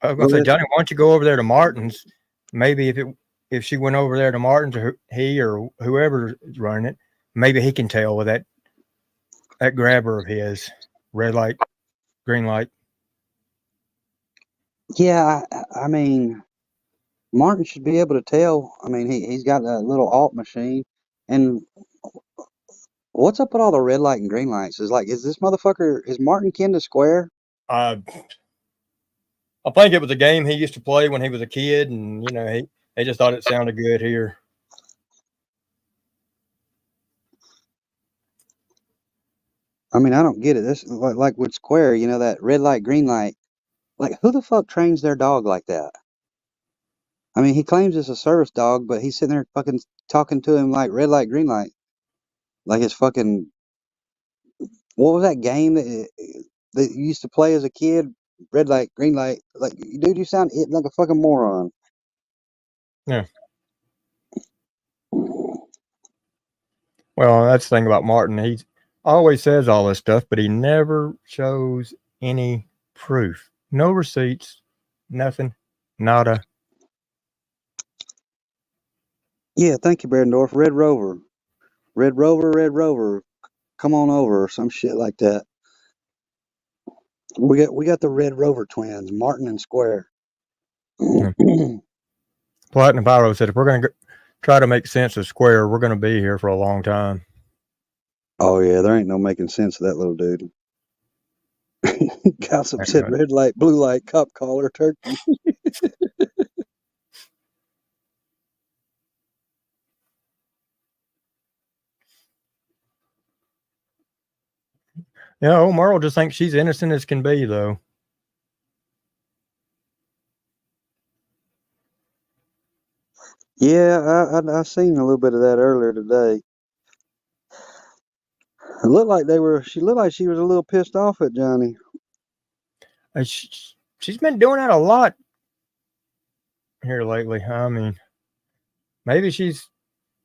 I was going to say, Johnny, why don't you go over there to Martin's? Maybe if if she went over there to Martin's or he or whoever's running it, maybe he can tell with that grabber of his, red light, green light. Yeah, I mean, Martin should be able to tell. I mean, he's got that little alt machine, and what's up with all the red light and green lights? Is this motherfucker, is Martin kin to Square? I think it was a game he used to play when he was a kid, and he just thought it sounded good here. I mean, I don't get it. This like with Square, that red light, green light. Like, who the fuck trains their dog like that? I mean, he claims it's a service dog, but he's sitting there fucking talking to him like red light, green light, like it's fucking. What was that game that you used to play as a kid? Red light, green light. Like, dude, you sound like a fucking moron. Yeah. Well, that's the thing about Martin. He always says all this stuff, but he never shows any proof. No receipts, nothing, nada. Yeah, thank you, Berdendorf. Red Rover. Red Rover, Red Rover. Come on over, or some shit like that. We got the Red Rover twins, Martin and Square. Yeah. Platinum Pyro said, if we're going to try to make sense of Square, we're going to be here for a long time. Oh, yeah, there ain't no making sense of that little dude. Gossip said red light, blue light, cop collar, turkey. Yeah, old Merle just thinks she's innocent as can be, though. Yeah, I seen a little bit of that earlier today. It looked like she looked like she was a little pissed off at Johnny. She's been doing that a lot here lately. I mean, maybe she's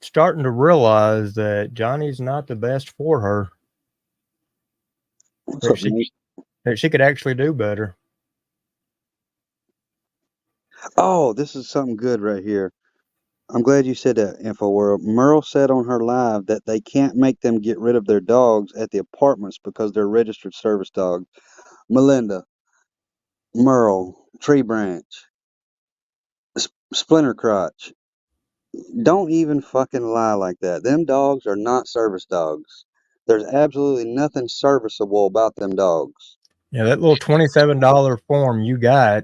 starting to realize that Johnny's not the best for her. That she could actually do better. Oh, this is something good right here. I'm glad you said that, InfoWorld. Merle said on her live that they can't make them get rid of their dogs at the apartments because they're registered service dogs. Melinda, Merle, Tree Branch, Splinter Crotch. Don't even fucking lie like that. Them dogs are not service dogs. There's absolutely nothing serviceable about them dogs. Yeah, that little $27 form you got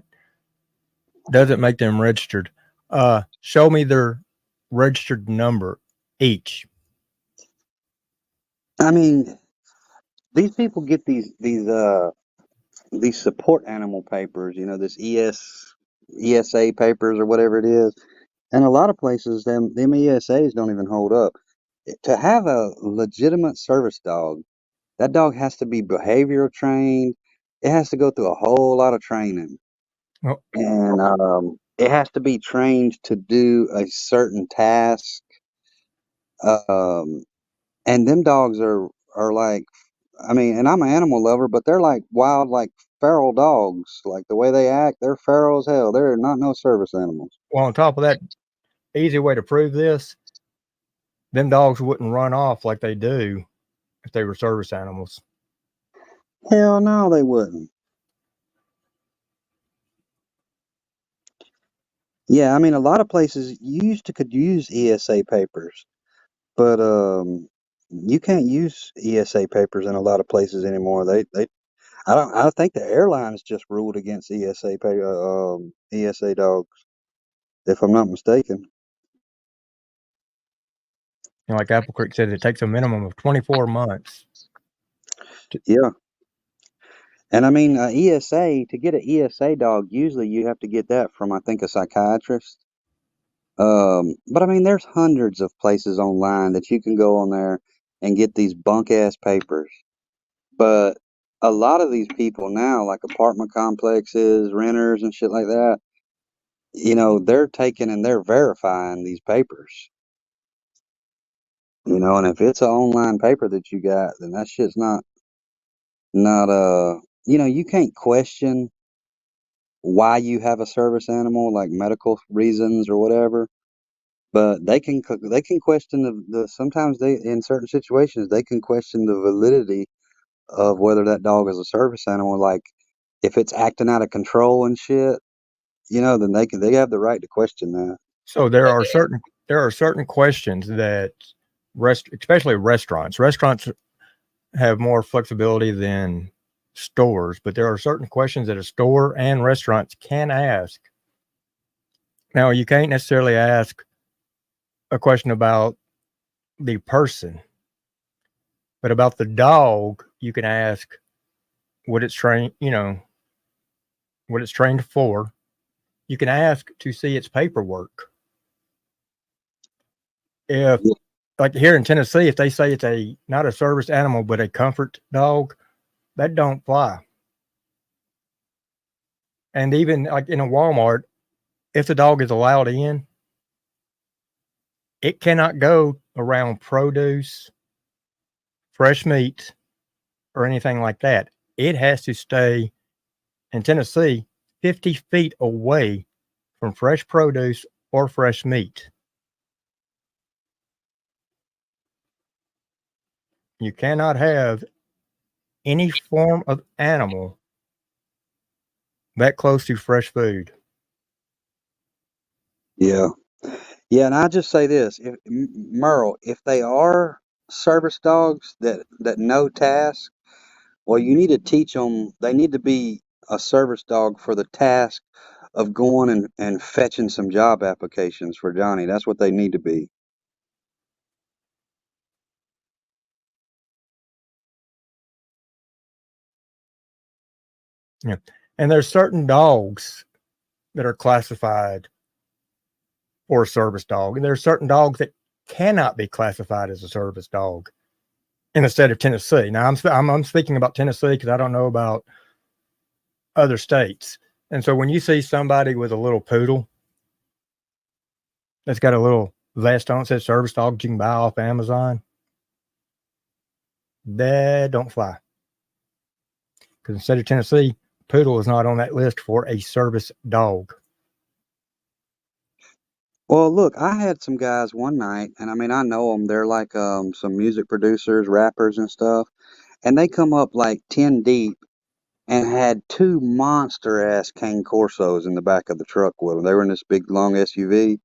doesn't make them registered. Show me their registered number each. I mean, these people get these support animal papers, this ESA papers or whatever it is. And a lot of places, them ESAs don't even hold up. To have a legitimate service dog, that dog has to be behavioral trained. It has to go through a whole lot of training. Oh. And it has to be trained to do a certain task. And them dogs are like, I mean, and I'm an animal lover, but they're like wild, like feral dogs. Like the way they act, they're feral as hell. They're not no service animals. Well, on top of that, easy way to prove this, them dogs wouldn't run off like they do if they were service animals. Hell no, they wouldn't. Yeah, I mean, a lot of places could use ESA papers, but you can't use ESA papers in a lot of places anymore. I think the airlines just ruled against ESA dogs, if I'm not mistaken. Like Apple Creek said, it takes a minimum of 24 months. Yeah. And I mean, to get an ESA dog, usually you have to get that from, I think, a psychiatrist. But I mean, there's hundreds of places online that you can go on there and get these bunk ass papers. But a lot of these people now, like apartment complexes, renters, and shit like that, they're taking and they're verifying these papers. And if it's an online paper that you got, then that shit's not, you can't question why you have a service animal, like medical reasons or whatever. But they can question the sometimes they in certain situations they can question the validity of whether that dog is a service animal. Like if it's acting out of control and shit, then they have the right to question that. So there are certain questions that especially restaurants have more flexibility than stores, but there are certain questions that a store and restaurants can ask. Now, you can't necessarily ask a question about the person, but about the dog, you can ask what it's trained, what it's trained for. You can ask to see its paperwork. If, like here in Tennessee, if they say it's not a service animal but a comfort dog, that don't fly. And even like in a Walmart, if the dog is allowed in, it cannot go around produce, fresh meat, or anything like that. It has to stay in Tennessee 50 feet away from fresh produce or fresh meat. You cannot have any form of animal that close to fresh food. Yeah. Yeah, and I just say this, Merle, if they are service dogs that know task, well, you need to teach them. They need to be a service dog for the task of going and fetching some job applications for Johnny. That's what they need to be. Yeah. And there's certain dogs that are classified for a service dog. And there are certain dogs that cannot be classified as a service dog in the state of Tennessee. Now, I'm speaking about Tennessee because I don't know about other states. And so when you see somebody with a little poodle that's got a little vest on that says service dog you can buy off Amazon, that don't fly. Because in the state of Tennessee, poodle is not on that list for a service dog. Well, look, I had some guys one night, and I mean, I know them. They're like some music producers, rappers, and stuff, and they come up like 10 deep and had two monster ass Cane Corsos in the back of the truck with them. They were in this big long SUV,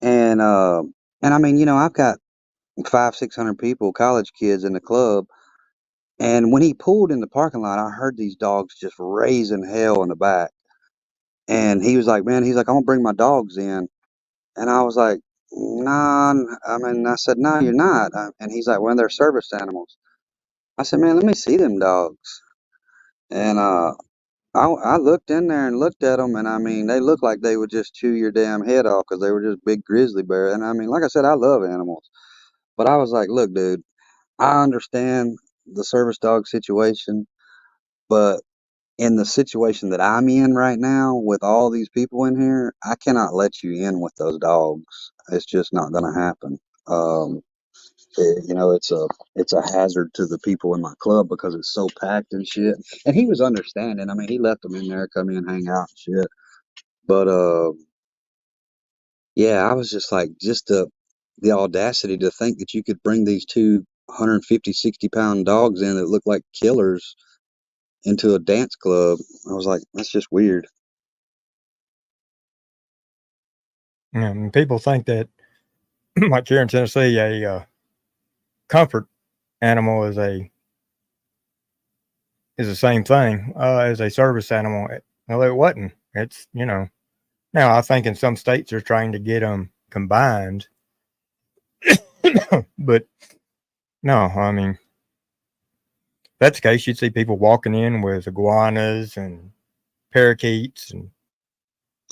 and I mean, I've got 500-600 people, college kids in the club, and when he pulled in the parking lot, I heard these dogs just raising hell in the back, and he was like, "Man," he's like, "I'm gonna bring my dogs in." And I was like, "Nah," I mean, I said, "No, you're not." And he's like, "Well, they're service animals." I said, "Man, let me see them dogs." And I looked in there and looked at them, and I mean, they looked like they would just chew your damn head off because they were just big grizzly bears. And I mean, like I said, I love animals, but I was like, "Look, dude, I understand the service dog situation, but in the situation that I'm in right now with all these people in here, I cannot let you in with those dogs. It's just not going to happen." Um, it's a hazard to the people in my club because it's so packed and shit. And he was understanding. I mean, he left them in there, come in, hang out and shit. But yeah, I was just like, just the audacity to think that you could bring these two 150, 60-pound dogs in that look like killers into a dance club. I was like, that's just weird. And people think that, like here in Tennessee, a comfort animal is the same thing as a service animal. No, it wasn't. It's now I think in some states they're trying to get them combined, but no, I mean that's the case. You'd see people walking in with iguanas and parakeets and.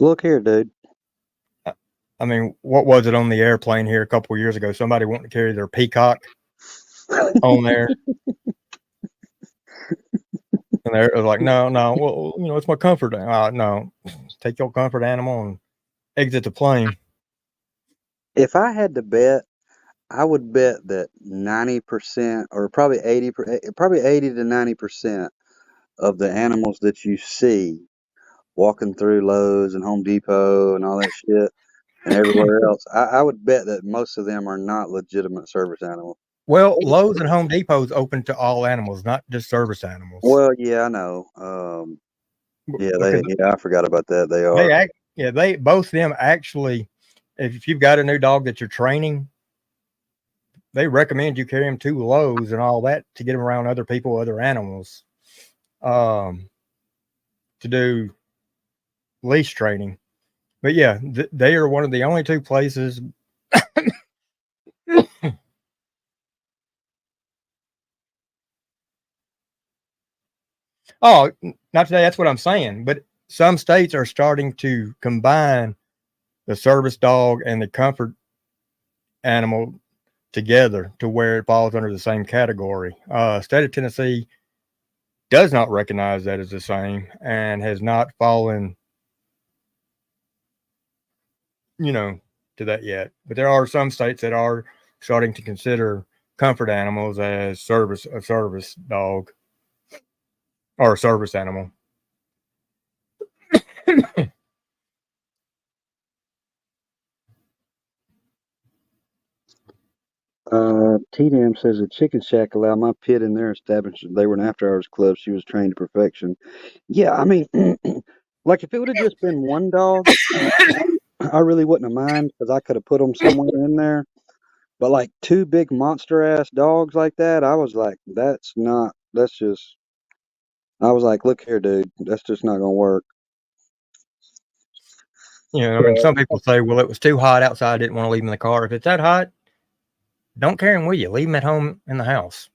Look here, dude. I mean, what was it on the airplane here a couple of years ago? Somebody wanted to carry their peacock on there. And they're like, no, well, it's my comfort. No, take your comfort animal and exit the plane. If I had to bet, I would bet that 90% or probably 80, probably 80 to 90% of the animals that you see walking through Lowe's and Home Depot and all that shit, and everywhere else. I would bet that most of them are not legitimate service animals. Well, Lowe's and Home Depot's open to all animals, not just service animals. Well, yeah, I know. Because I forgot about that. They they are. act, yeah, they both of them actually. If you've got a new dog that you're training, they recommend you carry them to Lowe's and all that to get them around other people, other animals, um, to do leash training. But yeah, they are one of the only two places. Oh, not today. That's what I'm saying. But some states are starting to combine the service dog and the comfort animal together to where it falls under the same category. State of Tennessee does not recognize that as the same and has not fallen, you know, to that yet. But there are some states that are starting to consider comfort animals as a service dog or a service animal. TDM says the Chicken Shack allowed my pit in their establishment. They were an after-hours club. She was trained to perfection. Yeah, I mean, like if it would have just been one dog, I really wouldn't have mind because I could have put them somewhere in there. But like two big monster ass dogs like that, I was like, that's not. That's just. I was like, look here, dude. That's just not gonna work. You know, I mean, some people say, well, it was too hot outside. I didn't want to leave them in the car. If it's that hot, don't carry them with you. Leave them at home in the house.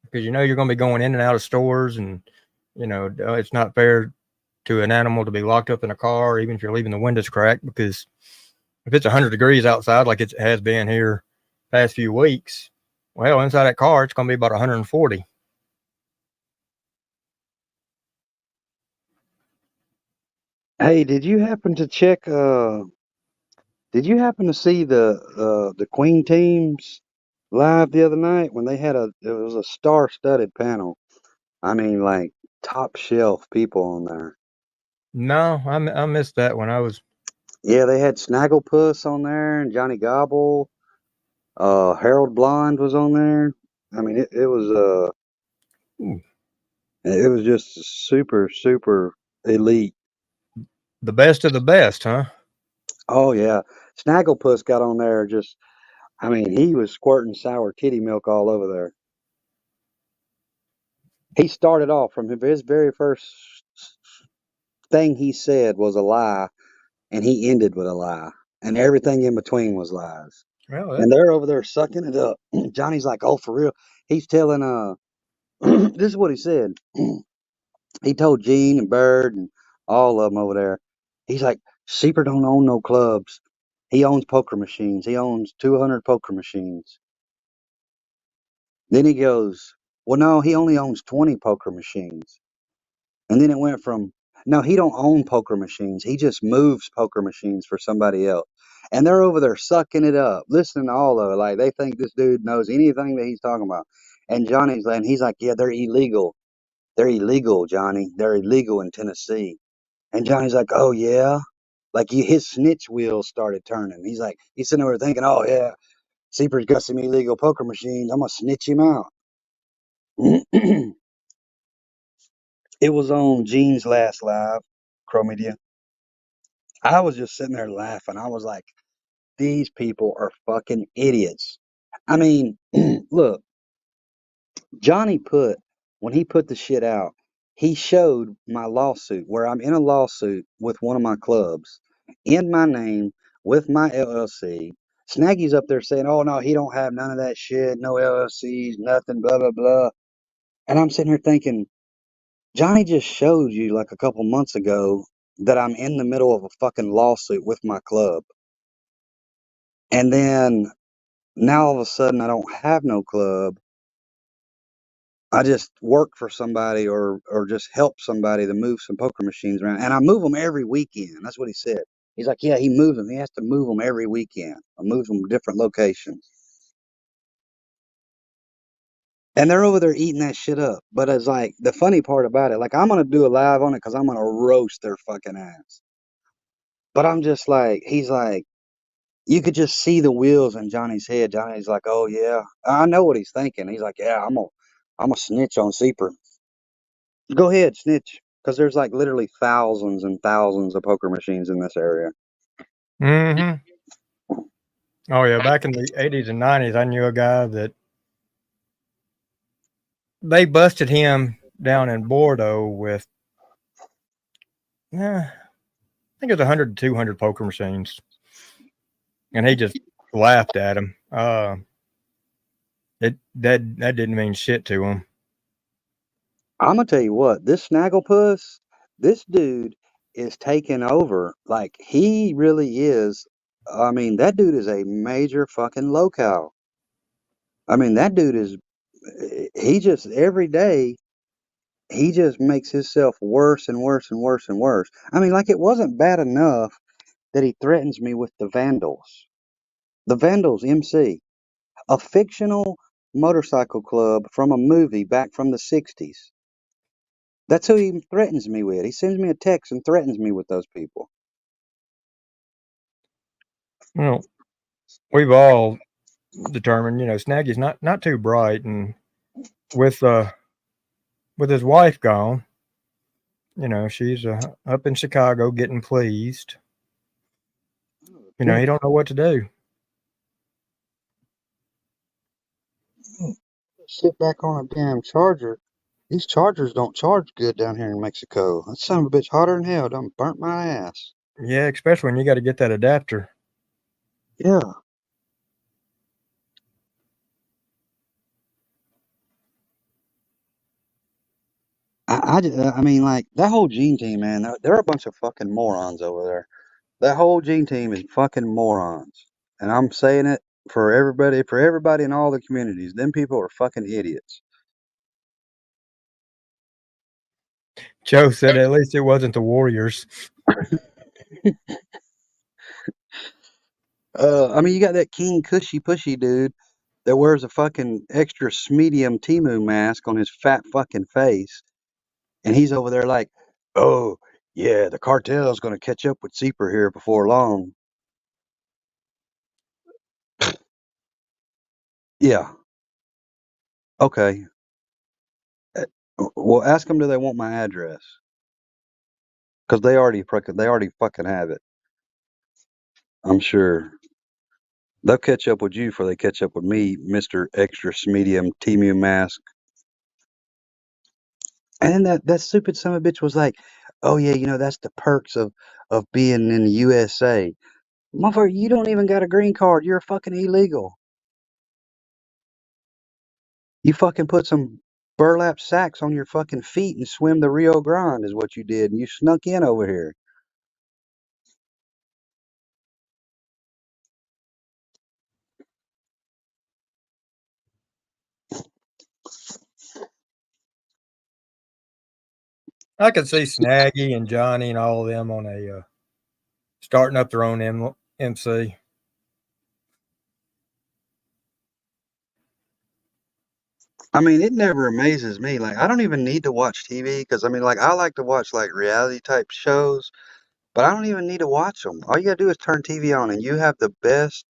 Because you know you're going to be going in and out of stores, and you know it's not fair to an animal to be locked up in a car, even if you're leaving the windows cracked. Because if it's 100 degrees outside, like it has been here past few weeks, well, inside that car it's going to be about 140. Hey, did you happen to check? Did you happen to see the Queen teams live the other night when they had it was a star-studded panel. I mean, like top shelf people on there. No, I missed that one. I was Yeah, they had Snagglepuss on there and Johnny Gobble. Harold Blonde was on there. I mean, ooh, it was just super super elite. the best of the best, huh? Oh yeah, Snagglepuss got on there. Just, I mean, he was squirting sour kitty milk all over there. He started off from his very first thing he said was a lie, and he ended with a lie, and everything in between was lies. Well, And they're over there sucking it up. Johnny's like, "Oh, for real?" He's telling this is what he said. He told Gene and Bird and all of them over there. He's like, "Seeper don't own no clubs. He owns poker machines. He owns 200 poker machines." Then he goes, "Well, no, he only owns 20 poker machines." And then it went from, no, he don't own poker machines. He just moves poker machines for somebody else. And they're over there sucking it up, listening to all of it. Like they think this dude knows anything that he's talking about. And he's like, yeah, they're illegal. They're illegal, Johnny. They're illegal in Tennessee. And Johnny's like, oh yeah. Like his snitch wheels started turning. He's like, he's sitting over thinking, oh yeah, Seeper's got some illegal poker machines. I'm gonna snitch him out. It was on Gene's last live, Chromedia. I was just sitting there laughing. I was like, these people are fucking idiots. I mean, look, Johnny when he put the shit out, he showed my lawsuit where I'm in a lawsuit with one of my clubs in my name with my LLC. Snaggy's up there saying, oh no, he don't have none of that shit, no LLCs, nothing, blah, blah, blah. And I'm sitting here thinking, Johnny just showed you like a couple months ago that I'm in the middle of a fucking lawsuit with my club. And then now all of a sudden I don't have no club. I just work for somebody or just help somebody to move some poker machines around. And I move them every weekend. That's what he said. He's like, yeah, he moves them. He has to move them every weekend. I move them to different locations. And they're over there eating that shit up. But it's like the funny part about it, like I'm gonna do a live on it because I'm gonna roast their fucking ass. But I'm just like, he's like, you could just see the wheels in Johnny's head. Johnny's like, oh yeah, I know what he's thinking. He's like, yeah, I'm a snitch on Seeper. Go ahead, snitch, because there's like literally thousands and thousands of poker machines in this area. Mm-hmm. Oh yeah, back in the 80s and 90s, I knew a guy that they busted him down in Bordeaux with, I think it was 100 to 200 poker machines, and he just laughed at him. That didn't mean shit to him. I'm gonna tell you what, this Snagglepuss, this dude is taking over. Like he really is. I mean, that dude is a major fucking locale. I mean, that dude is. He just every day he just makes himself worse and worse and worse and worse. I mean, like it wasn't bad enough that he threatens me with the Vandals. The Vandals MC, a fictional motorcycle club from a movie back from the 60s. That's who he threatens me with. He sends me a text and threatens me with those people. Well, we've all determined, Snaggy's not too bright, and with his wife gone, she's up in Chicago getting pleased. He don't know what to do. Sit back on a damn charger. These chargers don't charge good down here in Mexico. That son of a bitch hotter than hell. Done burnt my ass. Yeah, especially when you got to get that adapter. Yeah. I mean, like that whole Gene team, man. They're a bunch of fucking morons over there. That whole Gene team is fucking morons, and I'm saying it for everybody in all the communities. Them people are fucking idiots. Joe said at least it wasn't the Warriors. I mean, you got that King Cushy Pushy dude that wears a fucking extra medium Timu mask on his fat fucking face, and he's over there like, oh yeah, the cartel's gonna catch up with Seeper here before long. Yeah, okay. Uh, Well, ask them do they want my address because they already fucking have it. I'm sure they'll catch up with you before they catch up with me, Mister Extra Medium Timu mask. And then that stupid son of a bitch was like, "Oh yeah, that's the perks of being in the USA, motherfucker. You don't even got a green card. You're fucking illegal. You fucking put some burlap sacks on your fucking feet and swim the Rio Grande is what you did, and you snuck in over here." I could see Snaggy and Johnny and all of them on a starting up their own MC. I mean, it never amazes me. Like, I don't even need to watch TV because I mean, like, I like to watch like reality type shows, but I don't even need to watch them. All you gotta do is turn TV on, and you have the best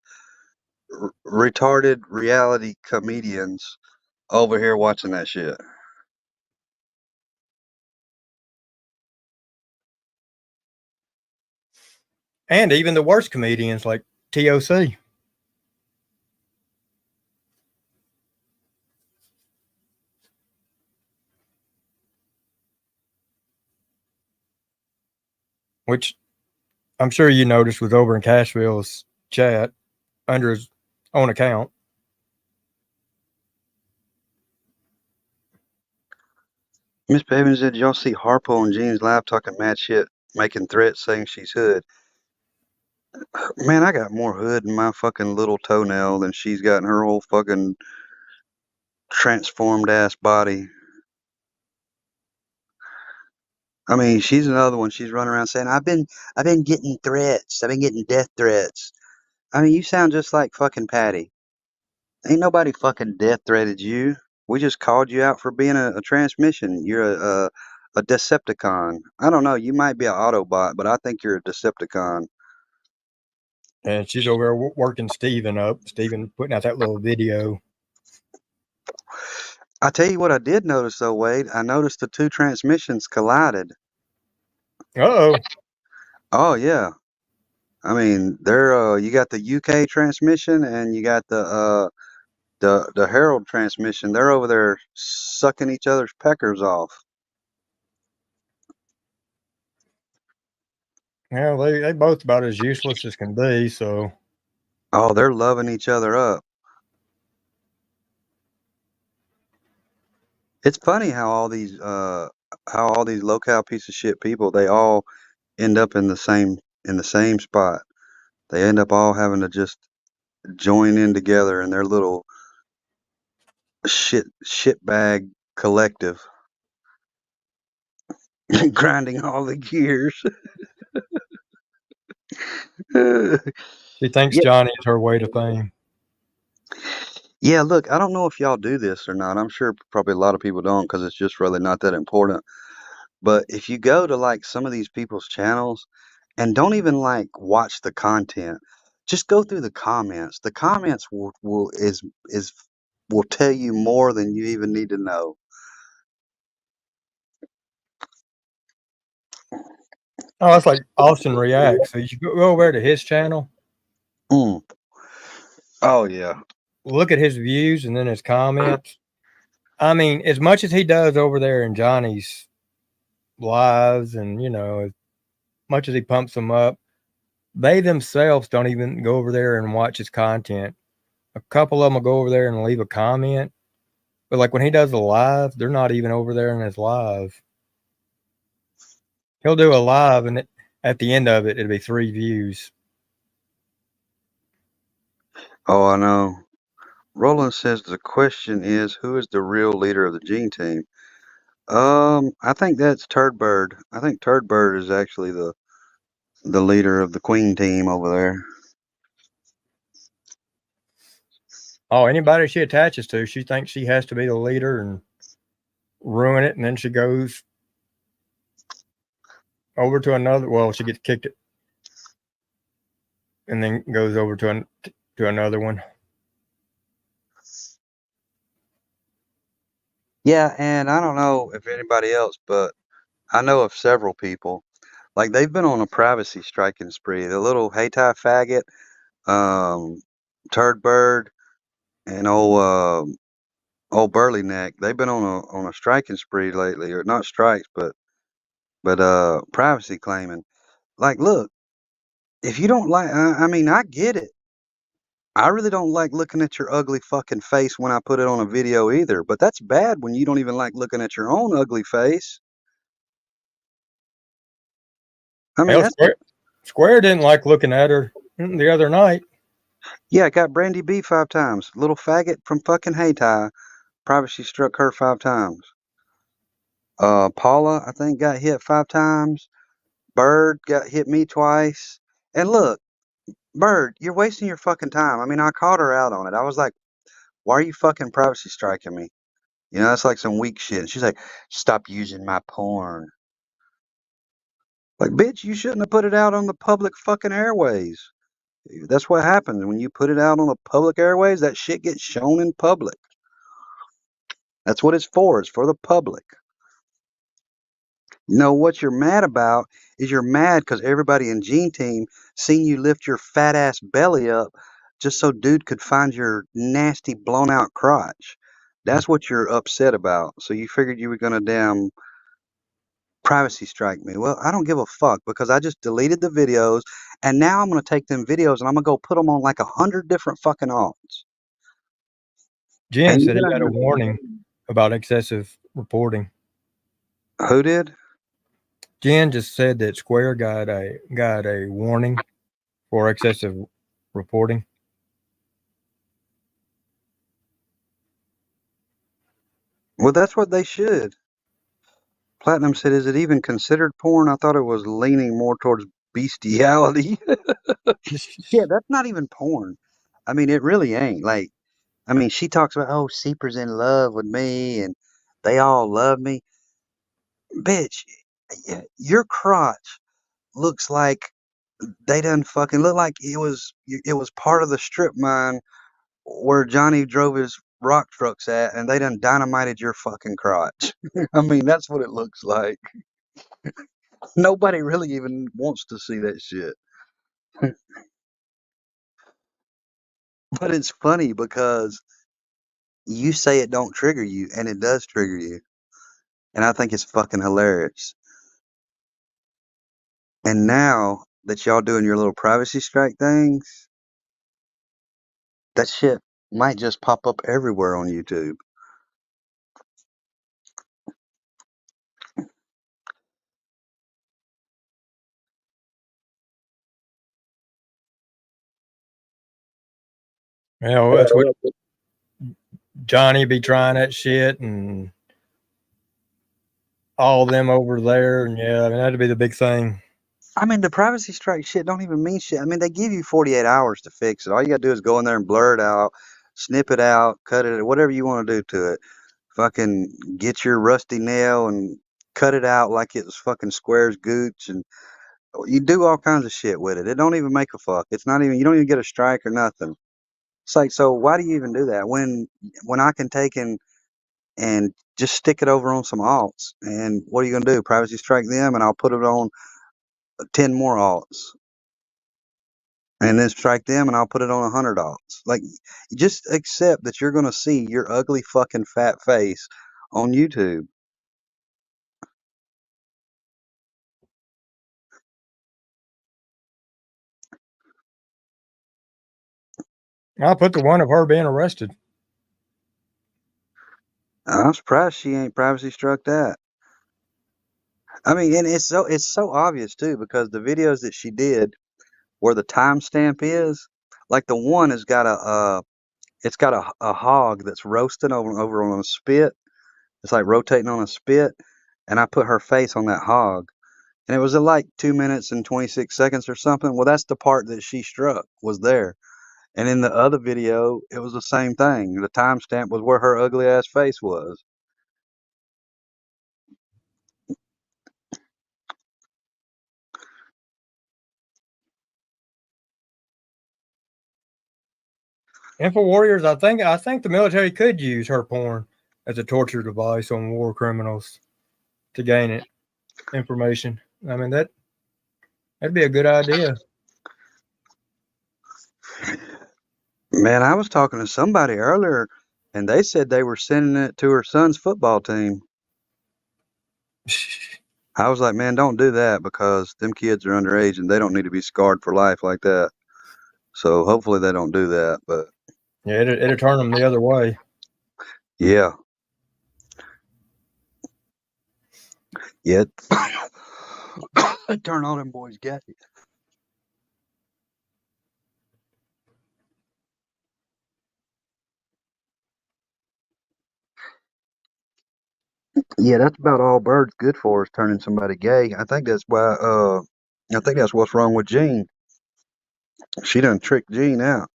retarded reality comedians over here watching that shit. And even the worst comedians like TOC. Which I'm sure you noticed was over in Cashville's chat under his own account. Miss Bevins said, y'all see Harpo and Jean's live talking mad shit, making threats saying she's hood. Man, I got more hood in my fucking little toenail than she's got in her whole fucking transformed ass body. I mean, she's another one. She's running around saying, I've been getting threats. I've been getting death threats. I mean, you sound just like fucking Patty. Ain't nobody fucking death threated you. We just called you out for being a transmission. You're a Decepticon. I don't know. You might be an Autobot, but I think you're a Decepticon. And she's over there working Steven up. Steven putting out that little video. I tell you what I did notice though, Wade. I noticed the two transmissions collided. Uh-oh. Oh yeah. I mean, they're you got the UK transmission and you got the Herald transmission. They're over there sucking each other's peckers off. Yeah, they both about as useless as can be, so. Oh, they're loving each other up. It's funny how all these locale piece of shit people, they all end up in the same spot. They end up all having to just join in together in their little shitbag collective, grinding all the gears. She thinks Yeah, Johnny is her way to fame. yeah. Look, I don't know if y'all do this or not. I'm sure probably a lot of people don't because it's just really not that important. But if you go to like some of these people's channels and don't even like watch the content, just go through the comments. The comments will tell you more than you even need to know. Oh, it's like Austin Reacts. So you should go over to his channel, Mm. Oh yeah. look at his views and then his comments. I mean, as much as he does over there in Johnny's lives and, as much as he pumps them up, they themselves don't even go over there and watch his content. A couple of them will go over there and leave a comment. But like when he does a live, they're not even over there in his live. He'll do a live and at the end of it, it'll be 3 views. Oh, I know. Roland says the question is, who is the real leader of the Gene team? I think that's Turd Bird. I think Turd Bird is actually the leader of the Queen team over there. Oh, anybody she attaches to, she thinks she has to be the leader and ruin it, and then she goes over to another. Well, she gets kicked it, and then goes over to another one. Yeah, and I don't know if anybody else, but I know of several people. Like they've been on a privacy striking spree. The little Hayti faggot, um, Turd Bird, and old Burly Neck. They've been on a striking spree lately, or not strikes, but privacy claiming. Like, look, if you don't like, I mean, I get it. I really don't like looking at your ugly fucking face when I put it on a video either. But that's bad when you don't even like looking at your own ugly face. I mean, Hell, that's Square didn't like looking at her the other night. yeah. Got Brandy B 5 times. Little faggot from fucking Hayti. Privacy struck her 5 times. Paula, I think, got hit 5 times. Bird got hit me twice. And look, Bird, you're wasting your fucking time. I mean, I called her out on it. I was like, why are you fucking privacy striking me? You know, that's like some weak shit. And she's like, stop using my porn. Like, bitch, you shouldn't have put it out on the public fucking airways. That's what happens when you put it out on the public airways. That shit gets shown in public. That's what it's for. It's for the public. You know what you're mad about is you're mad because everybody in Gene Team seen you lift your fat ass belly up just so dude could find your nasty blown out crotch. That's what you're upset about. So you figured you were gonna damn privacy strike me. Well, I don't give a fuck because I just deleted the videos and now I'm gonna take them videos and I'm gonna go put them on like 100 different fucking alts. Jen And you're said he got a gonna warning about excessive reporting. who did? Jen just said that Square got a warning for excessive reporting. Well, that's what they should. Platinum said, "Is it even considered porn? I thought it was leaning more towards bestiality." Yeah, that's not even porn. I mean, it really ain't. Like, I mean, she talks about, oh, Seeper's in love with me and they all love me. Bitch, your crotch looks like they done fucking look like it was part of the strip mine where Johnny drove his rock trucks at, and they done dynamited your fucking crotch. I mean, that's what it looks like. Nobody really even wants to see that shit. But it's funny because you say it don't trigger you, and it does trigger you. And I think it's fucking hilarious. And now that y'all doing your little privacy strike things, that shit might just pop up everywhere on YouTube. You know, that's what Johnny be trying that shit, and all of them over there. And yeah, I mean, that'd be the big thing. I mean, the privacy strike shit don't even mean shit. I mean, they give you 48 hours to fix it. All you gotta do is go in there and blur it out, snip it out, cut it, whatever you want to do to it. Fucking get your rusty nail and cut it out like it was fucking squares gooch, and you do all kinds of shit with it. It don't even make a fuck. It's not even, you don't even get a strike or nothing. It's like, so why do you even do that when I can take and just stick it over on some alts? And what are you gonna do? Privacy strike them, and I'll put it on 10 more alts, and then strike them, and I'll put it on 100 alts. Like, you just accept that you're gonna see your ugly fucking fat face on YouTube. I'll put the one of her being arrested. I'm surprised she ain't privacy struck that. I mean, and it's so obvious too, because the videos that she did where the timestamp is, like the one has got it's got a hog that's roasting over on a spit. It's like rotating on a spit, and I put her face on that hog, and it was at like 2 minutes and 26 seconds or something. Well, that's the part that she struck was there, and in the other video, it was the same thing. The timestamp was where her ugly ass face was. Info Warriors, I think the military could use her porn as a torture device on war criminals to gain it information. I mean, that'd be a good idea. Man, I was talking to somebody earlier, and they said they were sending it to her son's football team. I was like, man, don't do that, because them kids are underage and they don't need to be scarred for life like that. So hopefully they don't do that. But Yeah, it'll turn them the other way. yeah. Yeah. Turn all them boys gay. Yeah, that's about all Bird's good for, is turning somebody gay. I think that's why I think that's what's wrong with Jean. She done tricked Jean out.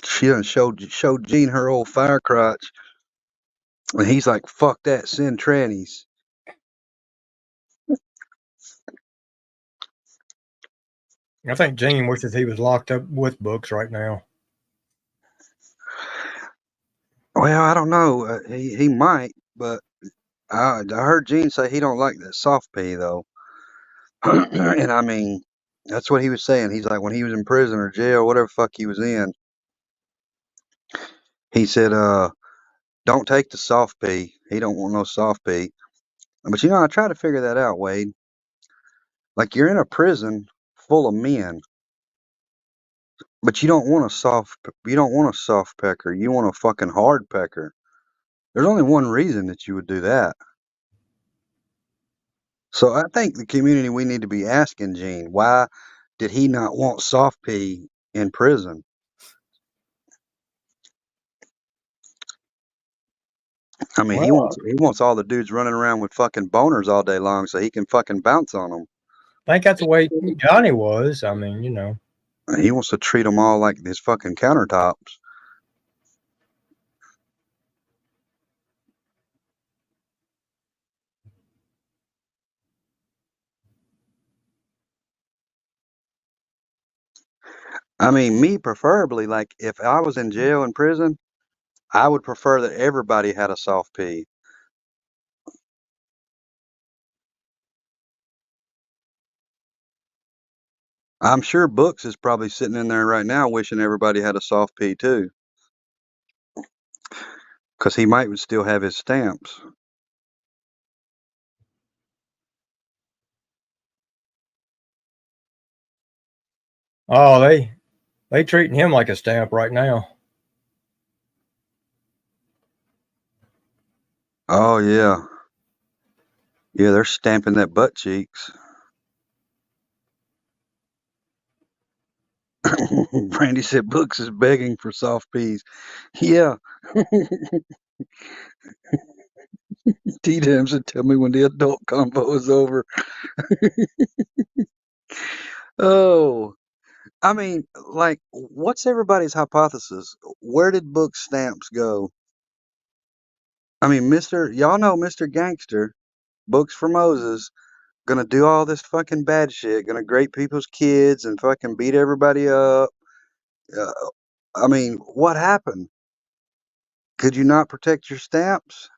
She done showed Jean her old fire crotch. And he's like, fuck that, send trannies. I think Gene wishes he was locked up with books right now. Well, I don't know. He might, but I heard Gene say he don't like that soft pee though. And I mean, that's what he was saying. He's like, when he was in prison or jail, whatever fuck he was in, he said, don't take the soft pee. He don't want no soft pee. But I try to figure that out, Wade. Like, you're in a prison full of men, but you don't want a soft pecker. You want a fucking hard pecker. There's only one reason that you would do that. So I think the community, we need to be asking Gene, why did he not want soft pee in prison? I mean, Well, he wants all the dudes running around with fucking boners all day long so he can fucking bounce on them. I think that's the way Johnny was. I mean, you know. He wants to treat them all like his fucking countertops. I mean, me preferably, like if I was in jail and prison, I would prefer that everybody had a soft P. I'm sure Books is probably sitting in there right now wishing everybody had a soft P too, because he might still have his stamps. Oh, they treating him like a stamp right now. Oh yeah, yeah, they're stamping that butt cheeks. Brandy said Books is begging for soft P's. Yeah, T-Dam said, tell me when the adult combo is over. Oh, I mean, like, what's everybody's hypothesis? Where did Book stamps go? I mean, y'all know Mr. Gangster, Books for Moses, gonna do all this fucking bad shit, gonna grape people's kids and fucking beat everybody up. Uh, I mean, what happened? Could you not protect your stamps?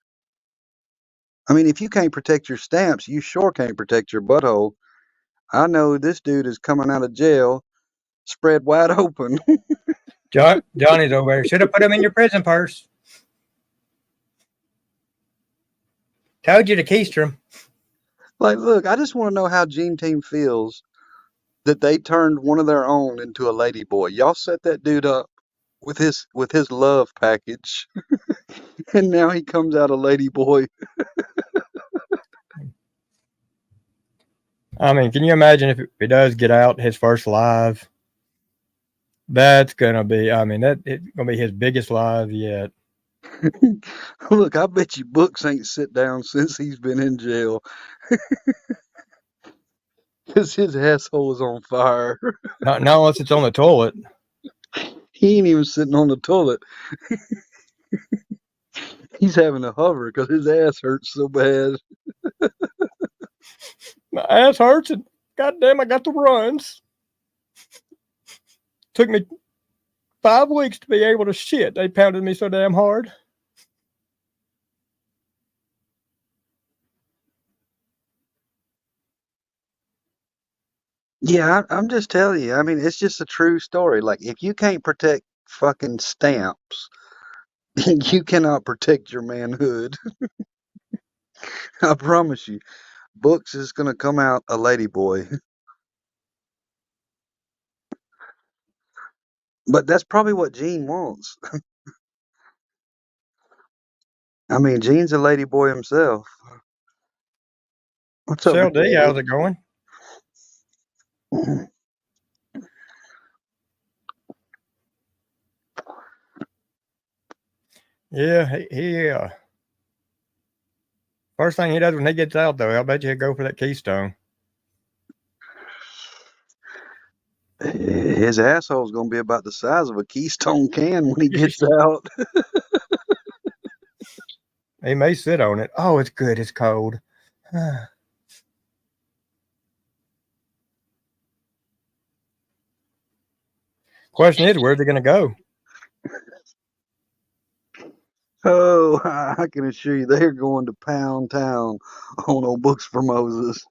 I mean, if you can't protect your stamps, you sure can't protect your butthole. I know this dude is coming out of jail spread wide open. Johnny's over there. Should have put him in your prison purse. Told you to keister him. Like, look, I just want to know how Gene Team feels that they turned one of their own into a lady boy. Y'all set that dude up with his love package, and now he comes out a lady boy. I mean, can you imagine if he does get out his first live? That's gonna be. I mean, it's gonna be his biggest live yet. Look, I bet you Books ain't sit down since he's been in jail, because his asshole is on fire. Not unless it's on the toilet. He ain't even sitting on the toilet. He's having to hover because his ass hurts so bad. My ass hurts, and goddamn, I got the runs. Took me 5 weeks to be able to shit. They pounded me so damn hard. Yeah, I'm just telling you. I mean, it's just a true story. Like, if you can't protect fucking stamps, you cannot protect your manhood. I promise you. Books is gonna come out a lady boy. But that's probably what Gene wants. I mean, Gene's a lady boy himself. What's up, Shell D, Michelle? how's it going? Yeah, first thing he does when he gets out, though, I'll bet you he'll go for that keystone. His asshole's gonna be about the size of a Keystone can when he gets out. He may sit on it. Oh, it's good. It's cold. Question is, where's it going to go? Oh, I can assure you they're going to pound town on old Books for Moses.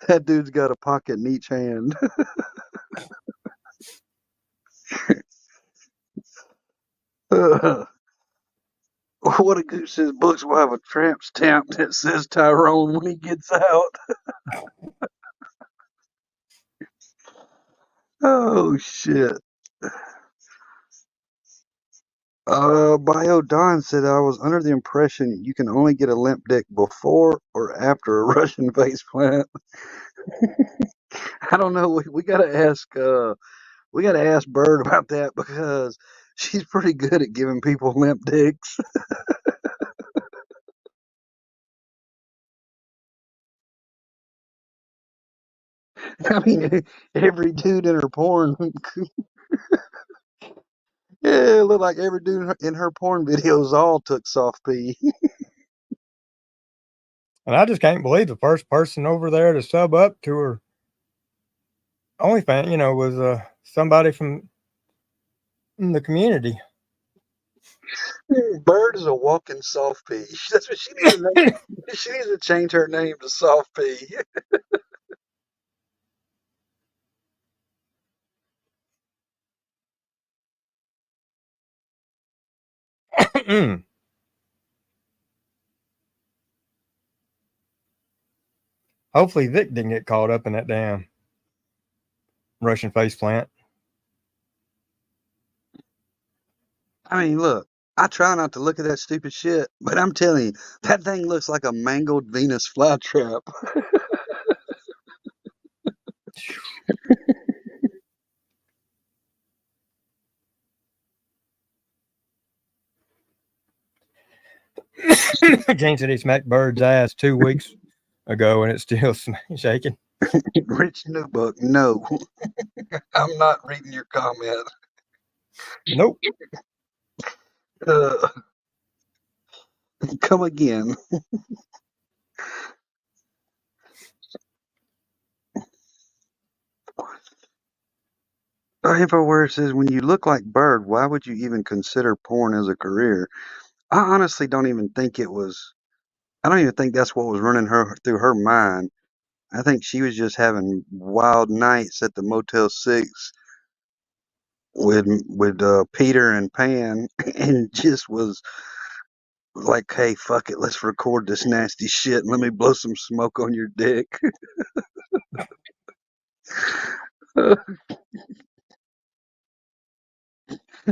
That dude's got a pocket in each hand. What a goose says Books will have a tramp stamp that says Tyrone when he gets out. Oh shit. Bio Don said I was under the impression you can only get a limp dick before or after a Russian face plant. I don't know. We gotta ask Bird about that because she's pretty good at giving people limp dicks. I mean, every dude in her porn, yeah, it looked like every dude in her porn videos all took soft pee. And I just can't believe the first person over there to sub up to her OnlyFans, was somebody from the community. Bird is a walking soft pee. That's what she needs to name. She needs to change her name to soft pee. Hopefully Vic didn't get caught up in that damn Russian face plant. I mean, look, I try not to look at that stupid shit, but I'm telling you, that thing looks like a mangled Venus flytrap. Gene said he smacked Bird's ass 2 weeks ago and it's still shaking. Rich Newbuck, no. I'm not reading your comment. Nope. Uh, come again. InfoWare says, when you look like Bird, why would you even consider porn as a career? I honestly don't even think it was, I don't even think that's what was running her through her mind. I think she was just having wild nights at the Motel 6 with Peter and Pan and just was like, hey, fuck it, let's record this nasty shit and let me blow some smoke on your dick.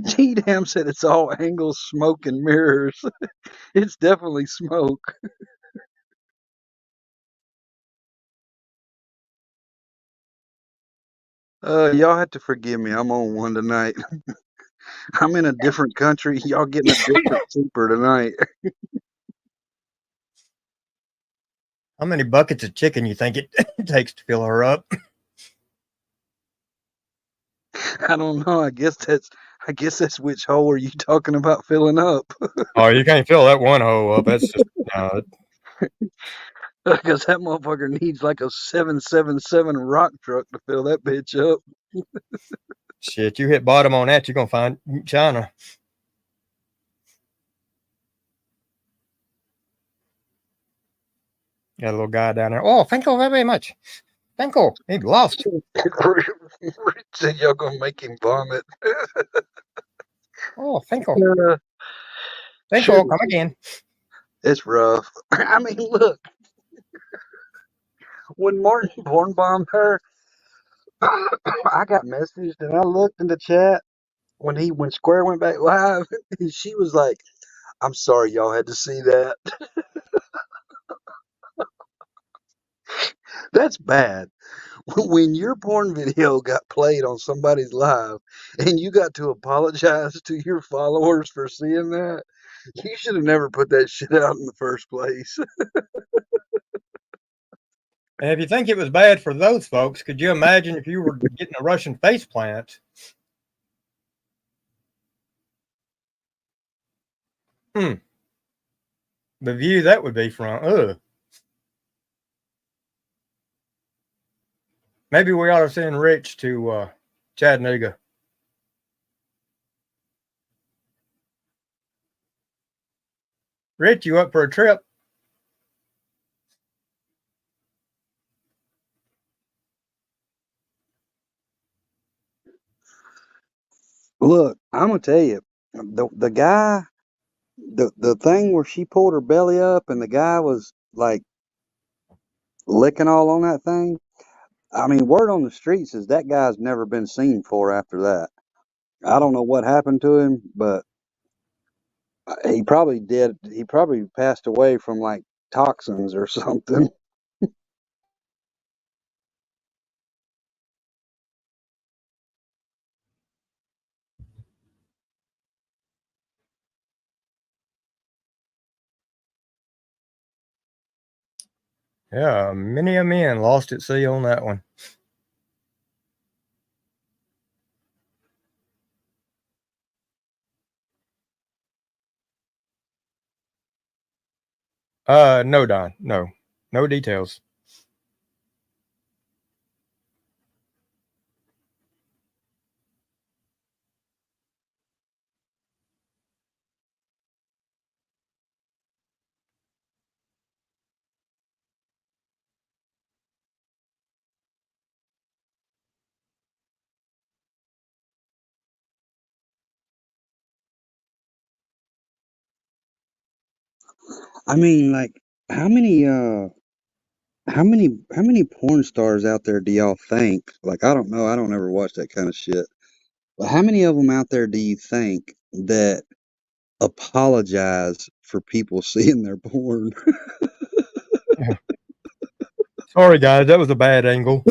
T-Dam said it's all angles, smoke, and mirrors. It's definitely smoke. Y'all have to forgive me. I'm on one tonight. I'm in a different country. Y'all getting a different super tonight. How many buckets of chicken you think it takes to fill her up? I don't know. I guess that's which hole are you talking about filling up? Oh, you can't fill that one hole up. That's just Because that motherfucker needs like a 777 rock truck to fill that bitch up. shit. You hit bottom on that, you're gonna find China. Got a little guy down there. Oh, thank you very much. Thank you. He lost. Rich said y'all gonna make him vomit. Oh, thank you. Thank Sure, you. Come again. it's rough. I mean, look, when Martin porn bombed her, I got messaged and I looked in the chat when Square went back live, and she was like, "I'm sorry y'all had to see that." That's bad. When your porn video got played on somebody's live and you got to apologize to your followers for seeing that, you should have never put that shit out in the first place. And if you think it was bad for those folks, could you imagine if you were getting a Russian face plant? The view that would be from. Ugh. Maybe we ought to send Rich to Chattanooga. Rich, you up for a trip? Look, I'm gonna tell you, the guy, the thing where she pulled her belly up and the guy was like licking all on that thing. I mean, word on the streets is that guy's never been seen for after that. I don't know what happened to him, but he probably did. He probably passed away from like toxins or something. Yeah, many a man lost at sea on that one. No, Don. No details. I mean, like, how many how many porn stars out there do y'all think? Like, I don't know. I don't ever watch that kind of shit. But how many of them out there do you think that apologize for people seeing their porn? Sorry, guys, that was a bad angle.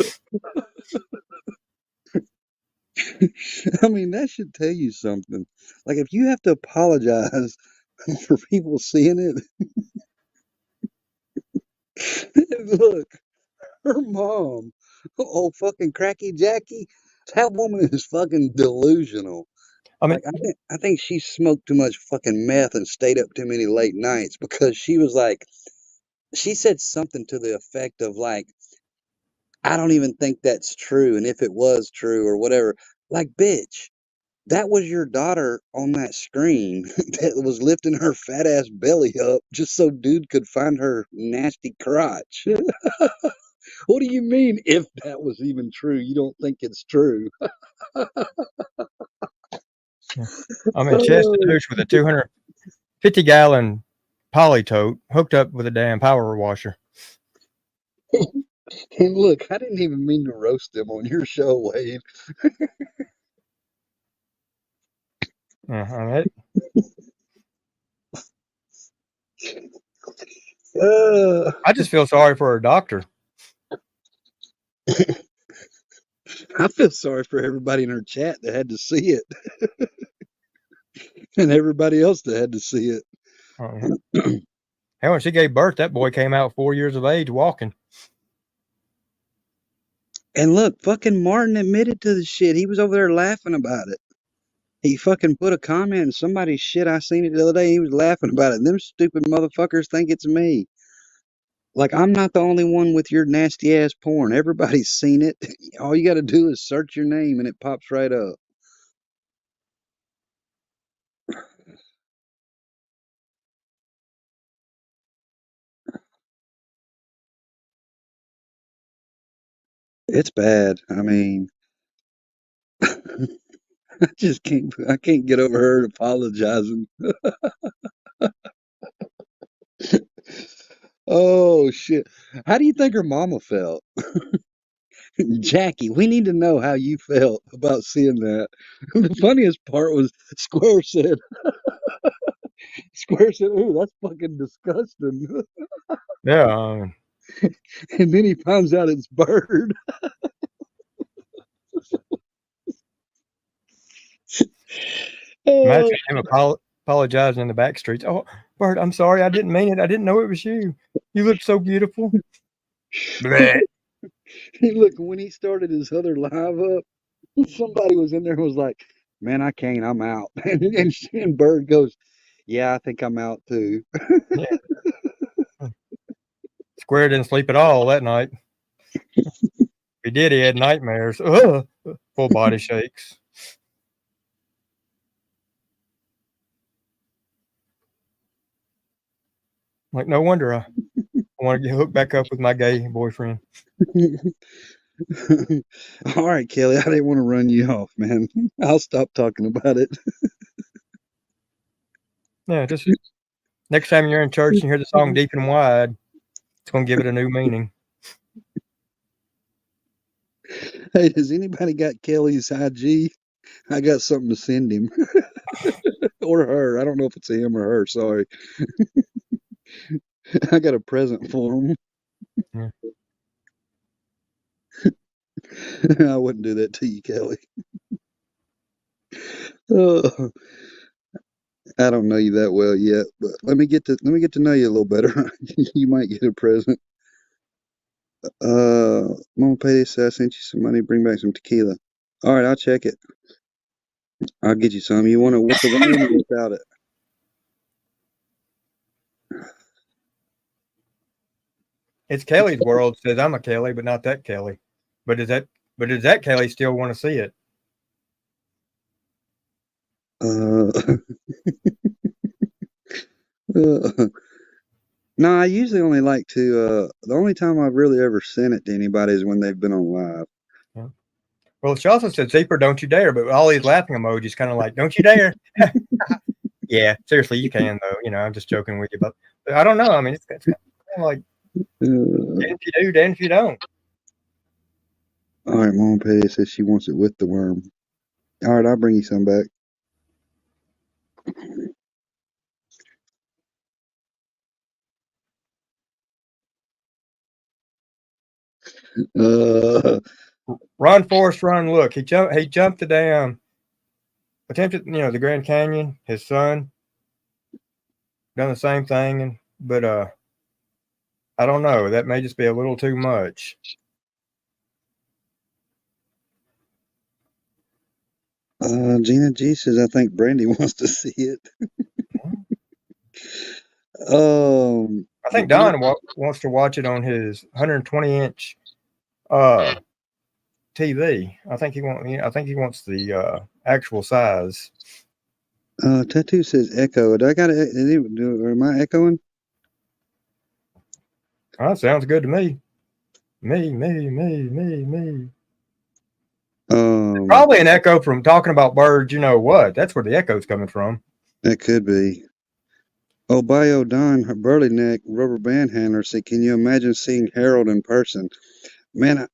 I mean, that should tell you something. Like, if you have to apologize for people seeing it, look, her mom, old fucking cracky Jackie, that woman is fucking delusional. I mean, Like, I think she smoked too much fucking meth and stayed up too many late nights because she was like, she said something to the effect of like, I don't even think that's true, and if it was true or whatever, like, bitch, that was your daughter on that screen that was lifting her fat ass belly up just so dude could find her nasty crotch. What do you mean if that was even true? You don't think it's true? I mean, chest to douche with a 250-gallon poly tote hooked up with a damn power washer. And look, I didn't even mean to roast them on your show, Wade. I mean, Uh, I just feel sorry for her doctor. I feel sorry for everybody in her chat that had to see it, and everybody else that had to see it. Hell, when she gave birth, that boy came out 4 years of age walking. And look, fucking Martin admitted to the shit. He was over there laughing about it. He fucking put a comment in somebody's shit. I seen it the other day. He was laughing about it. Them stupid motherfuckers think it's me. Like, I'm not the only one with your nasty ass porn. Everybody's seen it. All you got to do is search your name and it pops right up. It's bad. I mean, I can't get over her apologizing. Oh shit. How do you think her mama felt? Jackie, we need to know how you felt about seeing that. The funniest part was Square said, ooh, that's fucking disgusting. Yeah, And then he finds out it's Bird. imagine Oh, him apologizing in the back streets. Oh, Bert, I'm sorry. I didn't mean it. I didn't know it was you. You look so beautiful. Bleh. look, when he started his other live up, somebody was in there and was like, man, I can't, I'm out. And Bird goes, yeah, I think I'm out too. Yeah. Square didn't sleep at all that night. If he did, he had nightmares. Full body shakes. Like, no wonder I want to get hooked back up with my gay boyfriend. All right, Kelly, I didn't want to run you off, man. I'll stop talking about it. Yeah, just next time you're in church and hear the song Deep and Wide, it's going to give it a new meaning. Hey, has anybody got Kelly's IG? I got something to send him. Or her. I don't know if it's him or her. Sorry. I got a present for him. Yeah. I wouldn't do that to you, Kelly. Oh, I don't know you that well yet, but let me get to know you a little better. You might get a present. Mama Payday said I sent you some money. Bring back some tequila. All right, I'll check it. I'll get you some. You want it with the wine or without it? It's Kelly's world says I'm a Kelly, but not that Kelly. But does that Kelly still want to see it? No, I usually only like to. The only time I've really ever sent it to anybody is when they've been on live. Yeah. Well, she also said, "Zeeper, don't you dare!" But all these laughing emojis, kind of like, "Don't you dare!" Yeah, seriously, you can though. I'm just joking with you, but I don't know. I mean, it's kind of like, Uh, damn if you do, damn if you don't. all right, Mom Patty says she wants it with the worm. All right, I'll bring you some back. Run, Forrest, run! Look, he jumped. He jumped the damn. Attempted, the Grand Canyon. His son done the same thing, but I don't know. That may just be a little too much. Gina G says I think Brandy wants to see it. I think Don wants to watch it on his 120-inch TV. I think he wants the actual size. Tattoo says echo. Do I got it? Am I echoing? Oh, that sounds good to me. Me. Probably an echo from talking about birds. You know what? That's where the echo's coming from. That could be. Oh, Bio Don, her burly neck rubber band handler said, "Can you imagine seeing Harold in person?" Man,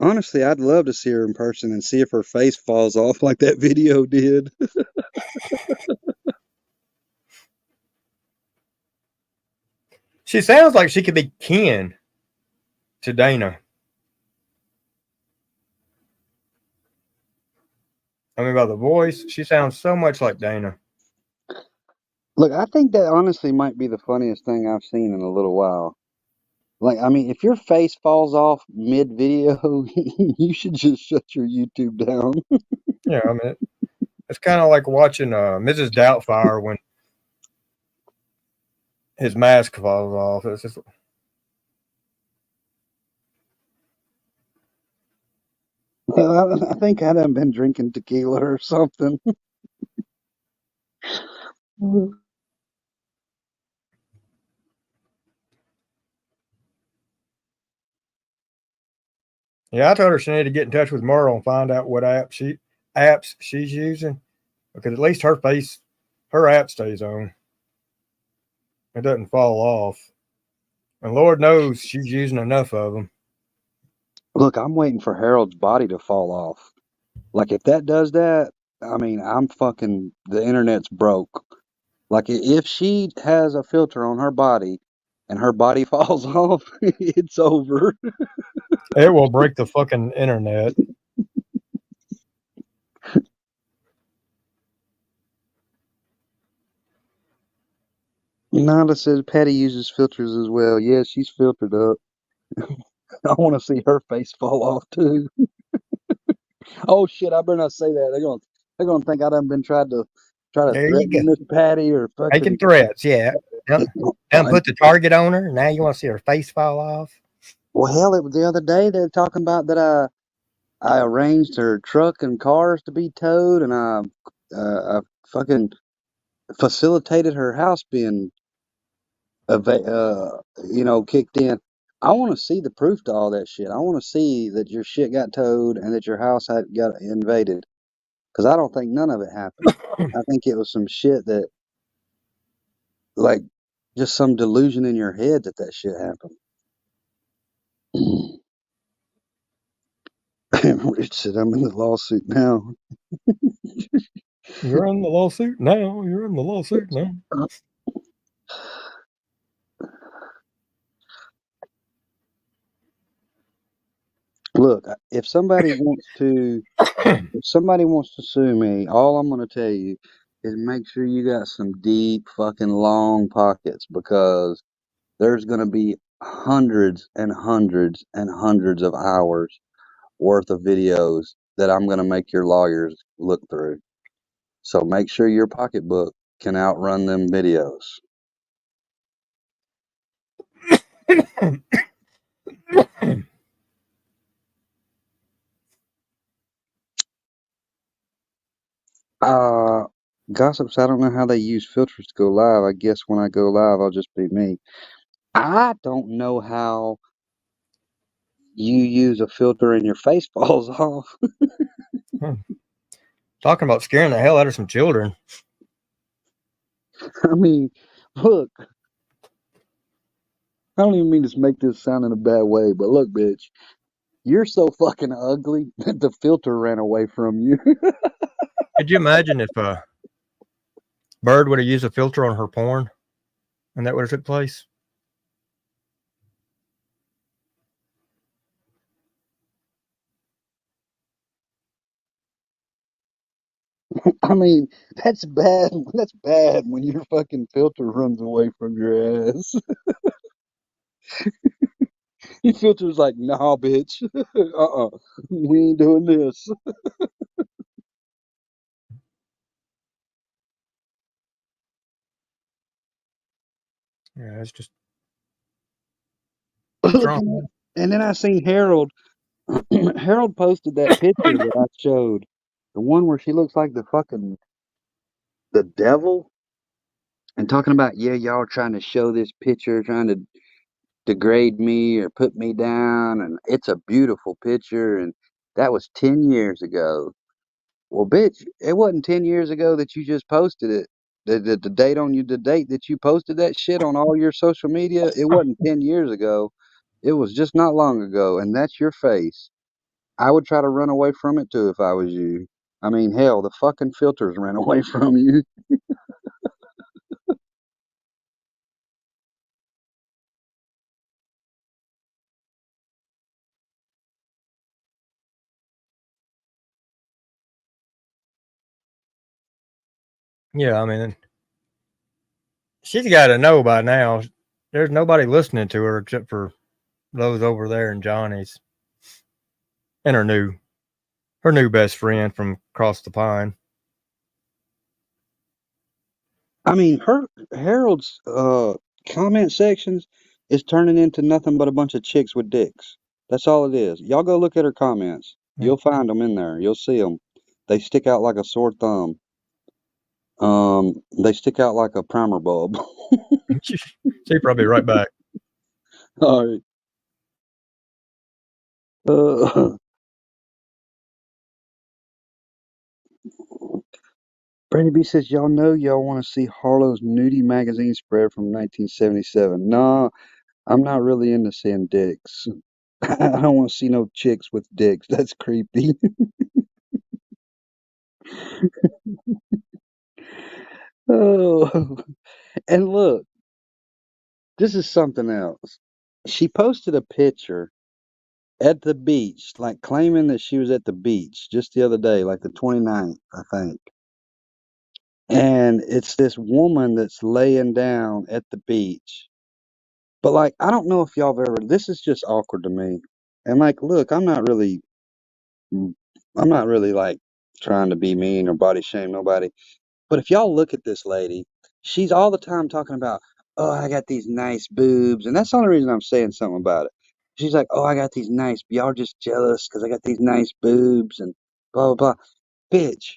honestly, I'd love to see her in person and see if her face falls off like that video did. She sounds like she could be kin to Dana. I mean, by the voice, she sounds so much like Dana. Look, I think that honestly might be the funniest thing I've seen in a little while. Like, I mean, if your face falls off mid-video, you should just shut your YouTube down. Yeah, I mean, it's kind of like watching Mrs. Doubtfire when his mask falls off. It's just. I think I'd have been drinking tequila or something. Yeah, I told her she needed to get in touch with Merle and find out what apps she's using, because at least her app stays on. It doesn't fall off, and Lord knows she's using enough of them. Look, I'm waiting for Harold's body to fall off. Like, if that does that, I mean, the internet's broke. Like, if she has a filter on her body and her body falls off, it's over. It will break the fucking internet. Nanda says Patty uses filters as well. Yeah, she's filtered up. I want to see her face fall off too. Oh shit! I better not say that. They're gonna think I done been try to There you go. threaten Miss Patty or fucking Making threats, yeah. Done put the target on her. Now you want to see her face fall off? Well, hell, it was the other day they were talking about that I arranged her truck and cars to be towed, and I fucking facilitated her house being kicked in. I want to see the proof to all that shit. I want to see that your shit got towed and that your house got invaded. Because I don't think none of it happened. I think it was some shit that, like, just some delusion in your head that shit happened. Rich said, "I'm in the lawsuit now." You're in the lawsuit now. You're in the lawsuit now. Look, if somebody wants to sue me, all I'm going to tell you is make sure you got some deep fucking long pockets, because there's going to be hundreds and hundreds and hundreds of hours worth of videos that I'm going to make your lawyers look through. So make sure your pocketbook can outrun them videos. Gossips, I don't know how they use filters to go live. I guess when I go live, I'll just be me. I don't know how you use a filter and your face falls off. Talking about scaring the hell out of some children. I mean, look, I don't even mean to make this sound in a bad way, but look, bitch, you're so fucking ugly that the filter ran away from you. Could you imagine if Bird would have used a filter on her porn and that would have took place? I mean, that's bad. That's bad when your fucking filter runs away from your ass. Your filter's like, nah, bitch. We ain't doing this. Yeah, it's just what's Look, wrong. and then I seen Harold. Harold posted that picture that I showed, the one where she looks like the devil, and talking about, yeah, y'all trying to show this picture, trying to degrade me or put me down, and it's a beautiful picture, and that was 10 years ago. Well, bitch, it wasn't 10 years ago that you just posted it. The date on you, the date that you posted that shit on all your social media, it wasn't 10 years ago. It was just not long ago, and that's your face. I would try to run away from it too if I was you. I mean, hell, the fucking filters ran away from you. Yeah, I mean, she's got to know by now. There's nobody listening to her except for those over there and Johnny's and her new best friend from across the pine. I mean, her Harold's comment sections is turning into nothing but a bunch of chicks with dicks. That's all it is. Y'all go look at her comments. You'll find them in there. You'll see them. They stick out like a sore thumb. They stick out like a primer bulb. She'd probably be right back. All right. Brandy B says, y'all know y'all want to see Harlow's nudie magazine spread from 1977. Nah, I'm not really into seeing dicks. I don't want to see no chicks with dicks. That's creepy. Oh, and look, this is something else. She posted a picture at the beach, like claiming that she was at the beach just the other day, like the 29th, I think. And it's this woman that's laying down at the beach. But like, I don't know if y'all have ever, this is just awkward to me. And like, look, I'm not really like trying to be mean or body shame nobody. But if y'all look at this lady, she's all the time talking about, oh, I got these nice boobs. And that's the only reason I'm saying something about it. She's like, oh, I got these nice, y'all just jealous because I got these nice boobs and blah, blah, blah. Bitch,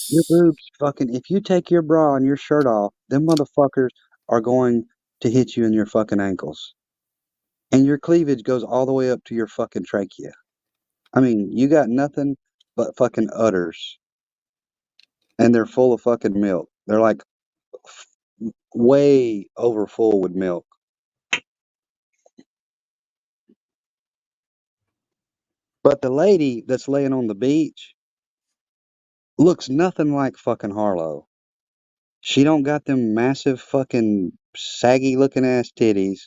your boobs fucking, if you take your bra and your shirt off, them motherfuckers are going to hit you in your fucking ankles. And your cleavage goes all the way up to your fucking trachea. I mean, you got nothing but fucking udders. And they're full of fucking milk. They're like way over full with milk. But the lady that's laying on the beach looks nothing like fucking Harlow. She don't got them massive fucking saggy looking ass titties.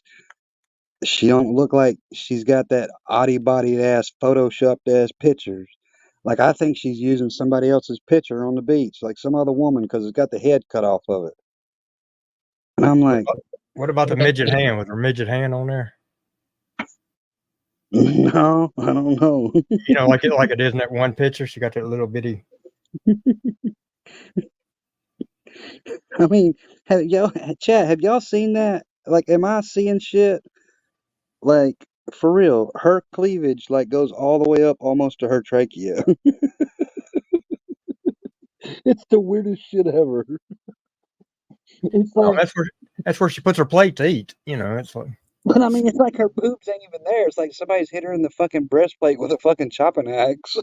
She don't look like she's got that oddie bodied ass photoshopped ass pictures. Like I think she's using somebody else's picture on the beach, like some other woman, because it's got the head cut off of it. And I'm like, What about the midget hand with her midget hand on there? no, I don't know. You know, like it is in that one picture. She got that little bitty. I mean, have y'all, chat, have y'all seen that? Like, am I seeing shit? Like, for real, her cleavage like goes all the way up almost to her trachea. It's the weirdest shit ever. It's Well, like, that's where she puts her plate to eat. You know, it's like but I mean, it's like her boobs ain't even there. It's like somebody's hit her in the fucking breastplate with a fucking chopping axe.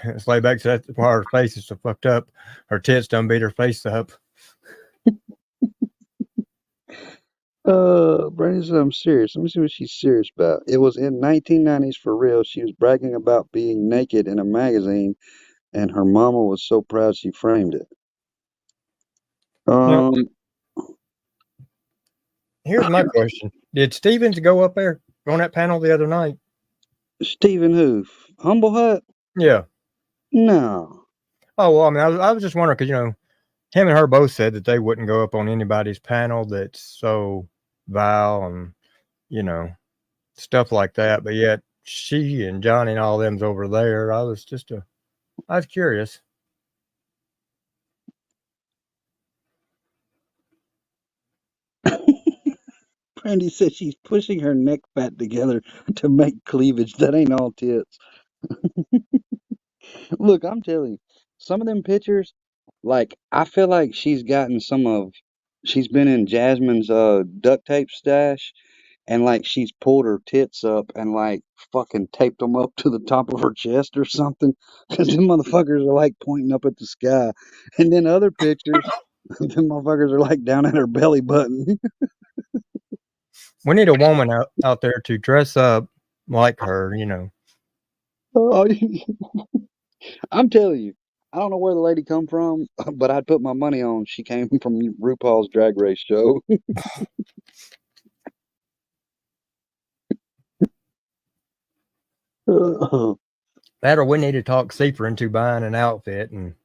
it's laid back. So that's why her face is so fucked up. Her tits done beat her face up. Brandon said, I'm serious. Let me see what she's serious about. It was in 1990s for real. She was bragging about being naked in a magazine, and her mama was so proud she framed it. Now, Um, here's my question: did Stevens go up there on that panel the other night? Stephen Hoof, Humble Hut? Yeah. No. Oh well, I mean, I was just wondering because him and her both said that they wouldn't go up on anybody's panel that's so vile and you know stuff like that. But yet she and Johnny and all them's over there. I was curious. Brandy said she's pushing her neck fat together to make cleavage. That ain't all tits. Look, I'm telling you, some of them pictures, like I feel like she's been in Jasmine's duct tape stash, and like she's pulled her tits up and like fucking taped them up to the top of her chest or something, because them motherfuckers are like pointing up at the sky, and then other pictures, them motherfuckers are like down at her belly button. We need a woman out there to dress up like her. Oh, I'm telling you, I don't know where the lady come from, but I'd put my money on she came from RuPaul's Drag Race show. That or we need to talk Seaper into buying an outfit and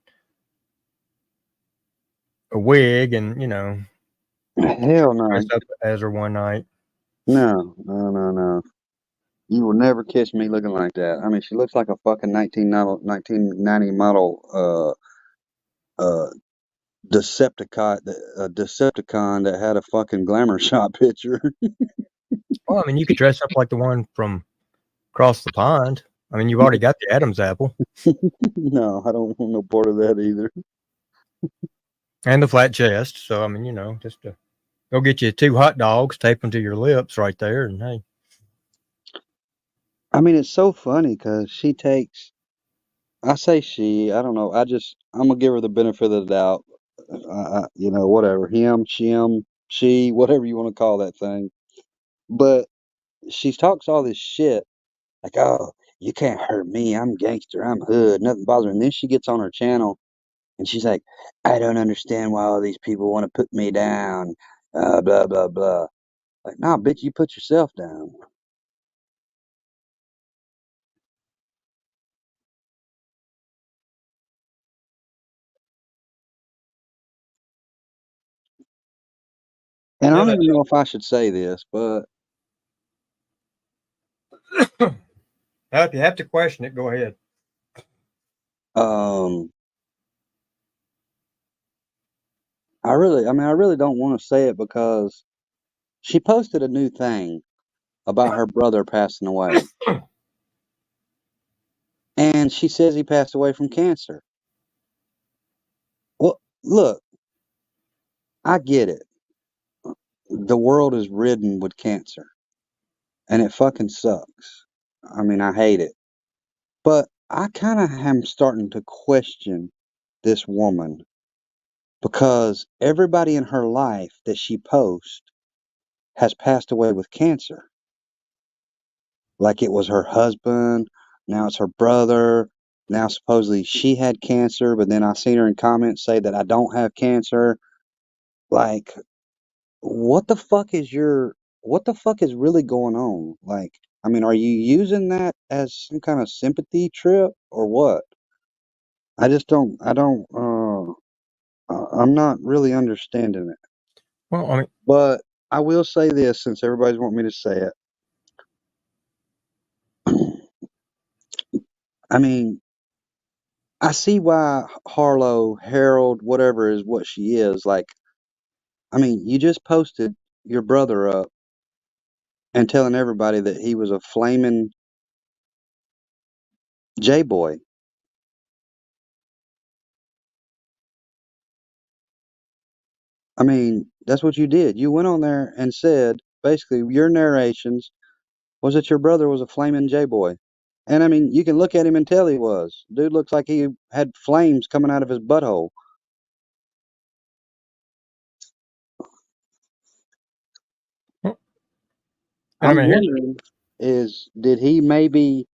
a wig and Hell no. dress up as her one night. No, no, no, no. You will never catch me looking like that. I mean, she looks like a fucking 1990 model, uh, Decepticon that had a fucking glamour shot picture. Well, I mean, you could dress up like the one from across the pond. I mean, you've already got the Adam's apple No, I don't want no part of that either. and the flat chest. So, I mean, just to go get you 2 hot dogs, tape them to your lips right there, and hey. I mean, it's so funny because I say she, I don't know. I'm gonna give her the benefit of the doubt. Whatever. Him, she, whatever you want to call that thing. But she talks all this shit like, oh, you can't hurt me. I'm gangster. I'm hood. Nothing bothers me. And then she gets on her channel and she's like, I don't understand why all these people want to put me down. Blah, blah, blah. Like, nah, bitch, you put yourself down. And I Yeah, don't even know if I should say this, but if you have to question it, go ahead. um, I really don't want to say it because she posted a new thing about her brother passing away. And she says he passed away from cancer. Well, look, I get it. The world is ridden with cancer, and it fucking sucks. I mean, I hate it. But I kind of am starting to question this woman because everybody in her life that she posts has passed away with cancer. Like it was her husband, now it's her brother. Now supposedly she had cancer, but then I seen her in comments say that I don't have cancer. Like, what the fuck is really going on? Like, I mean, are you using that as some kind of sympathy trip or what? I'm not really understanding it. Well, I mean, But I will say this since everybody's wanting me to say it. I mean, I see why Harlow, Harold, whatever is what she is. Like, I mean, you just posted your brother up and telling everybody that he was a flaming J boy. I mean, that's what you did. You went on there and said, basically, your narrations was that your brother was a flaming J boy. And I mean, you can look at him and tell he was. Dude looks like he had flames coming out of his butthole. And I I'm mean, here, wondering, did he maybe?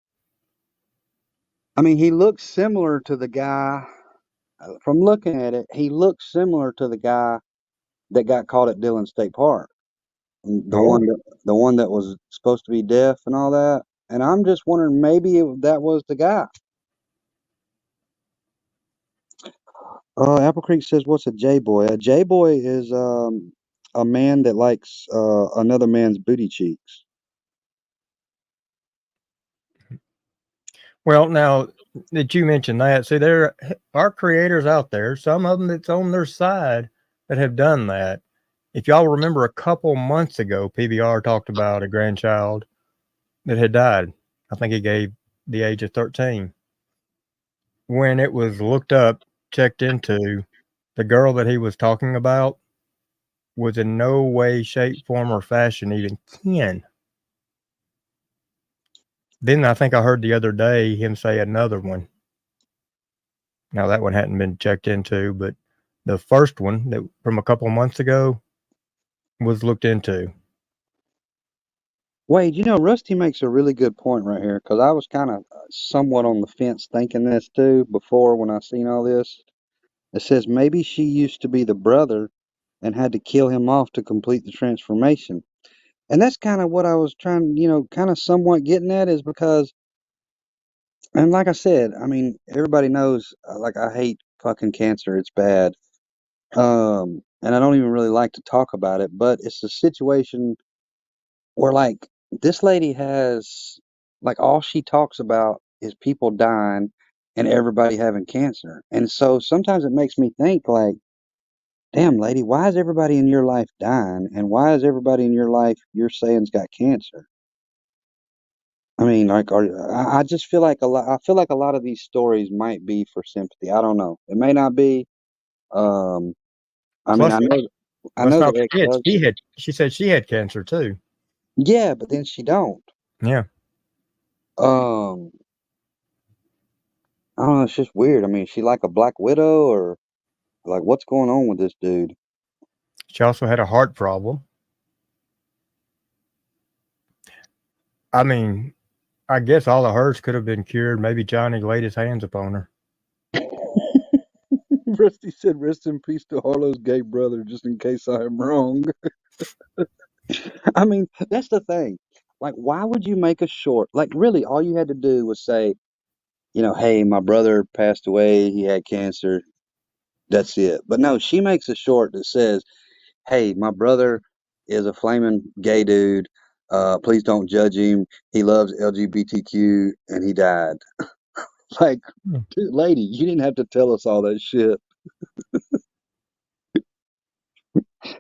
I mean, he looks similar to the guy. From looking at it, he looks similar to the guy that got caught at Dillon State Park. oh, The one that was supposed to be deaf and all that. And I'm just wondering, maybe that was the guy. Apple Creek says, "What's a J boy? A J boy is a man that likes another man's booty cheeks." well, now that you mentioned that, see, there are creators out there, some of them that's on their side that have done that. If y'all remember a couple months ago, PBR talked about a grandchild that had died. I think he gave the age of 13. When it was looked up, checked into, the girl that he was talking about was in no way, shape, form, or fashion even kin. Then I think I heard the other day him say another one. Now that one hadn't been checked into, but the first one that from a couple months ago was looked into. Wade, Rusty makes a really good point right here because I was kind of somewhat on the fence thinking this too before when I seen all this. It says maybe she used to be the brother and had to kill him off to complete the transformation. And that's kind of what I was trying, kind of somewhat getting at is because, and like I said, I mean, everybody knows, like, I hate fucking cancer. It's bad. And I don't even really like to talk about it, but it's a situation where, like, this lady has, like, all she talks about is people dying and everybody having cancer. And so sometimes it makes me think, like, damn, lady, why is everybody in your life dying? And why is everybody in your life you're saying's got cancer? I mean, like, I just feel like a lot. I feel like a lot of these stories might be for sympathy. I don't know. It may not be. Um, I mean, Plus, I let's know not the forget ex-husband. she said she had cancer too. Yeah, but then she don't. Yeah. Um, I don't know. It's just weird. I mean, is she like a Black Widow or like what's going on with this dude? She also had a heart problem. I mean, I guess all of hers could have been cured. Maybe Johnny laid his hands upon her. Rusty said, "Rest in peace to Harlow's gay brother," just in case I am wrong. I mean, that's the thing. Like, why would you make a short? Like, really, all you had to do was say, hey, my brother passed away. He had cancer. That's it. But no, she makes a short that says, hey, my brother is a flaming gay dude. Please don't judge him. He loves LGBTQ and he died. Like, Hmm. dude, lady, you didn't have to tell us all that shit.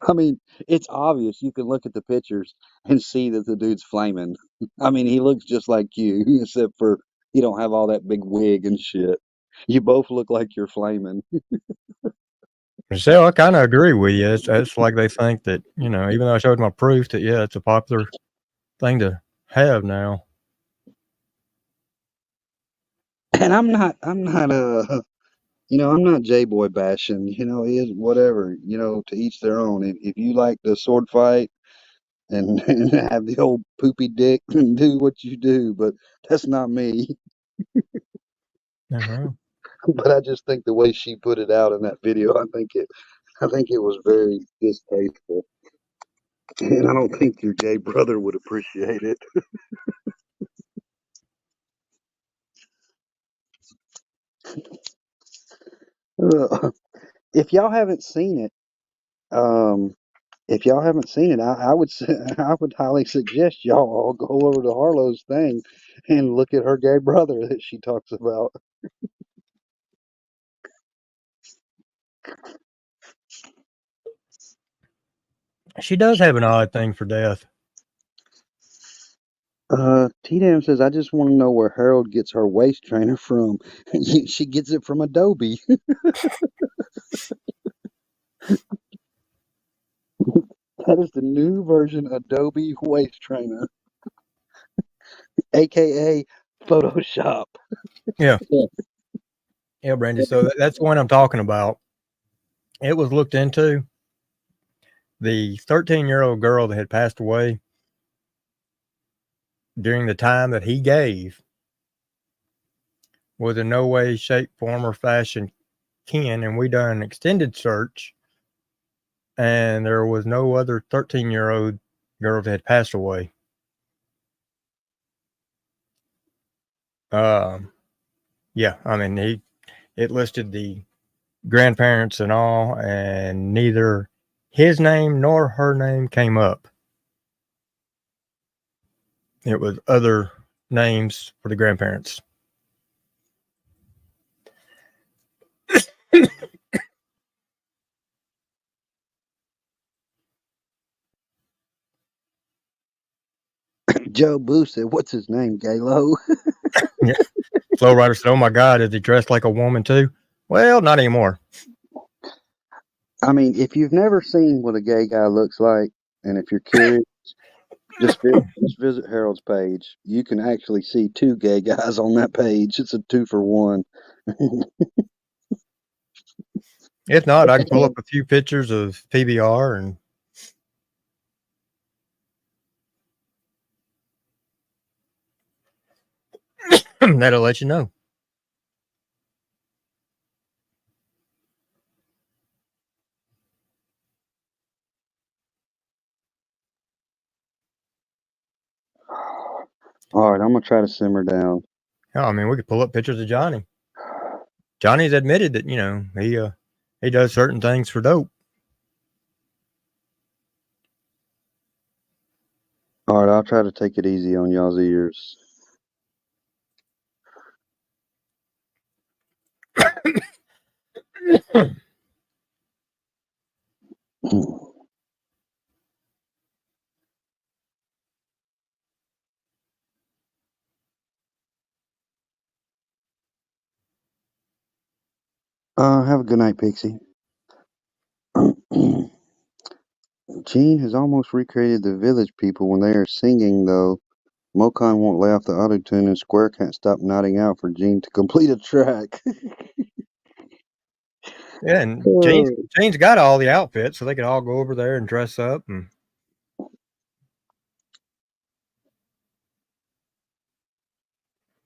I mean, it's obvious. You can look at the pictures and see that the dude's flaming. I mean, he looks just like you, except for he don't have all that big wig and shit. You both look like you're flaming. So I kind of agree with you. It's like they think that, even though I showed my proof that, yeah, it's a popular thing to have now. And I'm not J boy bashing. Is whatever. To each their own. If you like the sword fight and, and have the old poopy dick, then do what you do. But that's not me. Uh-huh. But I just think the way she put it out in that video, I think it was very distasteful, and I don't think your gay brother would appreciate it. Uh, if y'all haven't seen it, um, I would I would highly suggest y'all all go over to Harlow's thing and look at her gay brother that she talks about. She does have an odd thing for death. T-Dam says, I just want to know where Harold gets her waist trainer from. She gets it from Adobe. That is the new version Adobe waist trainer, aka Photoshop. Yeah. Yeah, Brandy. So that's the one I'm talking about. It was looked into. The 13-year-old girl that had passed away during the time that he gave was in no way, shape, form, or fashion kin. And we done an extended search, and there was no other 13-year-old girl that had passed away. Yeah, I mean, it listed the grandparents and all, and neither his name nor her name came up. It was other names for the grandparents. Joe Boo said, what's his name, Galo? Yeah. Flow Rider said, "Oh my God, is he dressed like a woman too?" Well, not anymore. I mean, if you've never seen what a gay guy looks like, and if you're curious, just visit Harold's page. You can actually see two gay guys on that page. It's a 2-for-1. If not, I can pull up a few pictures of PBR and that'll let you know. All right, I'm gonna try to simmer down. Yeah, I mean, we could pull up pictures of Johnny. Johnny's admitted that he does certain things for dope. All right, I'll try to take it easy on y'all's ears. Have a good night, Pixie. Gene has almost recreated the Village People when they are singing, though. Mokan won't lay off the auto-tune, and Square can't stop nodding out for Gene to complete a track. Yeah, and Jane's got all the outfits, so they could all go over there and dress up. And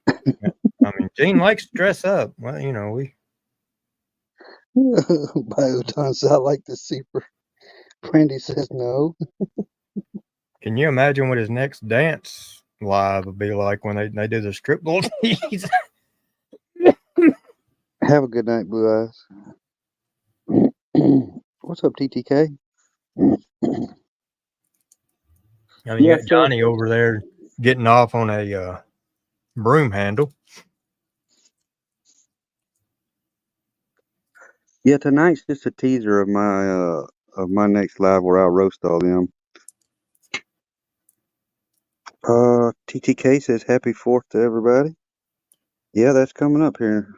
I mean, Gene likes to dress up. Well, Bioton says, I like to see. Brandy says no. Can you imagine what his next dance live would be like when they do the strip ball tease? Have a good night, Blue Eyes. What's up, TTK? I mean, you got Johnny over there getting off on a broom handle. Yeah, tonight's just a teaser of my next live where I'll roast all them. TTK says happy 4th to everybody. Yeah, that's coming up here.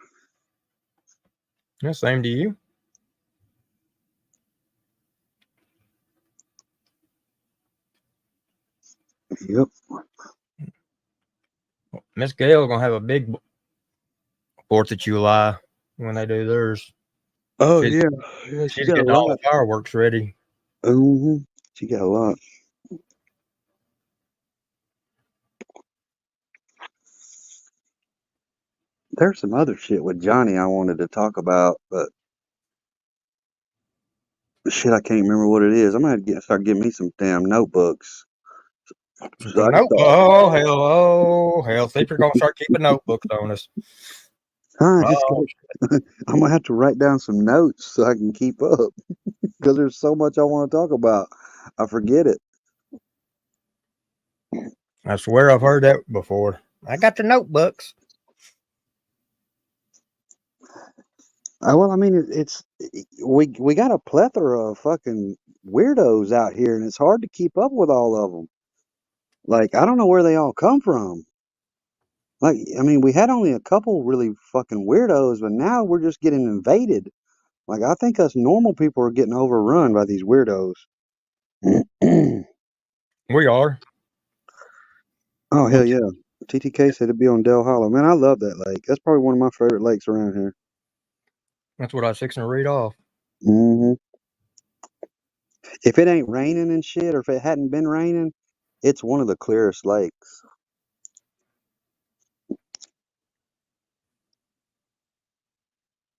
Yeah, same to you. Yep. Miss Gail's gonna have a big 4th of July when they do theirs. Oh she's getting all the fireworks ready. Mm-hmm. She got a lot. There's some other shit with Johnny I wanted to talk about, but shit, I can't remember what it is. I'm gonna have to start getting me some damn notebooks. Oh hell! See if you're gonna start keeping notebooks on us. I'm gonna have to write down some notes so I can keep up because there's so much I want to talk about. I forget it. I swear I've heard that before. I got the notebooks. Well, I mean, we got a plethora of fucking weirdos out here, and it's hard to keep up with all of them. Like, I don't know where they all come from. Like, I mean, we had only a couple really fucking weirdos, but now we're just getting invaded. Like, I think us normal people are getting overrun by these weirdos. We are. Oh, hell yeah. TTK said it'd be on Del Hollow. Man, I love that lake. That's probably one of my favorite lakes around here. That's what I was fixing to read off. Hmm. If it ain't raining and shit, or if it hadn't been raining, it's one of the clearest lakes.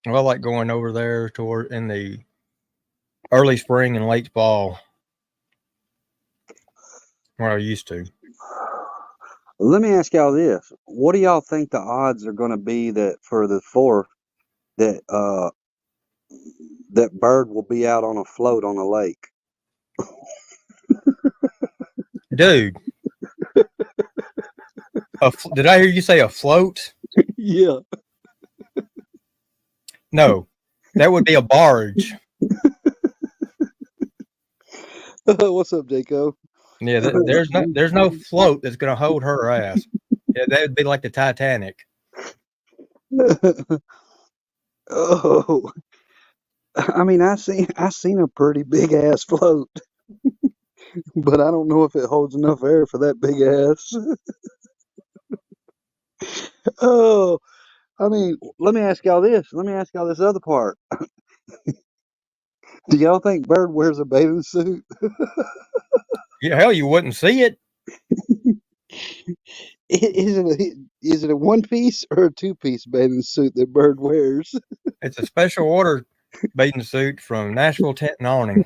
I like going over there toward in the early spring and late fall. Where I used to. Let me ask y'all this: what do y'all think the odds are going to be that for the 4th that that bird will be out on a float on a lake? Dude. Did I hear you say a float? Yeah. No, that would be a barge. What's up, Jaco? Yeah, there's no float that's gonna hold her ass. Yeah, that would be like the Titanic. Oh, I mean, I seen a pretty big ass float, but I don't know if it holds enough air for that big ass. Oh, I mean, let me ask y'all this. Let me ask y'all this other part. Do y'all think Bird wears a bathing suit? Yeah, hell, you wouldn't see it. Is it a one piece or a 2-piece bathing suit that Bird wears? It's a special order bathing suit from Nashville Tent and Awning.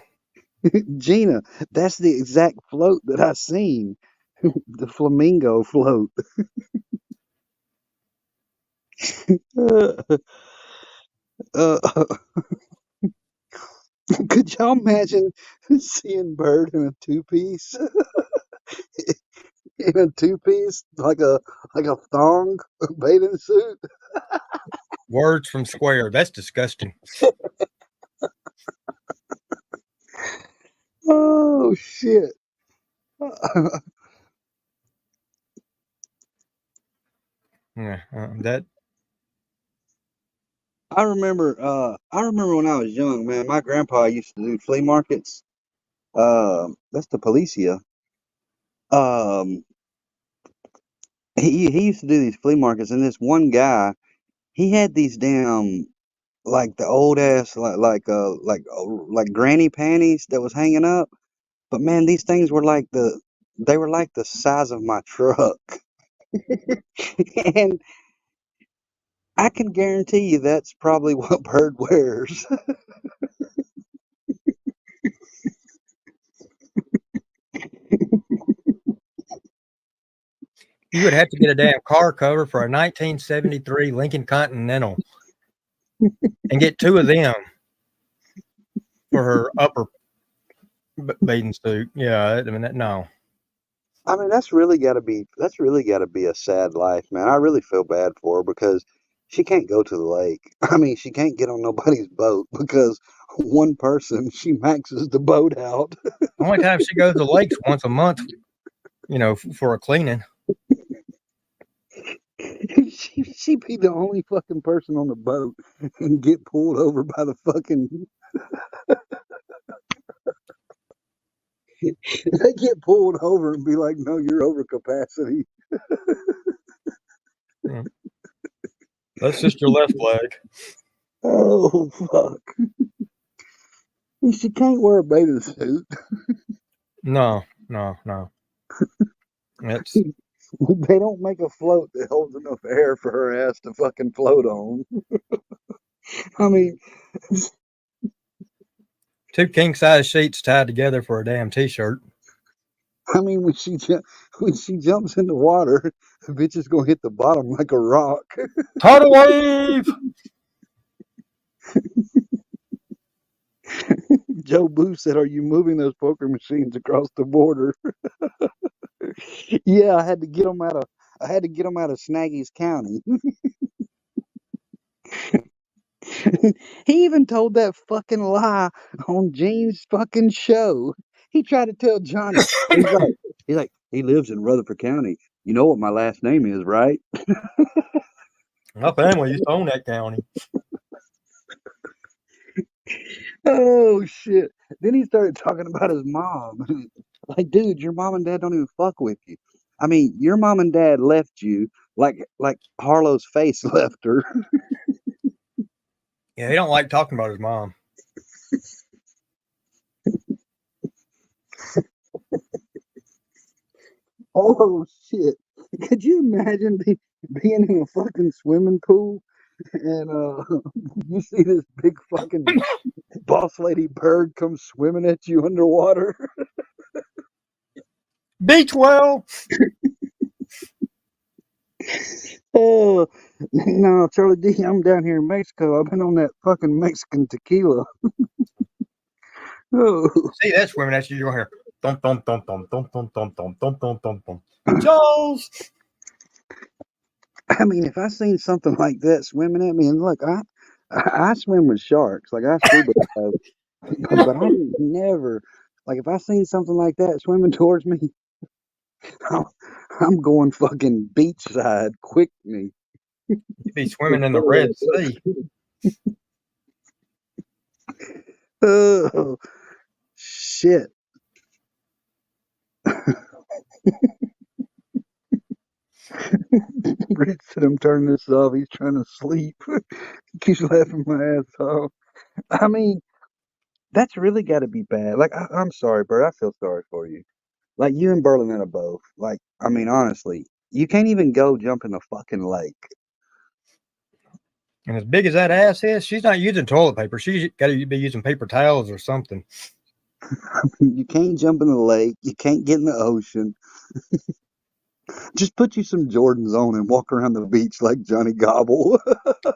Gina, that's the exact float that I seen. The flamingo float. uh, could y'all imagine seeing Bird in a 2-piece? In a 2-piece, like a thong bathing suit. Words from Square. That's disgusting. Oh shit. Yeah, that. I remember when I was young, man, my grandpa used to do flea markets. That's the Policia. Um he used to do these flea markets, and this one guy, he had these damn, like, the old ass, like granny panties that was hanging up. But man, these things were like they were like the size of my truck. And I can guarantee you that's probably what Bird wears. You would have to get a damn car cover for a 1973 Lincoln Continental and get 2 of them for her upper bathing suit. Yeah, I mean, no. I mean, that's really got to be a sad life, man. I really feel bad for her because she can't go to the lake. I mean, she can't get on nobody's boat because one person, she maxes the boat out. The only time she goes to the lakes once a month, for a cleaning. She'd be the only fucking person on the boat and get pulled over by the fucking. They get pulled over and be like, "No, you're over capacity." That's just your left leg. Oh fuck! She can't wear a bathing suit. No. That's They don't make a float that holds enough air for her ass to fucking float on. I mean, 2 king size sheets tied together for a damn t-shirt. when she jumps in the water, the bitch is gonna hit the bottom like a rock. Tidal wave. Joe Boo said, "Are you moving those poker machines across the border?" Yeah, I had to get them out of Snaggy's County. He even told that fucking lie on Gene's fucking show. He tried to tell Johnny. He's like, he lives in Rutherford County. You know what my last name is, right? My family used to own that county. Oh shit. Then he started talking about his mom. Like, dude, your mom and dad don't even fuck with you. I mean, your mom and dad left you like Harlow's face left her. Yeah, he don't like talking about his mom. Oh shit. Could you imagine being in a fucking swimming pool and you see this big fucking boss lady bird come swimming at you underwater? Beach well. Oh no, Charlie D, I'm down here in Mexico. I've been on that fucking Mexican tequila. Oh. See that swimming at you, you're here. Dum dum dum dum dum dum dum dum dum dum dum dum. Charles. I mean, if I seen something like that swimming at me, and look, I swim with sharks, like I scuba dive, but I never, like if I seen something like that swimming towards me, I'm, I'm going fucking beachside, quick me. You'd be swimming in the Red Sea. Oh shit! Rich said I'm turning this off. He's trying to sleep. He keeps laughing my ass off. I mean, that's really got to be bad. Like, I'm sorry, Bert. I feel sorry for you. Like, you and Berlin both. Like, I mean, honestly, you can't even go jump in the fucking lake. And as big as that ass is, she's not using toilet paper. She's got to be using paper towels or something. You can't jump in the lake. You can't get in the ocean. Just put you some Jordans on and walk around the beach like Johnny Gobble.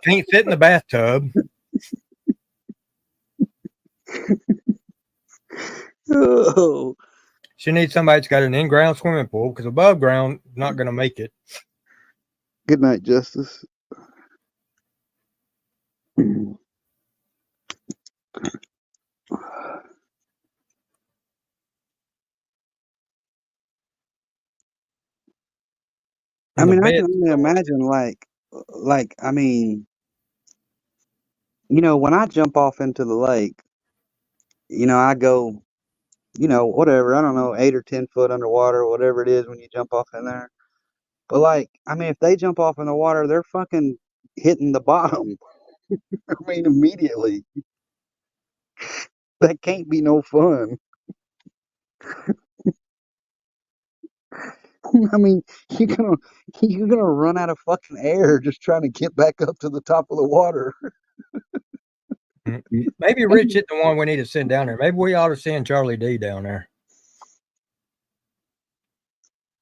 Can't fit in the bathtub. Oh. She needs somebody that's got an in-ground swimming pool because above ground not going to make it. Good night, Justice. I mean, I can only imagine, I mean, when I jump off into the lake, I go, whatever, I don't know, 8 or 10 foot underwater, whatever it is when you jump off in there. But like, I mean, if they jump off in the water, they're fucking hitting the bottom. I mean, immediately. That can't be no fun. I mean, you're gonna you're gonna run out of fucking air just trying to get back up to the top of the water. Maybe Rich isn't the one we need to send down there. Maybe we ought to send Charlie D down there.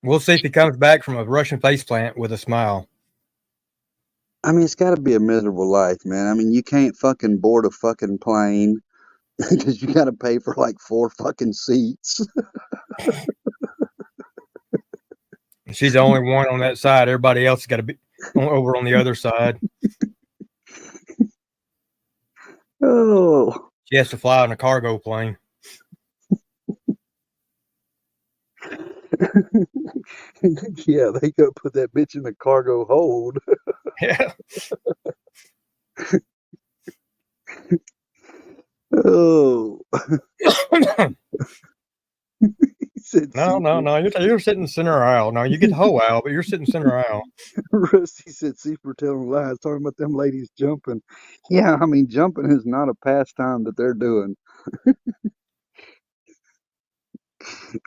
We'll see if he comes back from a Russian faceplant with a smile. I mean, it's got to be a miserable life, man. I mean, you can't fucking board a fucking plane because you got to pay for like 4 fucking seats. She's the only one on that side. Everybody else has got to be over on the other side. Oh. She has to fly on a cargo plane. Yeah, they gotta put that bitch in the cargo hold. Yeah. Oh. No. You're sitting center aisle. No, you get the whole aisle, but you're sitting center aisle. Rusty said, "See, for telling lies, talking about them ladies jumping." Yeah, I mean, jumping is not a pastime that they're doing.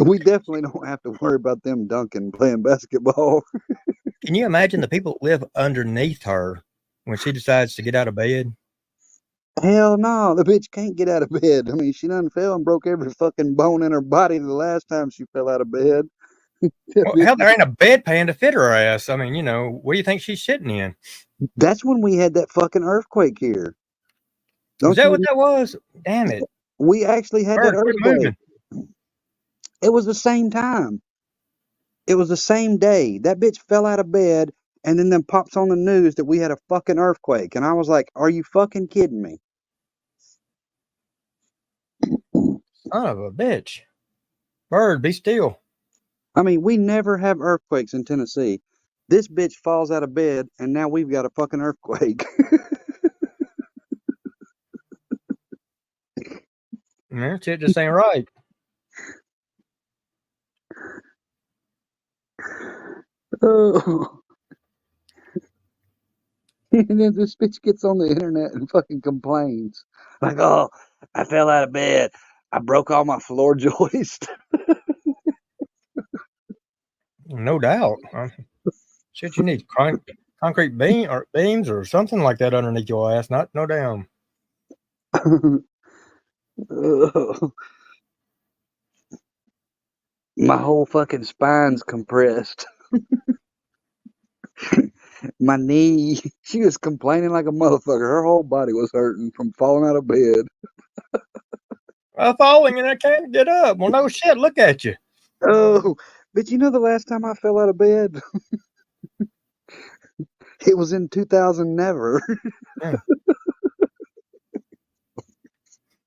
We definitely don't have to worry about them dunking playing basketball. Can you imagine the people that live underneath her when she decides to get out of bed? Hell no, the bitch can't get out of bed. I mean, she done fell and broke every fucking bone in her body the last time she fell out of bed. Well, hell, there ain't a bedpan to fit her ass. I mean, what do you think she's sitting in? That's when we had that fucking earthquake here. Was that what that was? Damn it. We actually had that earthquake. Moving. It was the same time. It was the same day. That bitch fell out of bed and then pops on the news that we had a fucking earthquake, and I was like, "Are you fucking kidding me?" Son of a bitch. Bird, be still. I mean, we never have earthquakes in Tennessee. This bitch falls out of bed, and now we've got a fucking earthquake. Man, shit just ain't right. Oh. And then this bitch gets on the internet and fucking complains. Like, oh, I fell out of bed. I broke all my floor joists. No doubt. Shit, you need concrete beams or something like that underneath your ass. Not no damn. My whole fucking spine's compressed. My knee. She was complaining like a motherfucker. Her whole body was hurting from falling out of bed. I'm falling and I can't get up. Well, no shit. Look at you. Oh, but you know the last time I fell out of bed? It was in 2000 never. Yeah.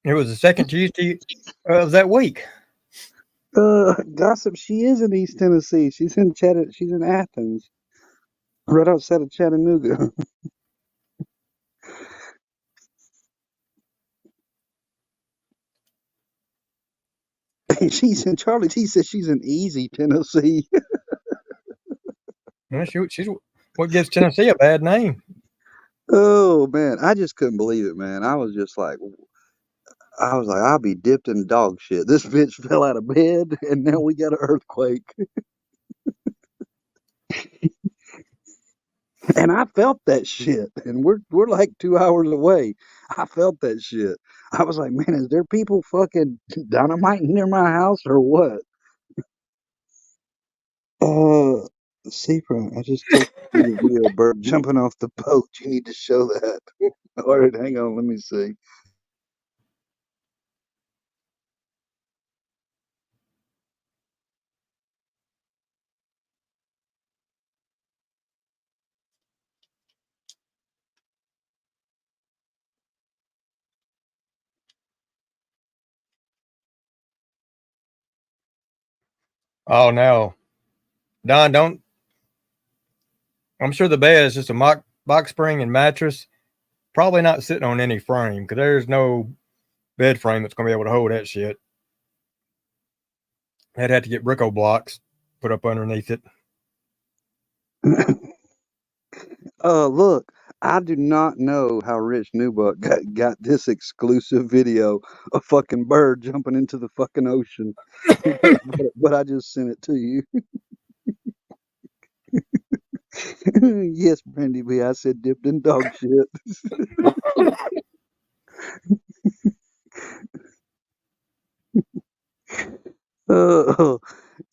It was the second Tuesday of that week. Gossip, she is in East Tennessee. She's in Athens. Right outside of Chattanooga. She's in Charlie T says she's in Easy, Tennessee. Yeah, she's what gives Tennessee a bad name. Oh man, I just couldn't believe it, man. I was like, I'll be dipped in dog shit. This bitch fell out of bed, and now we got an earthquake. And I felt that shit, and we're like 2 hours away. I felt that shit. I was like, man, is there people fucking dynamiting near my house or what? Uh, Seafront, I just texted you the video of Bird jumping off the boat. You need to show that. All right, hang on, let me see. Oh no, Don, don't. I'm sure the bed is just a box spring and mattress. Probably not sitting on any frame because there's no bed frame that's going to be able to hold that shit. I'd have to get Brico blocks put up underneath it. Look, I do not know how Rich Newbuck got this exclusive video of fucking Bird jumping into the fucking ocean, but I just sent it to you. Yes, Brandy B, I said dipped in dog shit. Uh,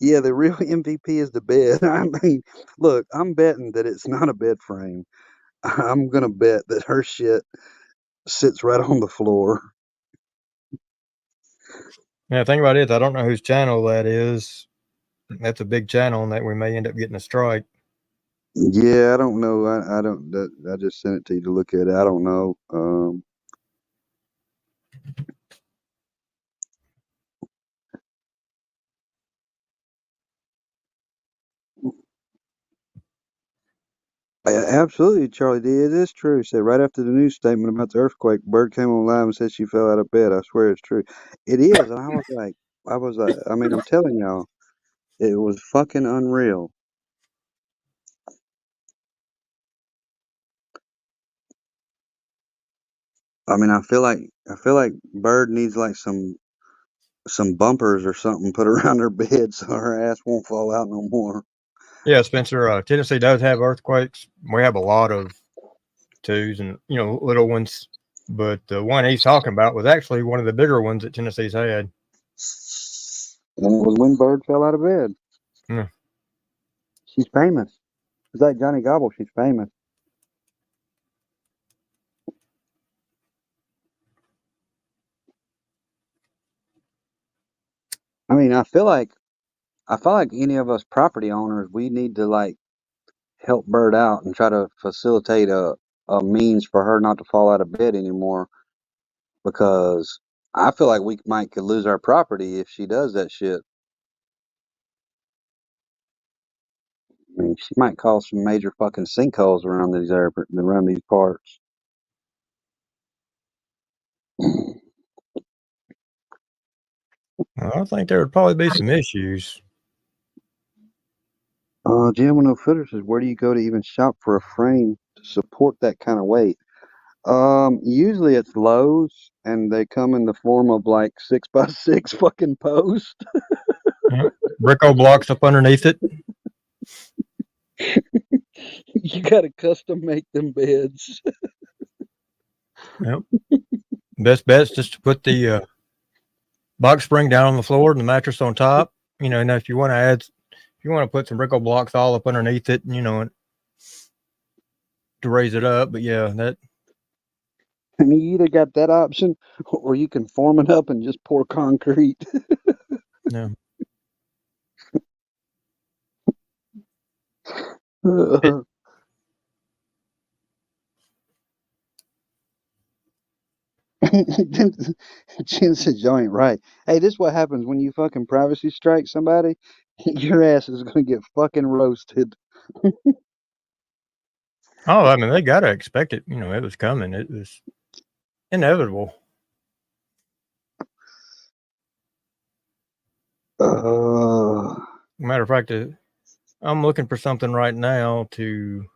yeah, the real MVP is the bed. I mean, look, I'm betting that it's not a bed frame. I'm gonna bet that her shit sits right on the floor. Yeah, think about it. I don't know whose channel that is. That's a big channel, and that we may end up getting a strike. Yeah, I don't know. I don't. I just sent it to you to look at it. I don't know. Absolutely, Charlie D. It is true. He said right after the news statement about the earthquake, Bird came on live and said she fell out of bed. I swear it's true. It is. And I mean, I'm telling y'all, it was fucking unreal. I mean, I feel like Bird needs like some bumpers or something put around her bed so her ass won't fall out no more. Yeah, Spencer. Tennessee does have earthquakes. We have a lot of twos and little ones, but the one he's talking about was actually one of the bigger ones that Tennessee's had. And it was when Bird fell out of bed. Yeah. She's famous. It's like Johnny Gobble. She's famous. I mean, I feel like any of us property owners, we need to like help Bird out and try to facilitate a means for her not to fall out of bed anymore. Because I feel like we might could lose our property if she does that shit. I mean, she might cause some major fucking sinkholes around these parts. I think there would probably be some issues. Jim with No Filter says, where do you go to even shop for a frame to support that kind of weight? Usually it's Lowe's, and they come in the form of like 6x6 fucking post. Yep. Bricko blocks up underneath it. You gotta custom make them beds. Yep. Best bet's just to put the box spring down on the floor and the mattress on top. You know, and if you want to put some Bricko blocks all up underneath it, you know, to raise it up. But yeah, that. I mean, you either got that option, or you can form it up and just pour concrete. Yeah. Jen said, "Y'all ain't right." Hey, this is what happens when you fucking privacy strike somebody. Your ass is gonna get fucking roasted. Oh, I mean, they gotta expect it. You know, it was coming. It was inevitable. Matter of fact, I'm looking for something right now to.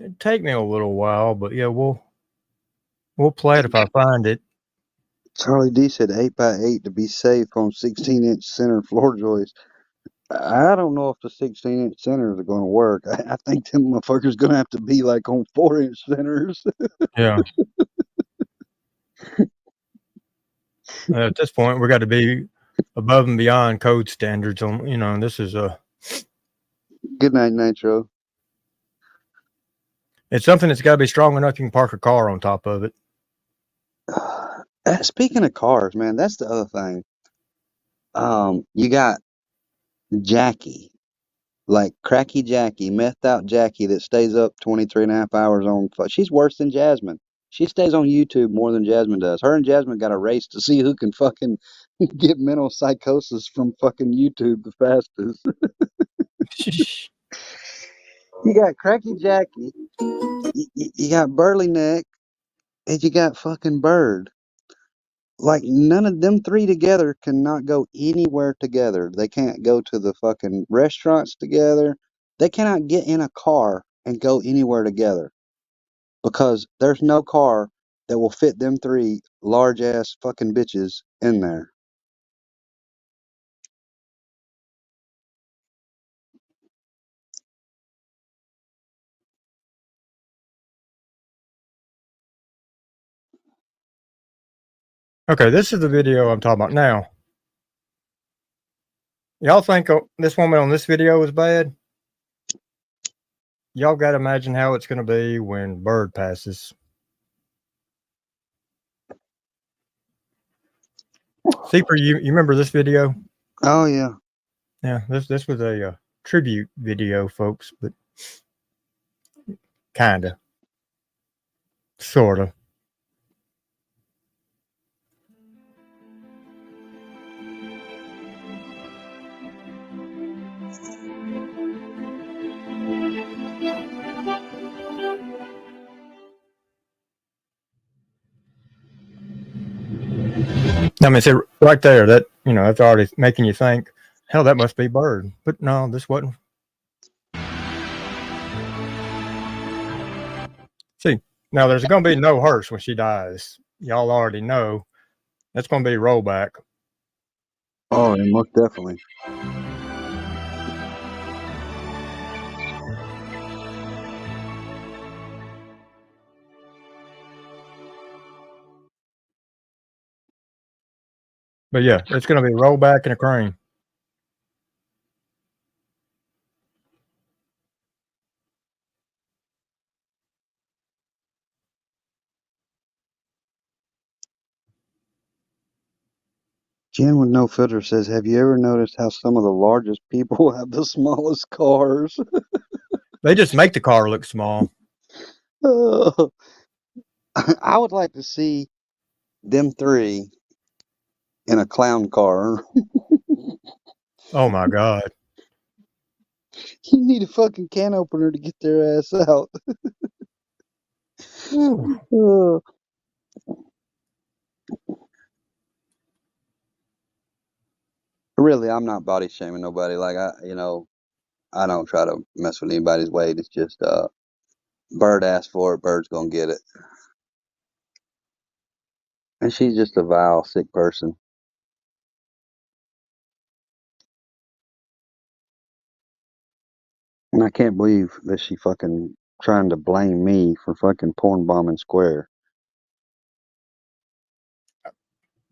It'd take me a little while, but yeah, we'll play it if I find it. Charlie D said 8x8 to be safe on 16-inch center floor joists. I don't know if the 16-inch centers are going to work. I think them motherfuckers going to have to be like on 4-inch centers. Yeah. At this point, we got to be above and beyond code standards. On this is a. Good night, Nitro. It's something that's got to be strong enough you can park a car on top of it. Speaking of cars, man, that's the other thing. You got Jackie, like cracky Jackie, methed out Jackie that stays up 23.5 hours on. She's worse than Jasmine. She stays on YouTube more than Jasmine does. Her and Jasmine got a race to see who can fucking get mental psychosis from fucking YouTube the fastest. You got cracky Jackie, you got Burly Neck, and you got fucking Bird. Like, none of them three together cannot go anywhere together. They can't go to the fucking restaurants together. They cannot get in a car and go anywhere together because there's no car that will fit them three large ass fucking bitches in there. Okay, this is the video I'm talking about now. Y'all think this woman on this video is bad? Y'all got to imagine how it's going to be when Bird passes. Seeper, you remember this video? Oh yeah. Yeah, this was a tribute video, folks, but kinda, sorta. I mean, see, right there, that that's already making you think, hell, that must be Bird. But no, this wasn't. See, now there's going to be no hearse when she dies. Y'all already know that's going to be rollback. Oh, yeah, most definitely. But yeah, it's going to be rollback and a crane. Jen with No Filter says, have you ever noticed how some of the largest people have the smallest cars? They just make the car look small. I would like to see them three in a clown car. Oh my god. You need a fucking can opener to get their ass out. Whew. Uh, Really, I'm not body shaming nobody. Like I don't try to mess with anybody's weight. It's just bird asked for it, bird's gonna get it. And she's just a vile, sick person. And I can't believe that she fucking trying to blame me for fucking porn bombing Square.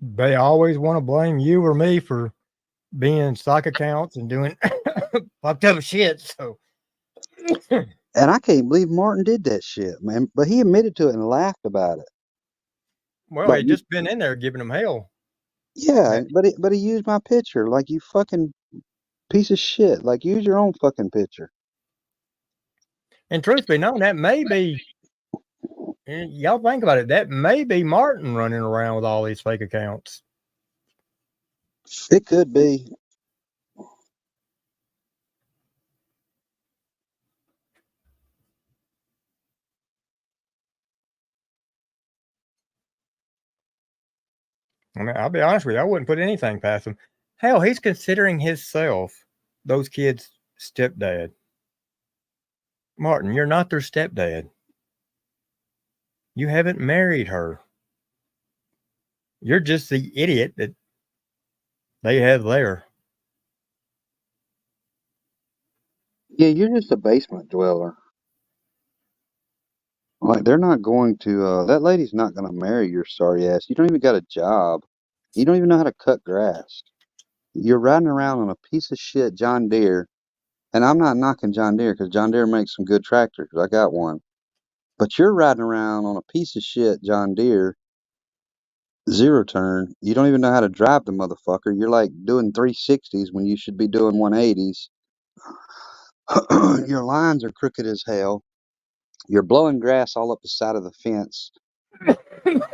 They always want to blame you or me for being psych accounts and doing fucked up shit. So And I can't believe Martin did that shit, man. But he admitted to it and laughed about it. well, Like, he just been in there giving them hell. yeah, but he used my picture. Like, you fucking piece of shit. Like, use your own fucking picture. And truth be known, that may be, y'all think about it, that may be Martin running around with all these fake accounts. It could be. I mean, I'll be honest with you, I wouldn't put anything past him. Hell, he's considering himself those kids' stepdad. Martin, you're not their stepdad. You haven't married her. You're just the idiot that they have there. Yeah, you're just a basement dweller. Like, they're not going to, that lady's not going to marry your sorry ass. You don't even got a job. You don't even know how to cut grass. You're riding around on a piece of shit John Deere. And I'm not knocking John Deere because John Deere makes some good tractors. I got one. But you're riding around on a piece of shit John Deere, zero turn. You don't even know how to drive the motherfucker. You're like doing 360s when you should be doing 180s. Your lines are crooked as hell. You're blowing grass all up the side of the fence.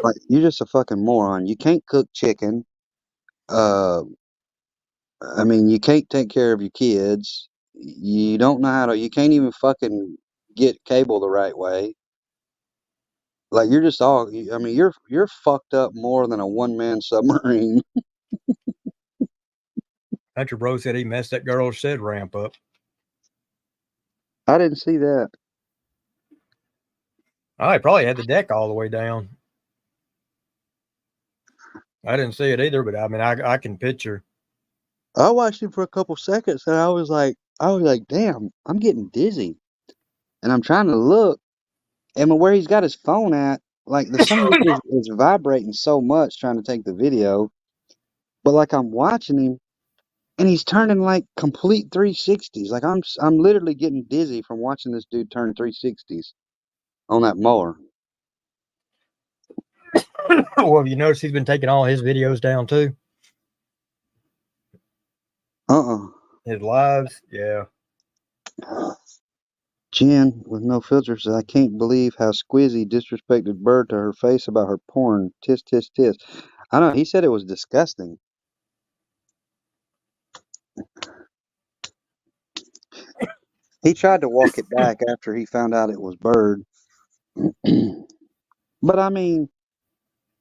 Like, you're just a fucking moron. You can't cook chicken. Uh, I mean, you can't take care of your kids. You don't know how to. You can't even fucking get cable the right way. Like, you're just all. I mean, you're fucked up more than a one man submarine. Country Bro said he messed that girl's shed ramp up. I didn't see that. Oh, he probably had the deck all the way down. I didn't see it either, but I mean, I can picture. I watched him for a couple seconds and I was like, damn, I'm getting dizzy. And I'm trying to look, and where he's got his phone at, like the some of this is vibrating so much trying to take the video. But like I'm watching him, and he's turning like complete 360s. Like I'm literally getting dizzy from watching this dude turn 360s on that mower. Well, have you noticed he's been taking all his videos down too? His lives, yeah. Jen with no filter says, I can't believe how Squizzy disrespected Bird to her face about her porn. Tisk, tisk, tisk. I know, he said it was disgusting. He tried to walk it back after he found out it was Bird. But I mean,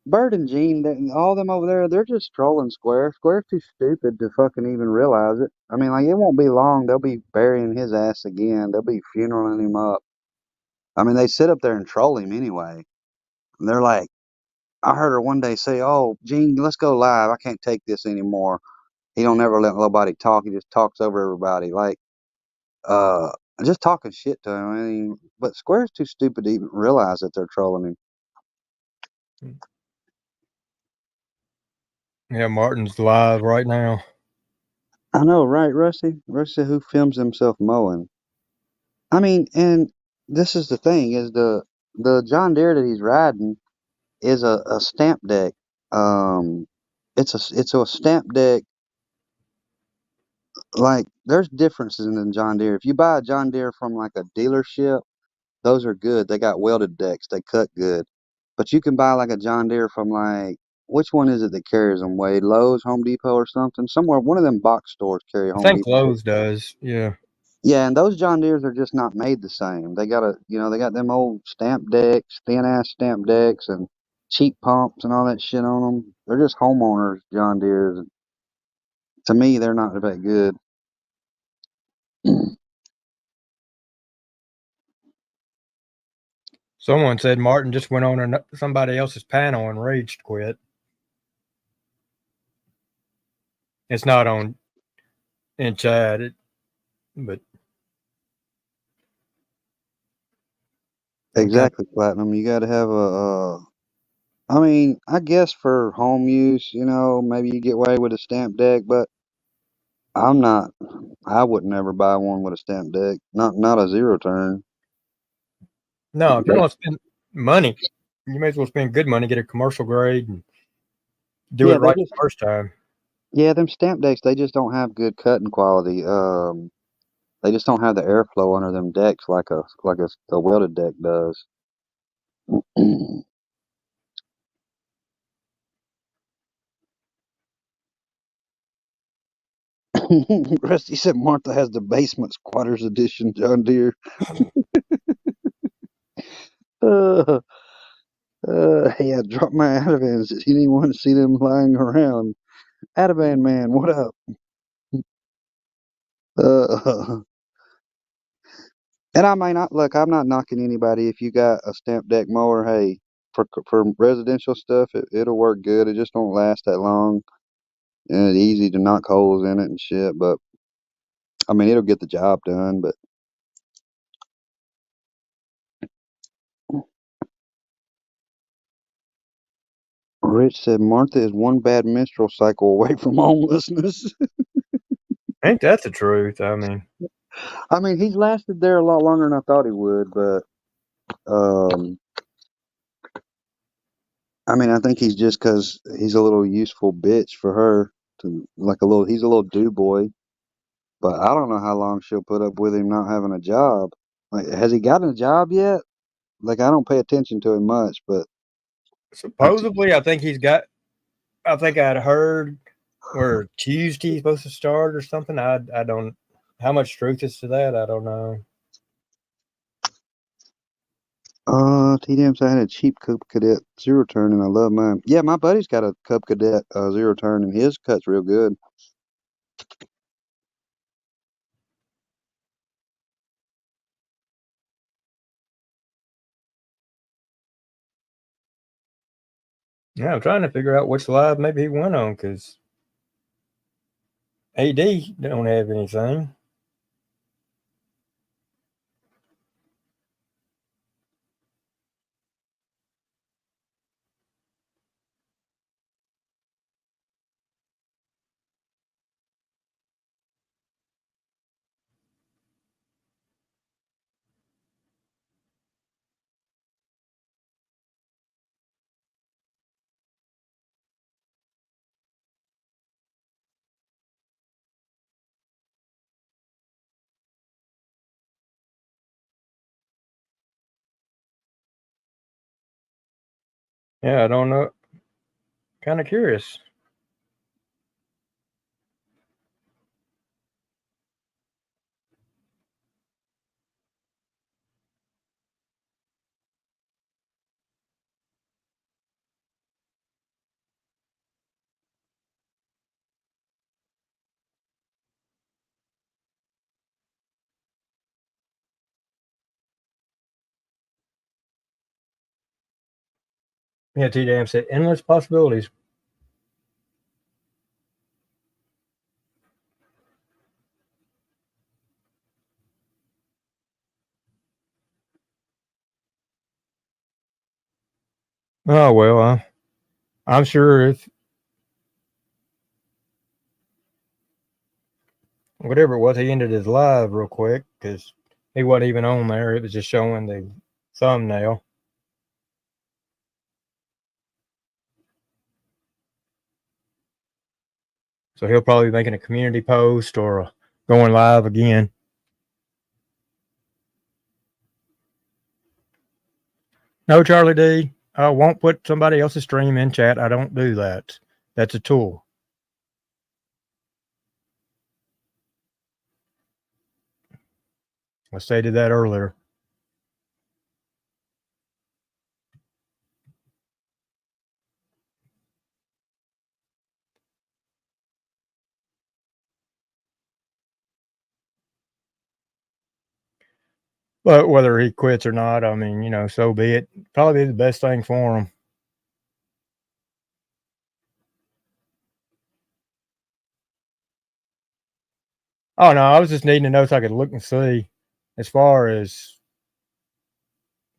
Bird and Gene, all them over there, they're just trolling Square. Square's too stupid to fucking even realize it. I mean, like, it won't be long. They'll be burying his ass again. They'll be funeraling him up. I mean, they sit up there and troll him anyway. And they're like, I heard her one day say, "Oh, Gene, let's go live. I can't take this anymore." He don't ever let nobody talk. He just talks over everybody. Like, uh, just talking shit to him. I mean, but Square's too stupid to even realize that they're trolling him. Yeah, Martin's live right now. I know, right, Rusty? Rusty, who films himself mowing. I mean, and this is the thing: is the John Deere that he's riding is a stamp deck. It's a stamp deck like there's differences in the John Deere. If you buy a John Deere from like a dealership, those are good. They got welded decks. They cut good. But you can buy like a John Deere from like which one is it that carries them? Wade, Lowe's, Home Depot, or something. Somewhere one of them box stores carry I Home think Depot. Lowe's does. Yeah. Yeah, and those John Deeres are just not made the same. They got they got them old stamp decks, thin ass stamp decks, and cheap pumps and all that shit on them. They're just homeowners John Deeres. To me, they're not that good. Someone said Martin just went on somebody else's panel and raged quit. It's not on in chat, but okay. Exactly, Platinum. You got to have I mean, I guess for home use, maybe you get away with a stamp deck, but I'm not. I would never buy one with a stamp deck. Not a zero turn. No, if you're going to spend money, you may as well spend good money, get a commercial grade, and do it Yeah, they right just the first time. them stamp decks. They just don't have good cutting quality. They just don't have the airflow under them decks like a welded deck does. Rusty said Martha has the basement squatters edition John Deere. Uh, hey, I dropped my Adavans. Does anyone see them lying around? Adavan man, what up? Uh, and I may not look. I'm not knocking anybody. If you got a stamp deck mower, hey, for residential stuff, it'll work good. It just don't last that long, and it's easy to knock holes in it and shit. But I mean, it'll get the job done. But Rich said Martha is one bad menstrual cycle away from homelessness. Ain't that the truth? I mean, I mean, he's lasted there a lot longer than I thought he would, but um, I mean, I think he's just because he's a little useful bitch for her to like a little. He's a little do boy, but I don't know how long she'll put up with him not having a job. Like, has he gotten a job yet? Like, I don't pay attention to him much, but I t- supposedly, I think he's got. I think I'd heard where Tuesday's supposed to start or something. I don't. How much truth is to that? I don't know. TDMs, I had a cheap Cub Cadet zero turn, and I love mine. Yeah, my buddy's got a Cub Cadet zero turn, and his cut's real good. Yeah, I'm trying to figure out which live maybe he went on because AD don't have anything. Yeah, I don't know. Kind of curious. Yeah, T Dam said endless possibilities. Oh well, I'm sure if whatever it was, he ended his live real quick because he wasn't even on there. It was just showing the thumbnail. So he'll probably be making a community post or a going live again. No, Charlie D. I won't put somebody else's stream in chat. I don't do that. That's a tool. I stated that earlier. But whether he quits or not, I mean, so be it. Probably be the best thing for him. Oh, no, I was just needing to know so I could look and see. As far as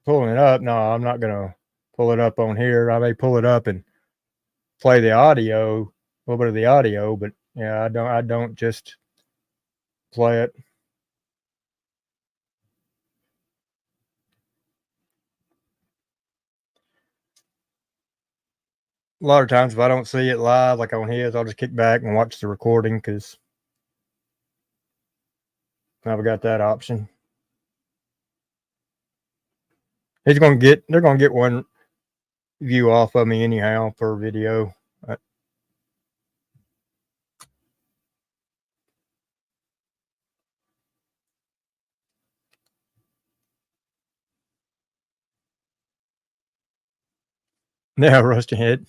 pulling it up, no, I'm not going to pull it up on here. I may pull it up and play the audio, a little bit of the audio, but yeah, I don't just play it. A lot of times if I don't see it live like on his, I'll just kick back and watch the recording because I've got that option. They're gonna get one view off of me anyhow per video. Yeah, Rusty Head.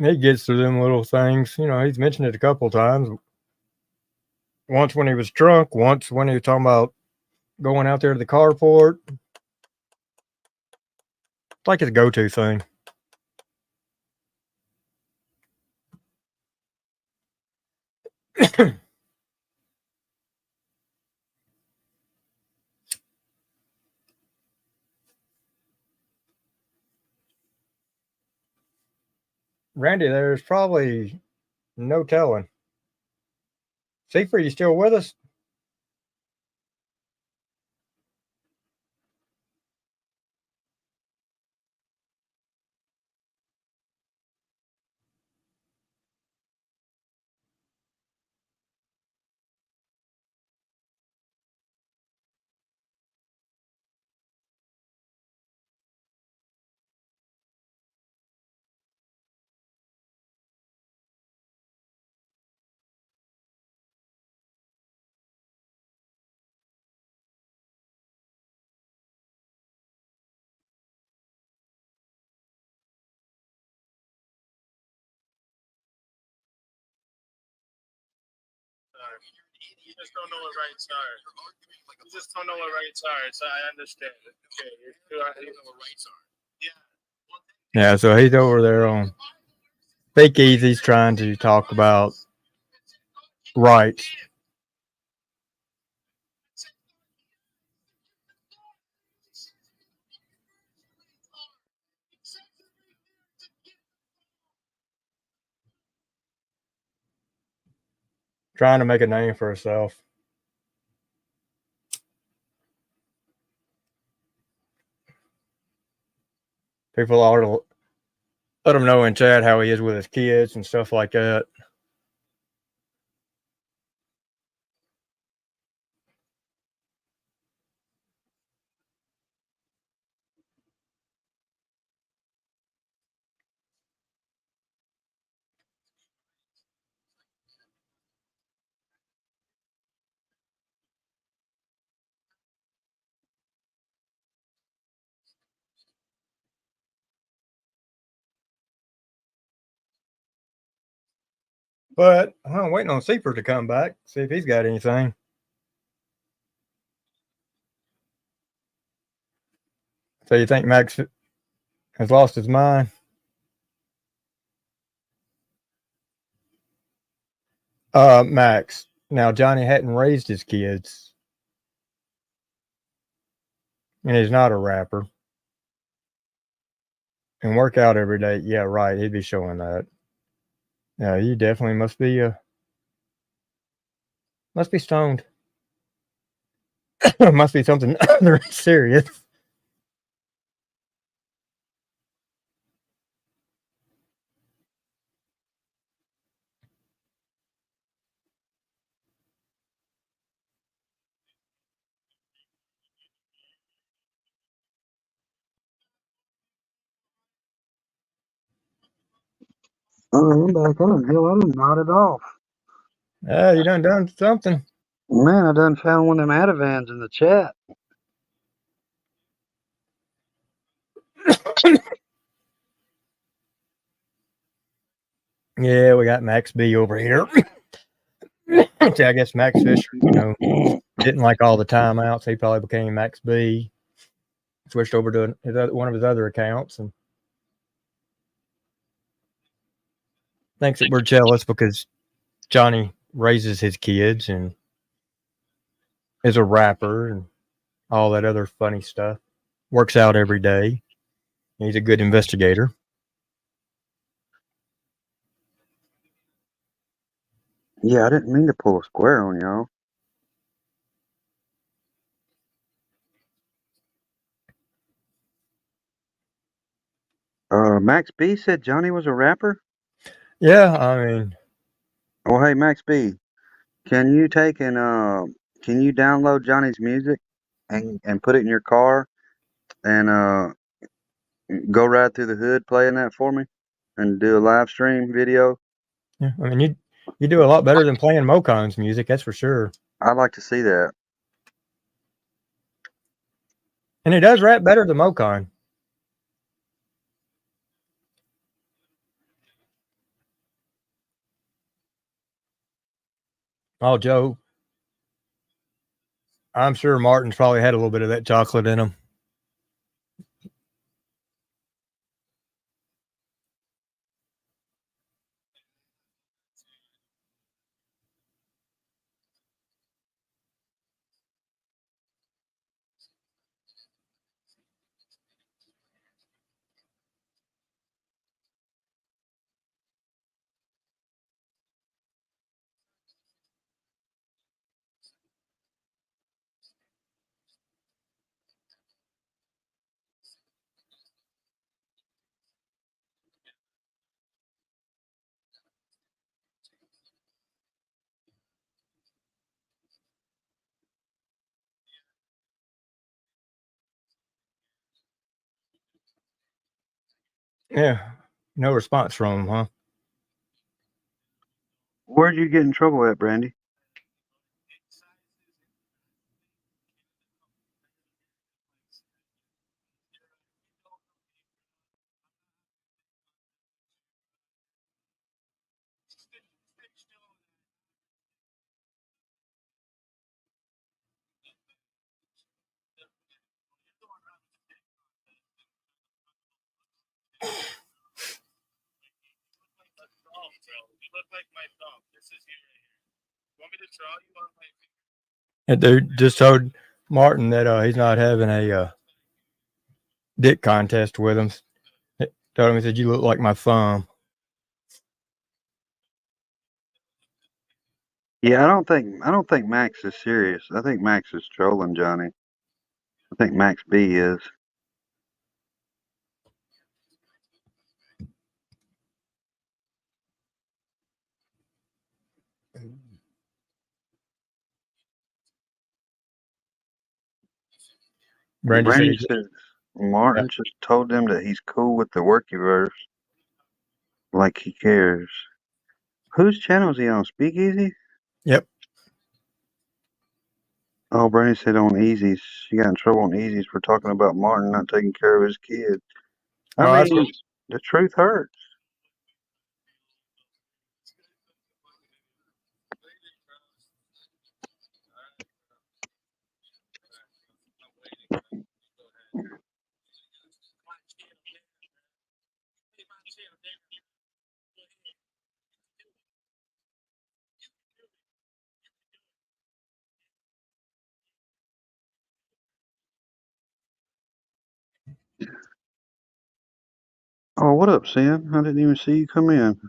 He gets through them little things. He's mentioned it a couple times. Once when he was drunk, once when he was talking about going out there to the carport. It's like his go-to thing. Randy, there's probably no telling. Seifert, you still with us? You just don't know what rights are. You just don't know what rights are. So I understand. Okay, you know what rights are. Yeah, so he's over there on Fake Easy's trying to talk about rights. Trying to make a name for herself. People ought to let him know in chat how he is with his kids and stuff like that. But I'm waiting on Seifert to come back, see if he's got anything. So you think Max has lost his mind? Max. Now Johnny hadn't raised his kids. And he's not a rapper. And work out every day. Yeah, right. He'd be showing that. Yeah, you definitely must be stoned. Must be something serious. Oh, I'm back. I done nodded off. Yeah, you done something. Man, I done found one of them Adivans in the chat. Yeah, we got Max B over here. See, I guess Max Fisher, didn't like all the timeouts. He probably became Max B. Switched over to one of his other accounts and thinks that we're jealous because Johnny raises his kids and is a rapper and all that other funny stuff. Works out every day. He's a good investigator. Yeah, I didn't mean to pull a square on y'all. Max B said Johnny was a rapper? Yeah, I mean, Oh, hey, Max B, can you take and can you download Johnny's music and put it in your car and go right through the hood playing that for me and do a live stream video? yeah, I mean, you do a lot better than playing Mocon's music, that's for sure. I'd like to see that. And he does rap better than Mocon. Oh, Joe, I'm sure Martin's probably had a little bit of that chocolate in him. Yeah, no response from him, huh? Where'd you get in trouble at, Brandy? You look like my thumb. This is you right here. You want me to draw you on my finger? That dude just told Martin that he's not having a dick contest with him. Told him, he said, "You look like my thumb." Yeah, I don't think Max is serious. I think Max is trolling Johnny. I think Max B is. Brandy said, Brandy says yeah. Martin just told them that he's cool with the workyverse, like he cares. Whose channel is he on? Speakeasy? Yep. Oh, Brandy said on Easy's. She got in trouble on Easy's for talking about Martin not taking care of his kids. I Oh, that's mean, the truth hurts. Oh, what up, Sam? I didn't even see you come in.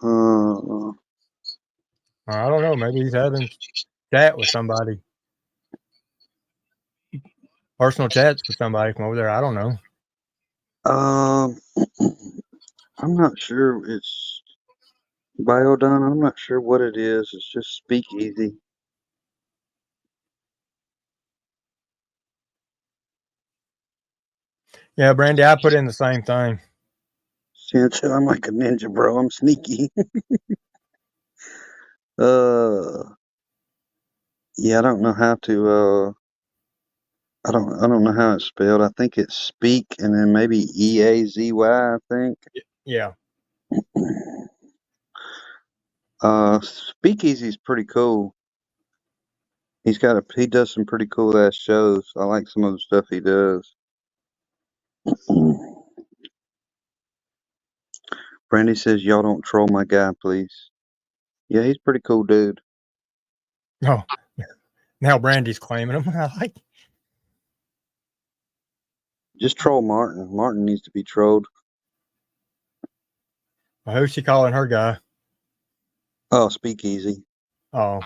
Uh, I don't know. Maybe he's having chat with somebody, personal chats with somebody from over there. I don't know. um, I'm not sure. It's Biodon. I'm not sure what it is. It's just Speakeasy. Yeah, Brandy, I put in the same thing. Sancho, I'm like a ninja, bro. I'm sneaky. Yeah, I don't know how to. I don't know how it's spelled. I think it's speak and then maybe EAZY. I think. Yeah. Speakeasy's pretty cool. He does some pretty cool ass shows. I like some of the stuff he does. Brandy says, "Y'all don't troll my guy, please." Yeah, he's a pretty cool dude. Oh, now Brandy's claiming him. I like. Just troll Martin. Martin needs to be trolled. Well, who's she calling her guy? Oh, Speakeasy. Oh,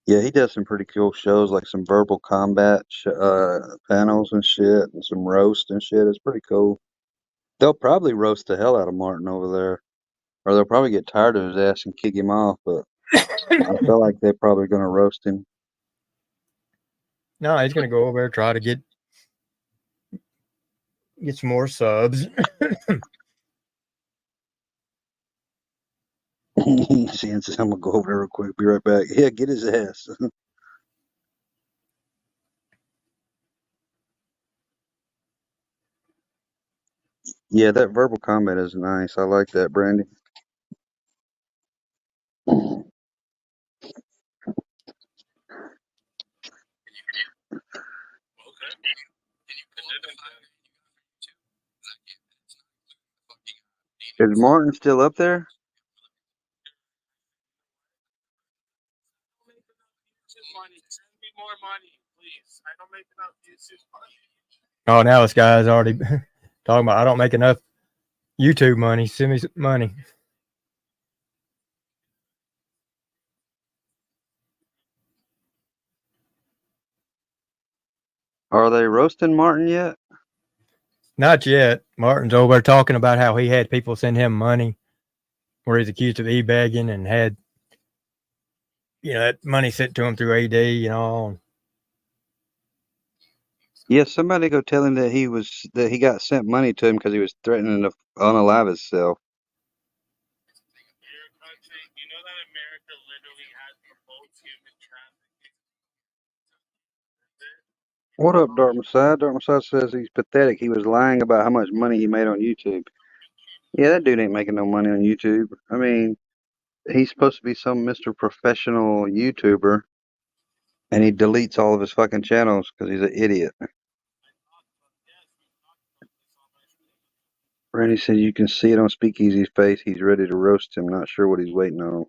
Yeah, he does some pretty cool shows, like some verbal combat panels and shit, and some roast and shit. It's pretty cool. They'll probably roast the hell out of Martin over there, or they'll probably get tired of his ass and kick him off. But I feel like they're probably going to roast him. no, he's gonna go over there try to get some more subs. Shan says, "I'm gonna go over there real quick. Be right back." Yeah, get his ass. Yeah, that verbal combat is nice. I like that, Brandy. Is Martin still up there? Send me more money, please. I don't make enough YouTube money. Oh, now this guy's already talking about I don't make enough YouTube money. Send me some money. Are they roasting Martin yet? Not yet. Martin's over there talking about how he had people send him money where he's accused of e-bagging and had, that money sent to him through AD, Yeah, somebody go tell him that he got sent money to him because he was threatening to unalive himself. Your country, you know that America literally has the most human trafficking. What up, Dartmouth Side? Dartmouth Side says he's pathetic. He was lying about how much money he made on YouTube. Yeah, that dude ain't making no money on YouTube. I mean, he's supposed to be some Mr. Professional YouTuber, and he deletes all of his fucking channels because he's an idiot. Randy said you can see it on Speakeasy's face. He's ready to roast him. Not sure what he's waiting on.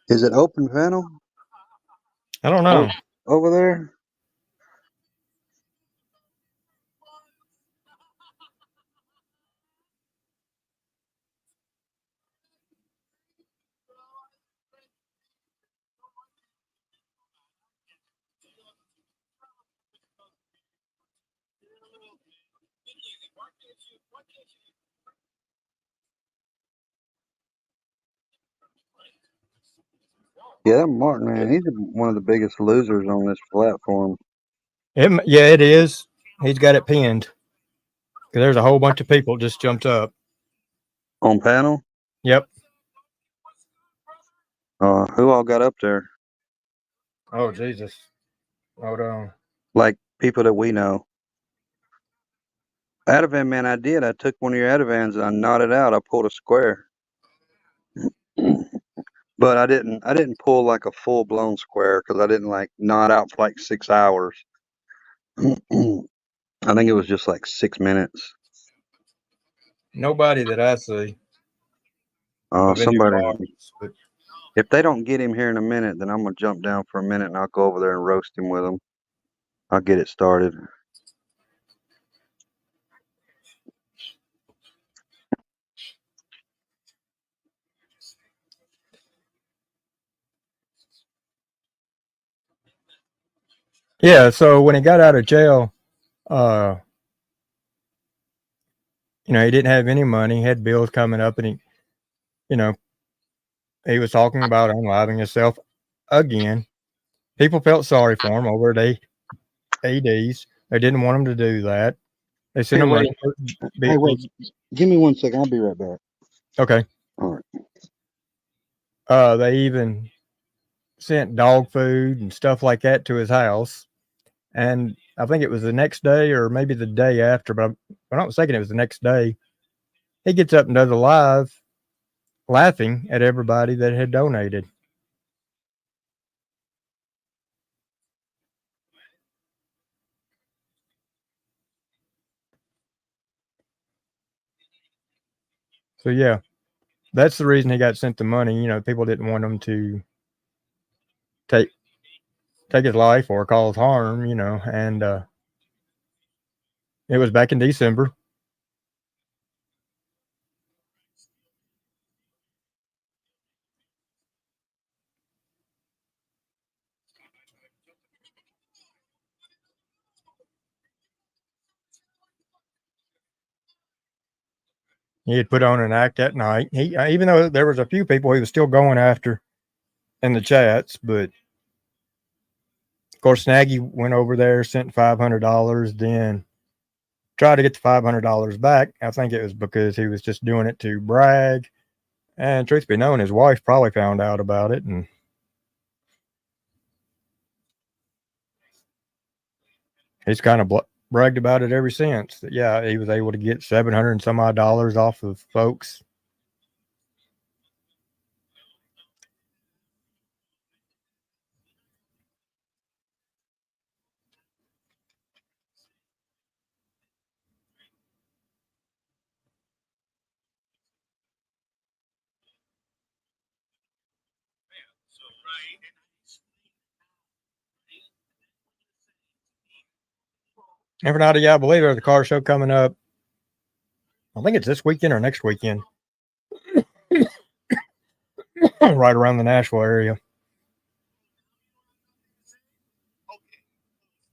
Is it open panel I don't know. over there? Yeah, that Martin, man, he's one of the biggest losers on this platform. It is. He's got it pinned. Because there's a whole bunch of people just jumped up. On panel? Yep. Who all got up there? Oh, Jesus. Hold on. Like people that we know. Ativan, man, I did. I took one of your Ativans and I knotted out. I pulled a square. But I didn't pull like a full blown square because I didn't like knot out for like 6 hours. I think it was just like 6 minutes. Nobody that I see. Of any Somebody, parts, but if they don't get him here in a minute, then I'm gonna jump down for a minute and I'll go over there and roast him with them. I'll get it started. yeah, so when he got out of jail, he didn't have any money, he had bills coming up, and he was talking about unliving himself again. People felt sorry for him over at ADs. They didn't want him to do that. They sent him money. Hey, wait. Give me 1 second. I'll be right back. Okay. All right. They even sent dog food and stuff like that to his house. And I think it was the next day or maybe the day after, but if I'm not mistaken, it was the next day. He gets up and does a live laughing at everybody that had donated. So, yeah, that's the reason he got sent the money. People didn't want him to take his life or cause harm, and it was back in December. He had put on an act that night. Even though there was a few people he was still going after in the chats, but of course Snaggy went over there, sent $500, then tried to get the $500 back. I think it was because he was just doing it to brag. And truth be known, his wife probably found out about it, and he's kind of bragged about it ever since. That he was able to get $700 and some odd off of folks. And for now, I believe there's a car show coming up. I think it's this weekend or next weekend. Right around the Nashville area. Okay,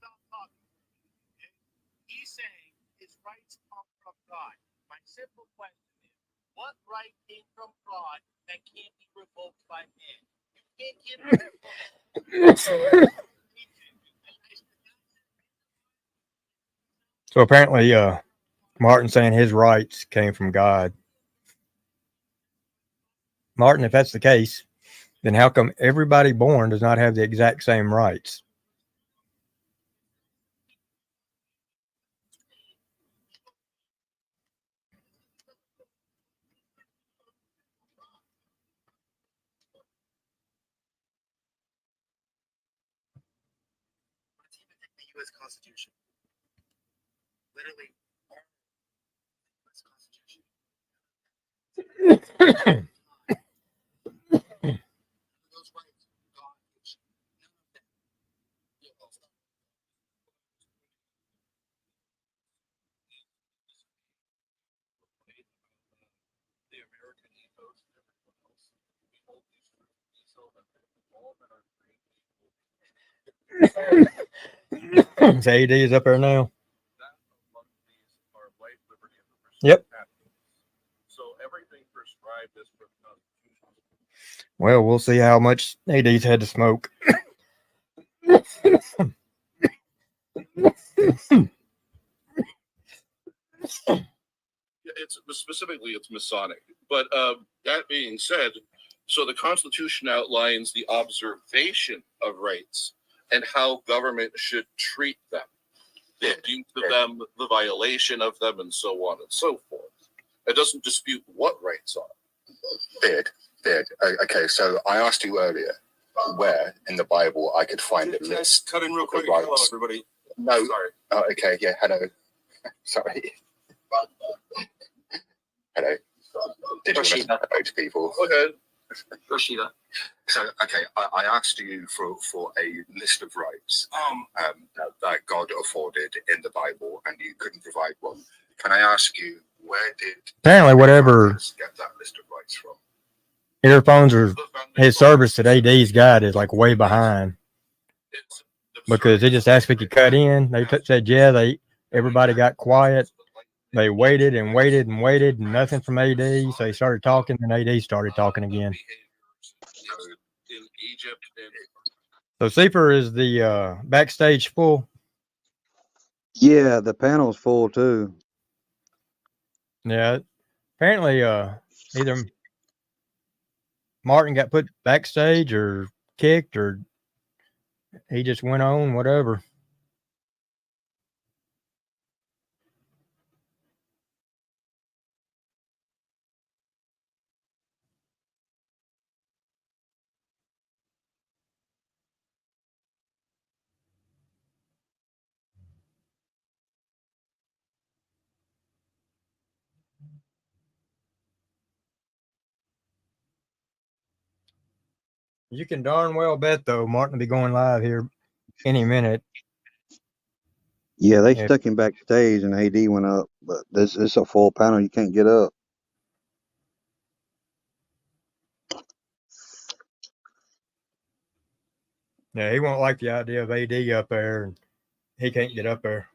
stop talking. He's saying his rights come from God. My simple question is, what right came from God that can't be revoked by man? You can't give So apparently, Martin saying his rights came from God. Martin, if that's the case, then how come everybody born does not have the exact same rights? the U.S. Constitution. Literally, U.S. Constitution. Those rights, God gives you. None of them. The American ethos and everyone else. We hold these truths so that all men are free people. AD is up there now. That among these are life, liberty, and the pursuit Yep. of happiness. So everything prescribed is for the Constitution. Well, we'll see how much AD's had to smoke. It's specifically it's Masonic, but that being said, so the Constitution outlines the observation of rights and how government should treat them, due to them, the violation of them, and so on and so forth. It doesn't dispute what rights are. Beard. Okay, so I asked you earlier where in the Bible I could find a list. Cut in real quick. Right. Hello, everybody. No. Sorry. Oh, okay. Yeah. Hello. Sorry. Hello. Did you want to say hello to people? Go ahead. Rashida. So, okay, I asked you for a list of rights that God afforded in the Bible, and you couldn't provide one. Can I ask you, where did Apparently, whatever get that list of rights from? earphones or his service that AD's got is like way behind, because they just asked if he could cut in. They said, yeah, everybody got quiet. they waited and waited and waited, and nothing from AD. So they started talking, and AD started talking again. In Egypt and So Seeper, is the backstage full? Yeah, the panel's full too. Yeah. Apparently, either Martin got put backstage or kicked, or he just went on, whatever. You can darn well bet, though, Martin will be going live here any minute. Yeah, they Yeah. stuck him backstage and AD went up, but this is a full panel. You can't get up. Yeah, he won't like the idea of AD up there, and he can't get up there.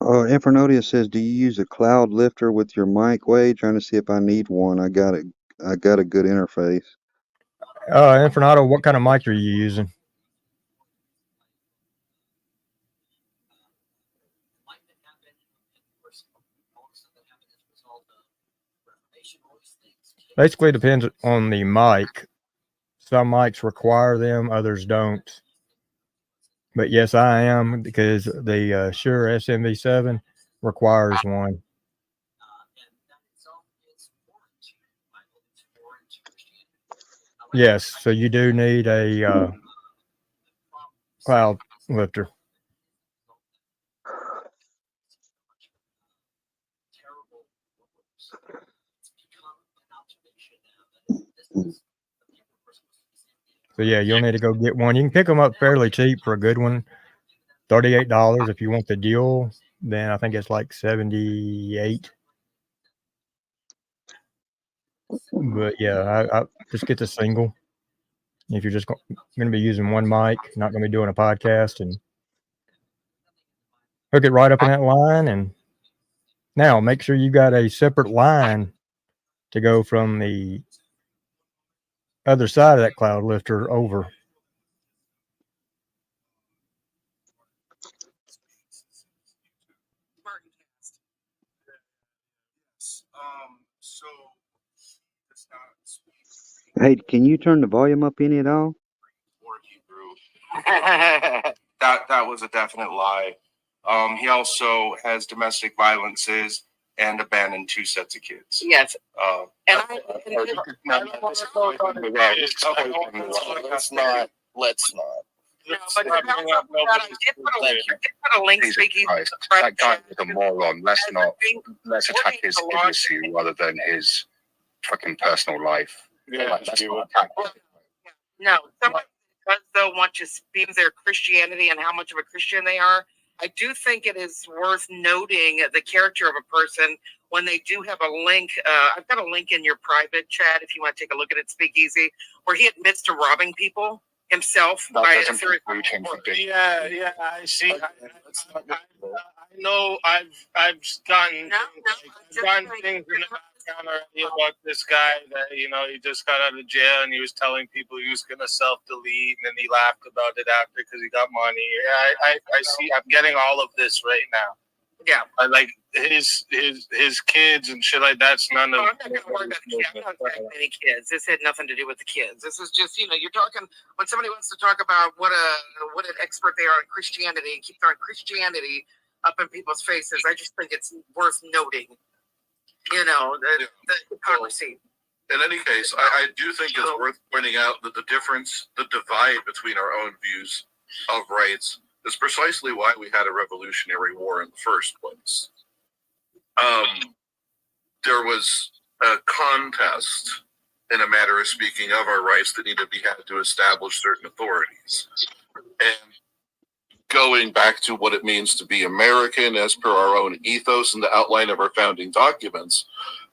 Infernodia says, "Do you use a cloud lifter with your mic?" Wade, trying to see if I need one. I got it. I got a good interface. Infernato, what kind of mic are you using? Basically, depends on the mic. Some mics require them, others don't. But yes, I am, because the Shure SMV7 requires one. Yes, so you do need a cloud lifter. So yeah, you'll need to go get one. You can pick them up fairly cheap for a good one. $38. If you want the dual, then I think it's like $78. But yeah, I just get the single. If you're just going to be using one mic, not going to be doing a podcast, and hook it right up in that line. And now make sure you got a separate line to go from the other side of that cloud lifter over. Hey, can you turn the volume up any at all? That was a definite lie. He also has domestic violences and abandoned 2 sets of kids. Yes. And Let's not. No, but I did put a link speaking. That guy is a moron. Let's attack his idiocy rather than his fucking personal life. No, someone does though want to speak their Christianity and how much of a Christian they are. I do think it is worth noting the character of a person when they do have a link. I've got a link in your private chat if you want to take a look at it, Speakeasy, where he admits to robbing people himself. Yeah, I see. I know I've gotten things in the background already about this guy that, he just got out of jail and he was telling people he was going to self-delete, and then he laughed about it after because he got money. Yeah, I see. I'm getting all of this right now. Yeah, like his kids and shit like that's none of. I'm not going to worry about the kids. I'm not talking any kids. This had nothing to do with the kids. This is just, you're talking when somebody wants to talk about what an expert they are in Christianity and keep throwing Christianity up in people's faces. I just think it's worth noting. The hypocrisy. In any case, I do think it's worth pointing out that the divide between our own views of rights is precisely why we had a revolutionary war in the first place. There was a contest, in a matter of speaking, of our rights that needed to be had to establish certain authorities. And going back to what it means to be American as per our own ethos and the outline of our founding documents,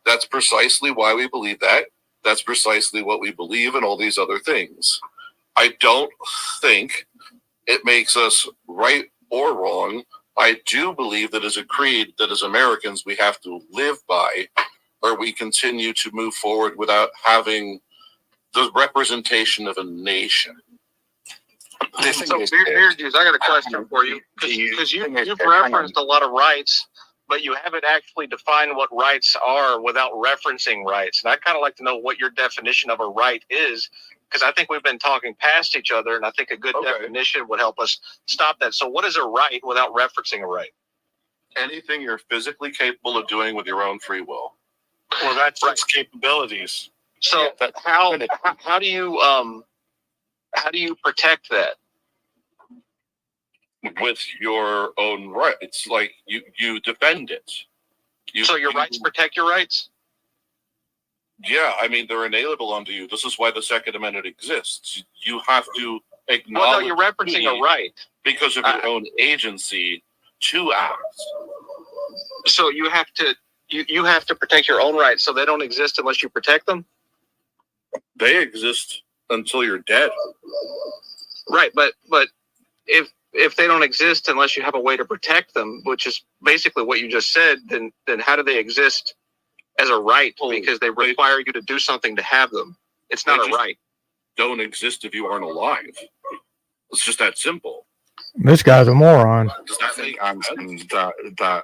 that's precisely why we believe that. That's precisely what we believe in all these other things. I don't think it makes us right or wrong I do believe that as a creed that as Americans we have to live by, or we continue to move forward without having the representation of a nation. So, Beer Juice, I got a question for you, because you've referenced a lot of rights, but you haven't actually defined what rights are without referencing rights. And I'd kind of like to know what your definition of a right is, because I think we've been talking past each other, and I think a good definition would help us stop that. So what is a right without referencing a right? Anything you're physically capable of doing with your own free will. Well, that's its capabilities. So how do you protect that? With your own right. It's like you defend it. So your rights protect your rights? Yeah, I mean, they're inalienable unto you. This is why the Second Amendment exists. You have to acknowledge. Well, no, you're referencing a right. Because of your own agency to act. So you have to protect your own rights, so they don't exist unless you protect them? They exist until you're dead. Right, but if they don't exist unless you have a way to protect them, which is basically what you just said, then how do they exist as a right? Because they require you to do something to have them. It's not a right. Don't exist if you aren't alive. It's just that simple. This guy's a moron. Does that make sense? That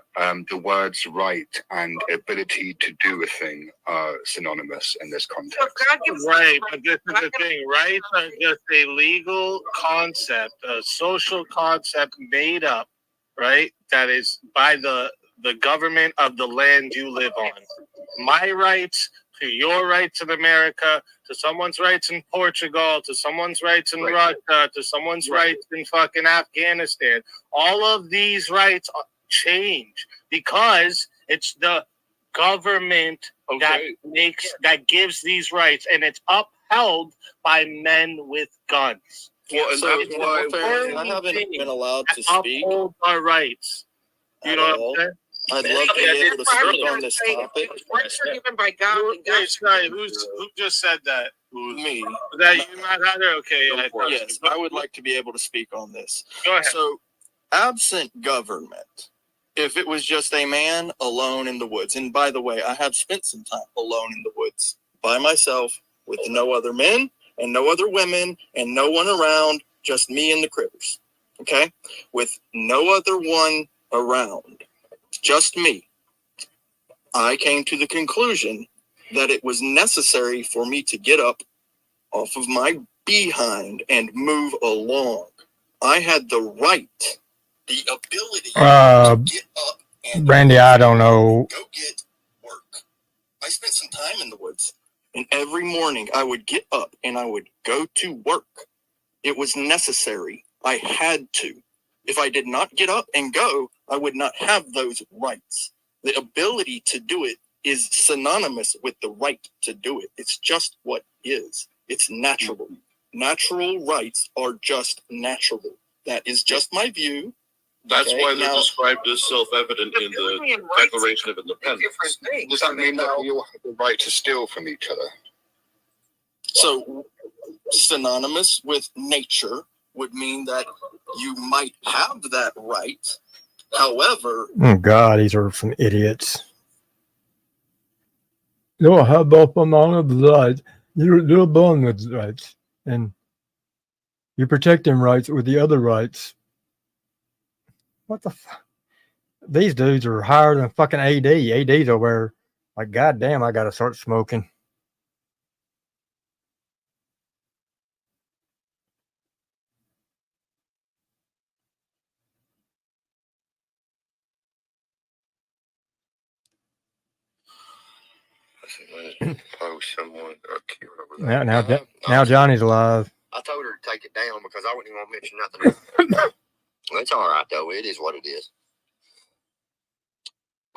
the words right and ability to do a thing are synonymous in this context. Right, but this is the thing. Rights are just a legal concept, a social concept made up, right? That is by the government of the land you live on. My rights to your rights in America, to someone's rights in Portugal, to someone's rights in Russia, to someone's rights in fucking Afghanistan. All of these rights change because it's the government that gives these rights, and it's upheld by men with guns. Well, and that's why I haven't been allowed to speak. Uphold our rights. You know what I'm saying? I'd love to be able to speak on this topic. Rights are given by God. And God. Wait, sorry, who just said that? Me. Was that you, Matt Hatter? Okay. Yes, I would like to be able to speak on this. Go ahead. So, absent government, if it was just a man alone in the woods, and by the way, I have spent some time alone in the woods by myself with no other men and no other women and no one around, just me and the critters. Okay? With no other one around, just me. I came to the conclusion that it was necessary for me to get up off of my behind and move along. I had the right, the ability to get up and Brandy, I don't know. go get work. I spent some time in the woods, and every morning I would get up and I would go to work. It was necessary. I had to. If I did not get up and go, I would not have those rights. The ability to do it is synonymous with the right to do it. It's just what is. It's natural. Natural rights are just natural. That is just my view. that's why they're described as self-evident in the Declaration of Independence. Does that mean that you have the right to steal from each other? So, synonymous with nature would mean that you might have that right. However, Oh God, these are some idiots. You have both among of the rights. You're born with rights, and you protect them rights with the other rights. What the fuck? These dudes are higher than fucking AD. AD's over there. Like, goddamn, I gotta start smoking. Oh, someone got killed over there. Now Johnny's alive. I told her to take it down because I wouldn't even want to mention nothing. It's all right, though. It is what it is.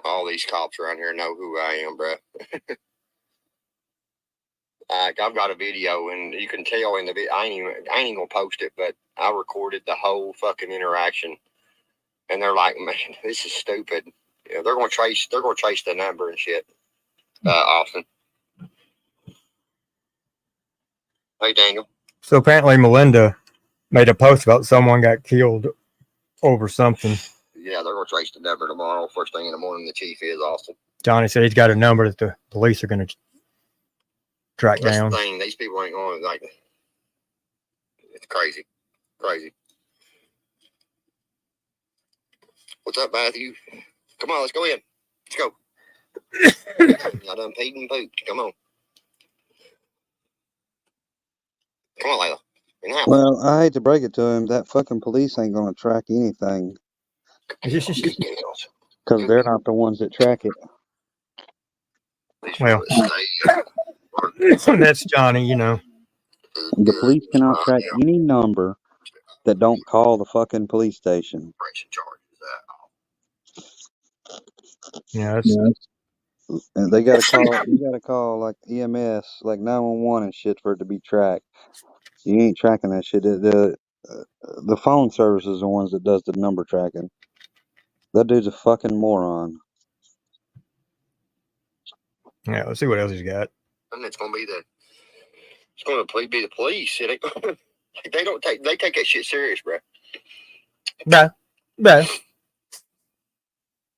All these cops around here know who I am, bro. I've got a video, and you can tell in the video. I ain't even gonna post it, but I recorded the whole fucking interaction, and they're like, "Man, this is stupid." You know, they're gonna trace the number and shit. Austin. Hey, Daniel. So apparently Melinda made a post about someone got killed over something. Yeah, they're gonna trace the number tomorrow. First thing in the morning, the chief is Austin. Johnny said he's got a number that the police are going to track That's down. the thing. These people ain't going like. It's crazy, crazy. What's up, Matthew? Come on, let's go in. Let's go. I done peed and pooped. Come on. Come on, Layla. In the house. Well, I hate to break it to him, that fucking police ain't gonna track anything because they're not the ones that track it. Well, that's Johnny, you know. The police cannot track any number that don't call the fucking police station. Yeah, that's, And they gotta call. You gotta call like EMS, like 911 and shit for it to be tracked. You ain't tracking that shit. The phone service is the ones that does the number tracking. That dude's a fucking moron. yeah. Let's see what else he's got. And it's gonna be the police. They take that shit serious, bro.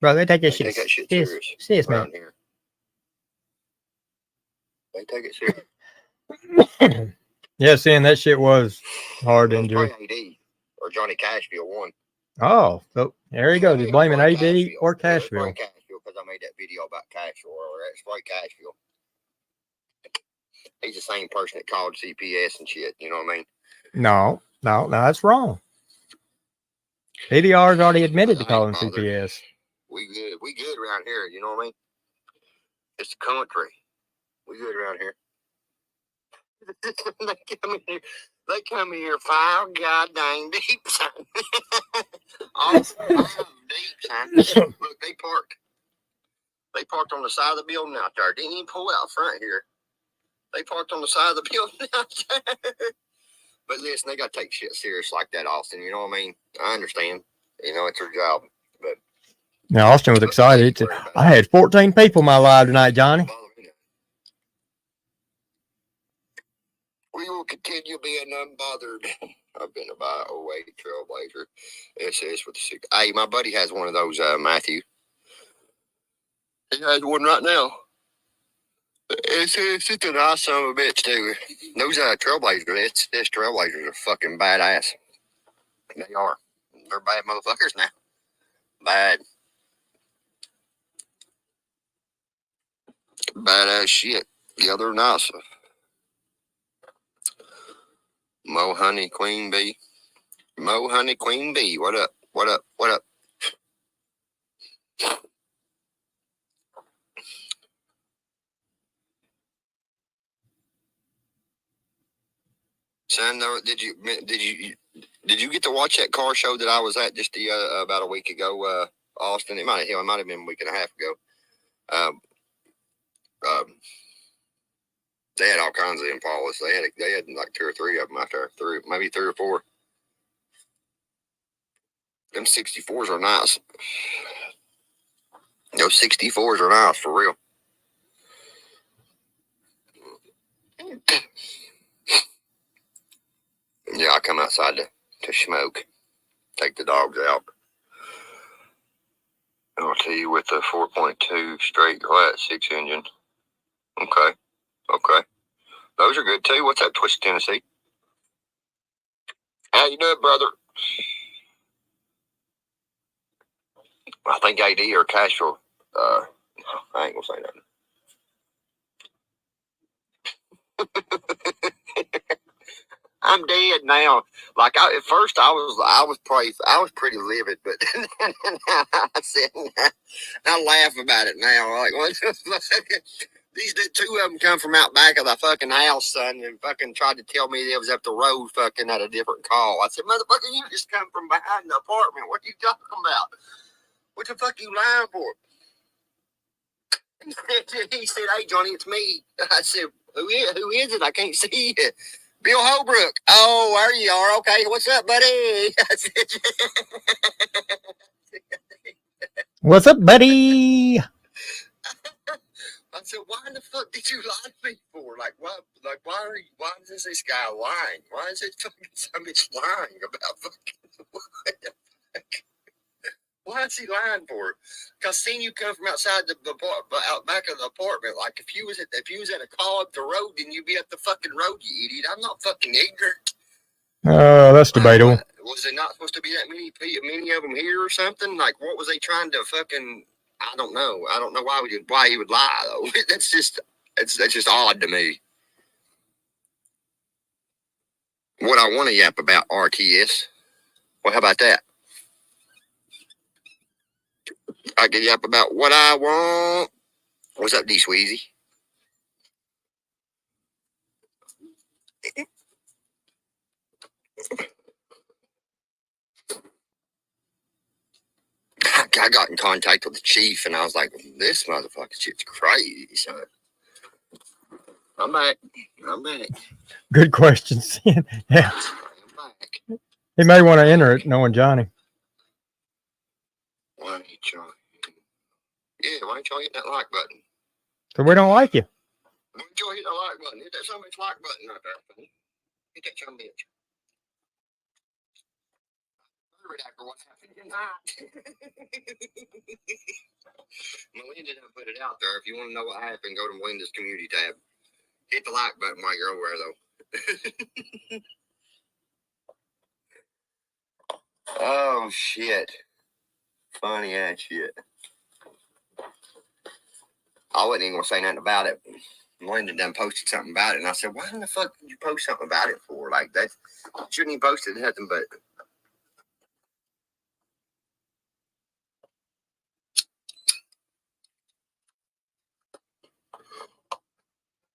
Bro, they take that shit serious, man. Here. They take it serious. Yeah, seeing that shit was hard to enjoy. AD or Johnny Cashville won. Oh, so there he goes. He's blaming AD or Cashville. Cashville because I made that video about Cashville or that's right, Cashville. He's the same person that called CPS and shit. You know what I mean? No, that's wrong. PDR's already admitted to calling CPS. We good around here. You know what I mean? It's the country. We good around here. They come here 5 goddamn deep, son. All 5 deep, son. Look, they parked on the side of the building out there. Didn't even pull out front here. They parked on the side of the building out there. But listen, they got to take shit serious like that, Austin. You know what I mean? I understand. You know, it's their job. But now, Austin was excited. I had 14 people in my live tonight, Johnny. We will continue being unbothered. I've been a 08 Trailblazer SS with the 6. Hey, my buddy has one of those, Matthew. He has one right now. It's a nice son of a bitch, too. Those Trailblazers, this Trailblazers are fucking badass. They are. They're bad motherfuckers now. Bad. Badass shit. Yeah, they're nice. Mo Honey Queen Bee. Mo Honey Queen Bee. What up? What up? What up? Son, did you get to watch that car show that I was at just about a week ago, Austin? It might have been a week and a half ago. They had all kinds of Impalas. They had like 2 or 3 of them out there, maybe 3 or 4. Them 64s are nice. Those 64s are nice for real. Yeah, I come outside to smoke, take the dogs out. I'll tell you with the 4.2 straight flat 6 engine. Okay. Those are good too. What's that, Twist Tennessee? How you doing, brother? I think AD or Cashville. I ain't gonna say nothing. I'm dead now. Like at first, I was pretty livid, but I said, I laugh about it now. Like, what the fuck? These 2 of them come from out back of the fucking house, son, and fucking tried to tell me they was up the road, fucking at a different call. I said, motherfucker, you just come from behind the apartment. What are you talking about? What the fuck you lying for? He said, hey, Johnny, it's me. I said, who is it? I can't see you. Bill Holbrook. Oh, there you are. Okay, what's up, buddy? What's up, buddy? I said, why in the fuck did you lie to me for? Why is this guy lying? Why is it fucking some bitch lying about fucking what What's he lying for? Cause seeing you come from outside out back of the apartment, like if you was at a call up the road, then you'd be at the fucking road, you idiot. I'm not fucking ignorant. That's debatable. Was there not supposed to be that many of them here or something? Like, what was they trying to fucking? I don't know. I don't know why he would lie though. That's just odd to me. What I want to yap about RTS. Well, how about that? I can yap about what I want. What's up, D Sweezy? I got in contact with the chief, and I was like, "This motherfucking shit's crazy, son." I'm back. Good questions. Yeah. I'm back. He may want to enter it knowing Johnny. Why ain't y'all? Yeah, why ain't y'all hit that like button? So we don't like you. Why don't y'all hit the like button? Hit that somebody's like button right there. Hit that some bitch. After what happened tonight. Melinda done put it out there. If you want to know what happened, go to Melinda's community tab. Hit the like button while you're over there, though. Oh, shit. Funny ass shit. I wasn't even going to say nothing about it. Melinda done posted something about it, and I said, why in the fuck did you post something about it for? Like, that shouldn't even posted nothing but...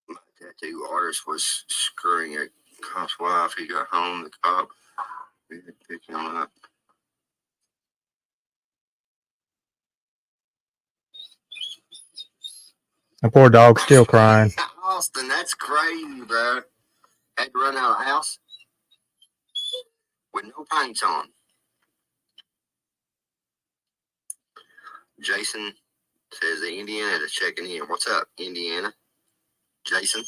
My tattoo artist was screwing a cop's wife. He got home, the cop, he had to pick him up. The poor dog's still crying. Austin, that's crazy, bro. Had to run out of the house with no paints on. Jason says the Indiana is checking in. What's up, Indiana? Jason?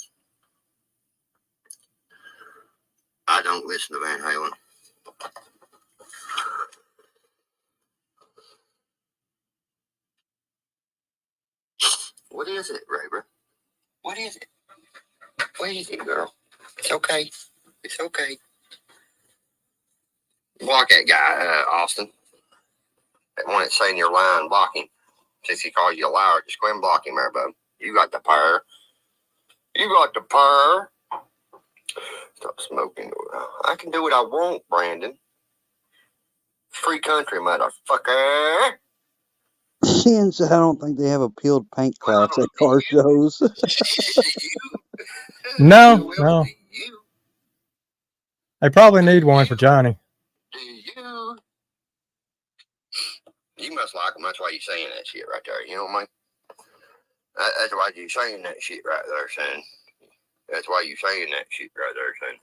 I don't listen to Van Halen. What is it, Raver? What is it? What is it, girl? It's okay. It's okay. Block that guy, Austin. That one that's saying you're lying, block him. Since he calls you a liar, just go ahead and block him there, bub. You got the power. You got the power. Stop smoking. I can do what I want, Brandon. Free country, motherfucker. Shins, I don't think they have a peeled paint class at car shows. No. They probably need one for Johnny. Do you? You must like him. That's why you're saying that shit right there. You know what I mean? That's why you're saying that shit right there, son. That's why you're saying that shit right there, son.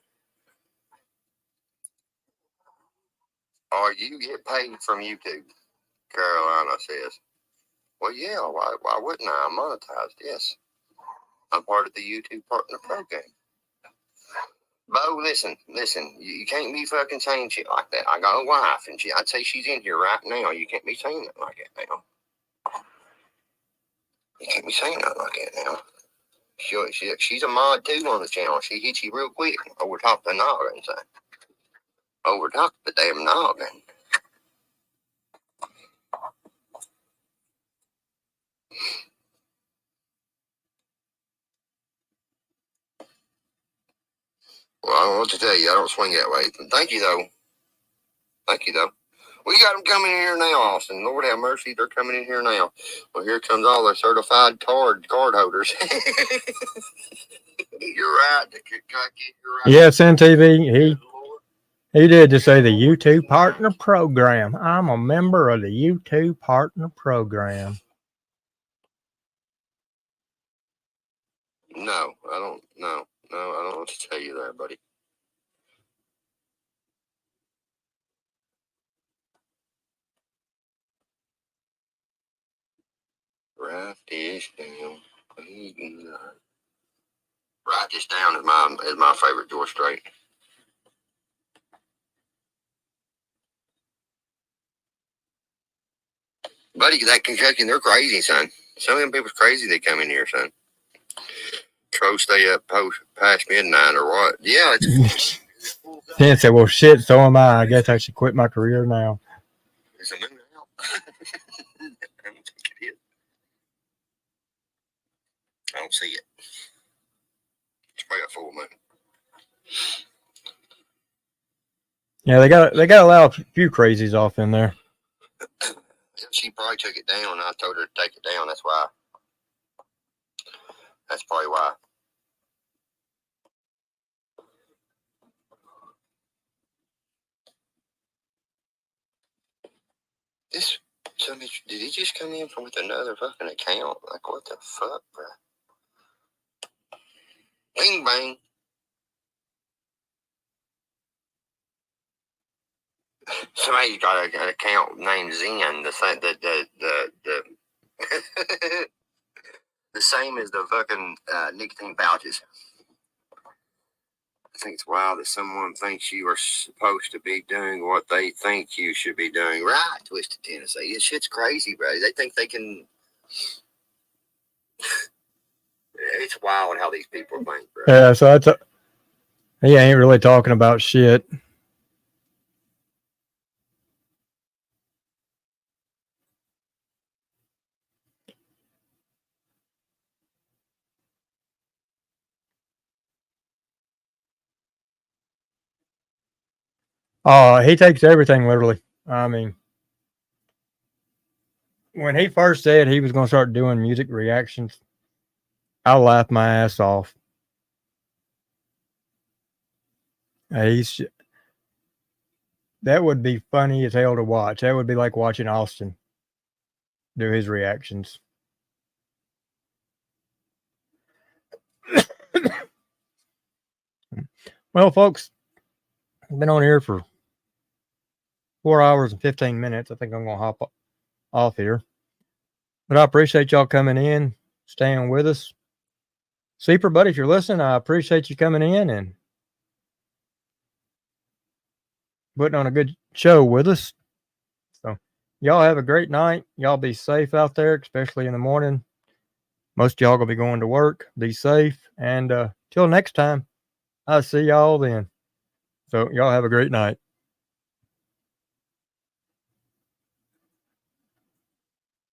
Or you get paid from YouTube, Carolina says. Well, yeah, why wouldn't I? I'm monetized, yes. I'm part of the YouTube partner program. Bo, listen, you can't be fucking saying shit like that. I got a wife, and I'd say she's in here right now. You can't be saying that like that now. You can't be saying that like that now. She's a mod too on the channel. She hits you real quick over top of the noggin, son. Over top of the damn noggin. Well, I don't know what to tell you. I don't swing that way. Thank you, though. We got them coming in here now, Austin. Lord have mercy, they're coming in here now. Well, here comes all the certified card holders. You're right. You're right. Yes, NTV. He did just say the YouTube Partner Program. I'm a member of the YouTube Partner Program. No, I don't. No, I don't know what to tell you there, buddy. Write this down. Write this down is my favorite George Strait. Buddy, that Kentucky, they're crazy, son. Some of them people's crazy they come in here, son. Tro stay up past midnight or what? Yeah, it's Then said, well, shit, so am I. I guess I should quit my career now. Is the moon out? I don't see it. It's probably a full moon. Yeah, they got to allow a few crazies off in there. She probably took it down. I told her to take it down. That's why. That's probably why. This somebody, did he just come in from with another fucking account? Like, what the fuck, bro? Bing bang. Somebody's got an account named Zen. The the same as the fucking nicotine pouches. I think it's wild that someone thinks you are supposed to be doing what they think you should be doing. Right, Twisted Tennessee. This shit's crazy, bro. They think they can. It's wild how these people think, bro. Yeah, so he ain't really talking about shit. He takes everything literally. I mean, when he first said he was going to start doing music reactions, I laughed my ass off. That would be funny as hell to watch. That would be like watching Austin do his reactions. Well, folks, I've been on here for 4 hours and 15 minutes. I think I'm going to hop off here. But I appreciate y'all coming in, staying with us. Sleeper Buddy, if you're listening, I appreciate you coming in and putting on a good show with us. So y'all have a great night. Y'all be safe out there, especially in the morning. Most of y'all going to be going to work. Be safe. And till next time, I'll see y'all then. So y'all have a great night.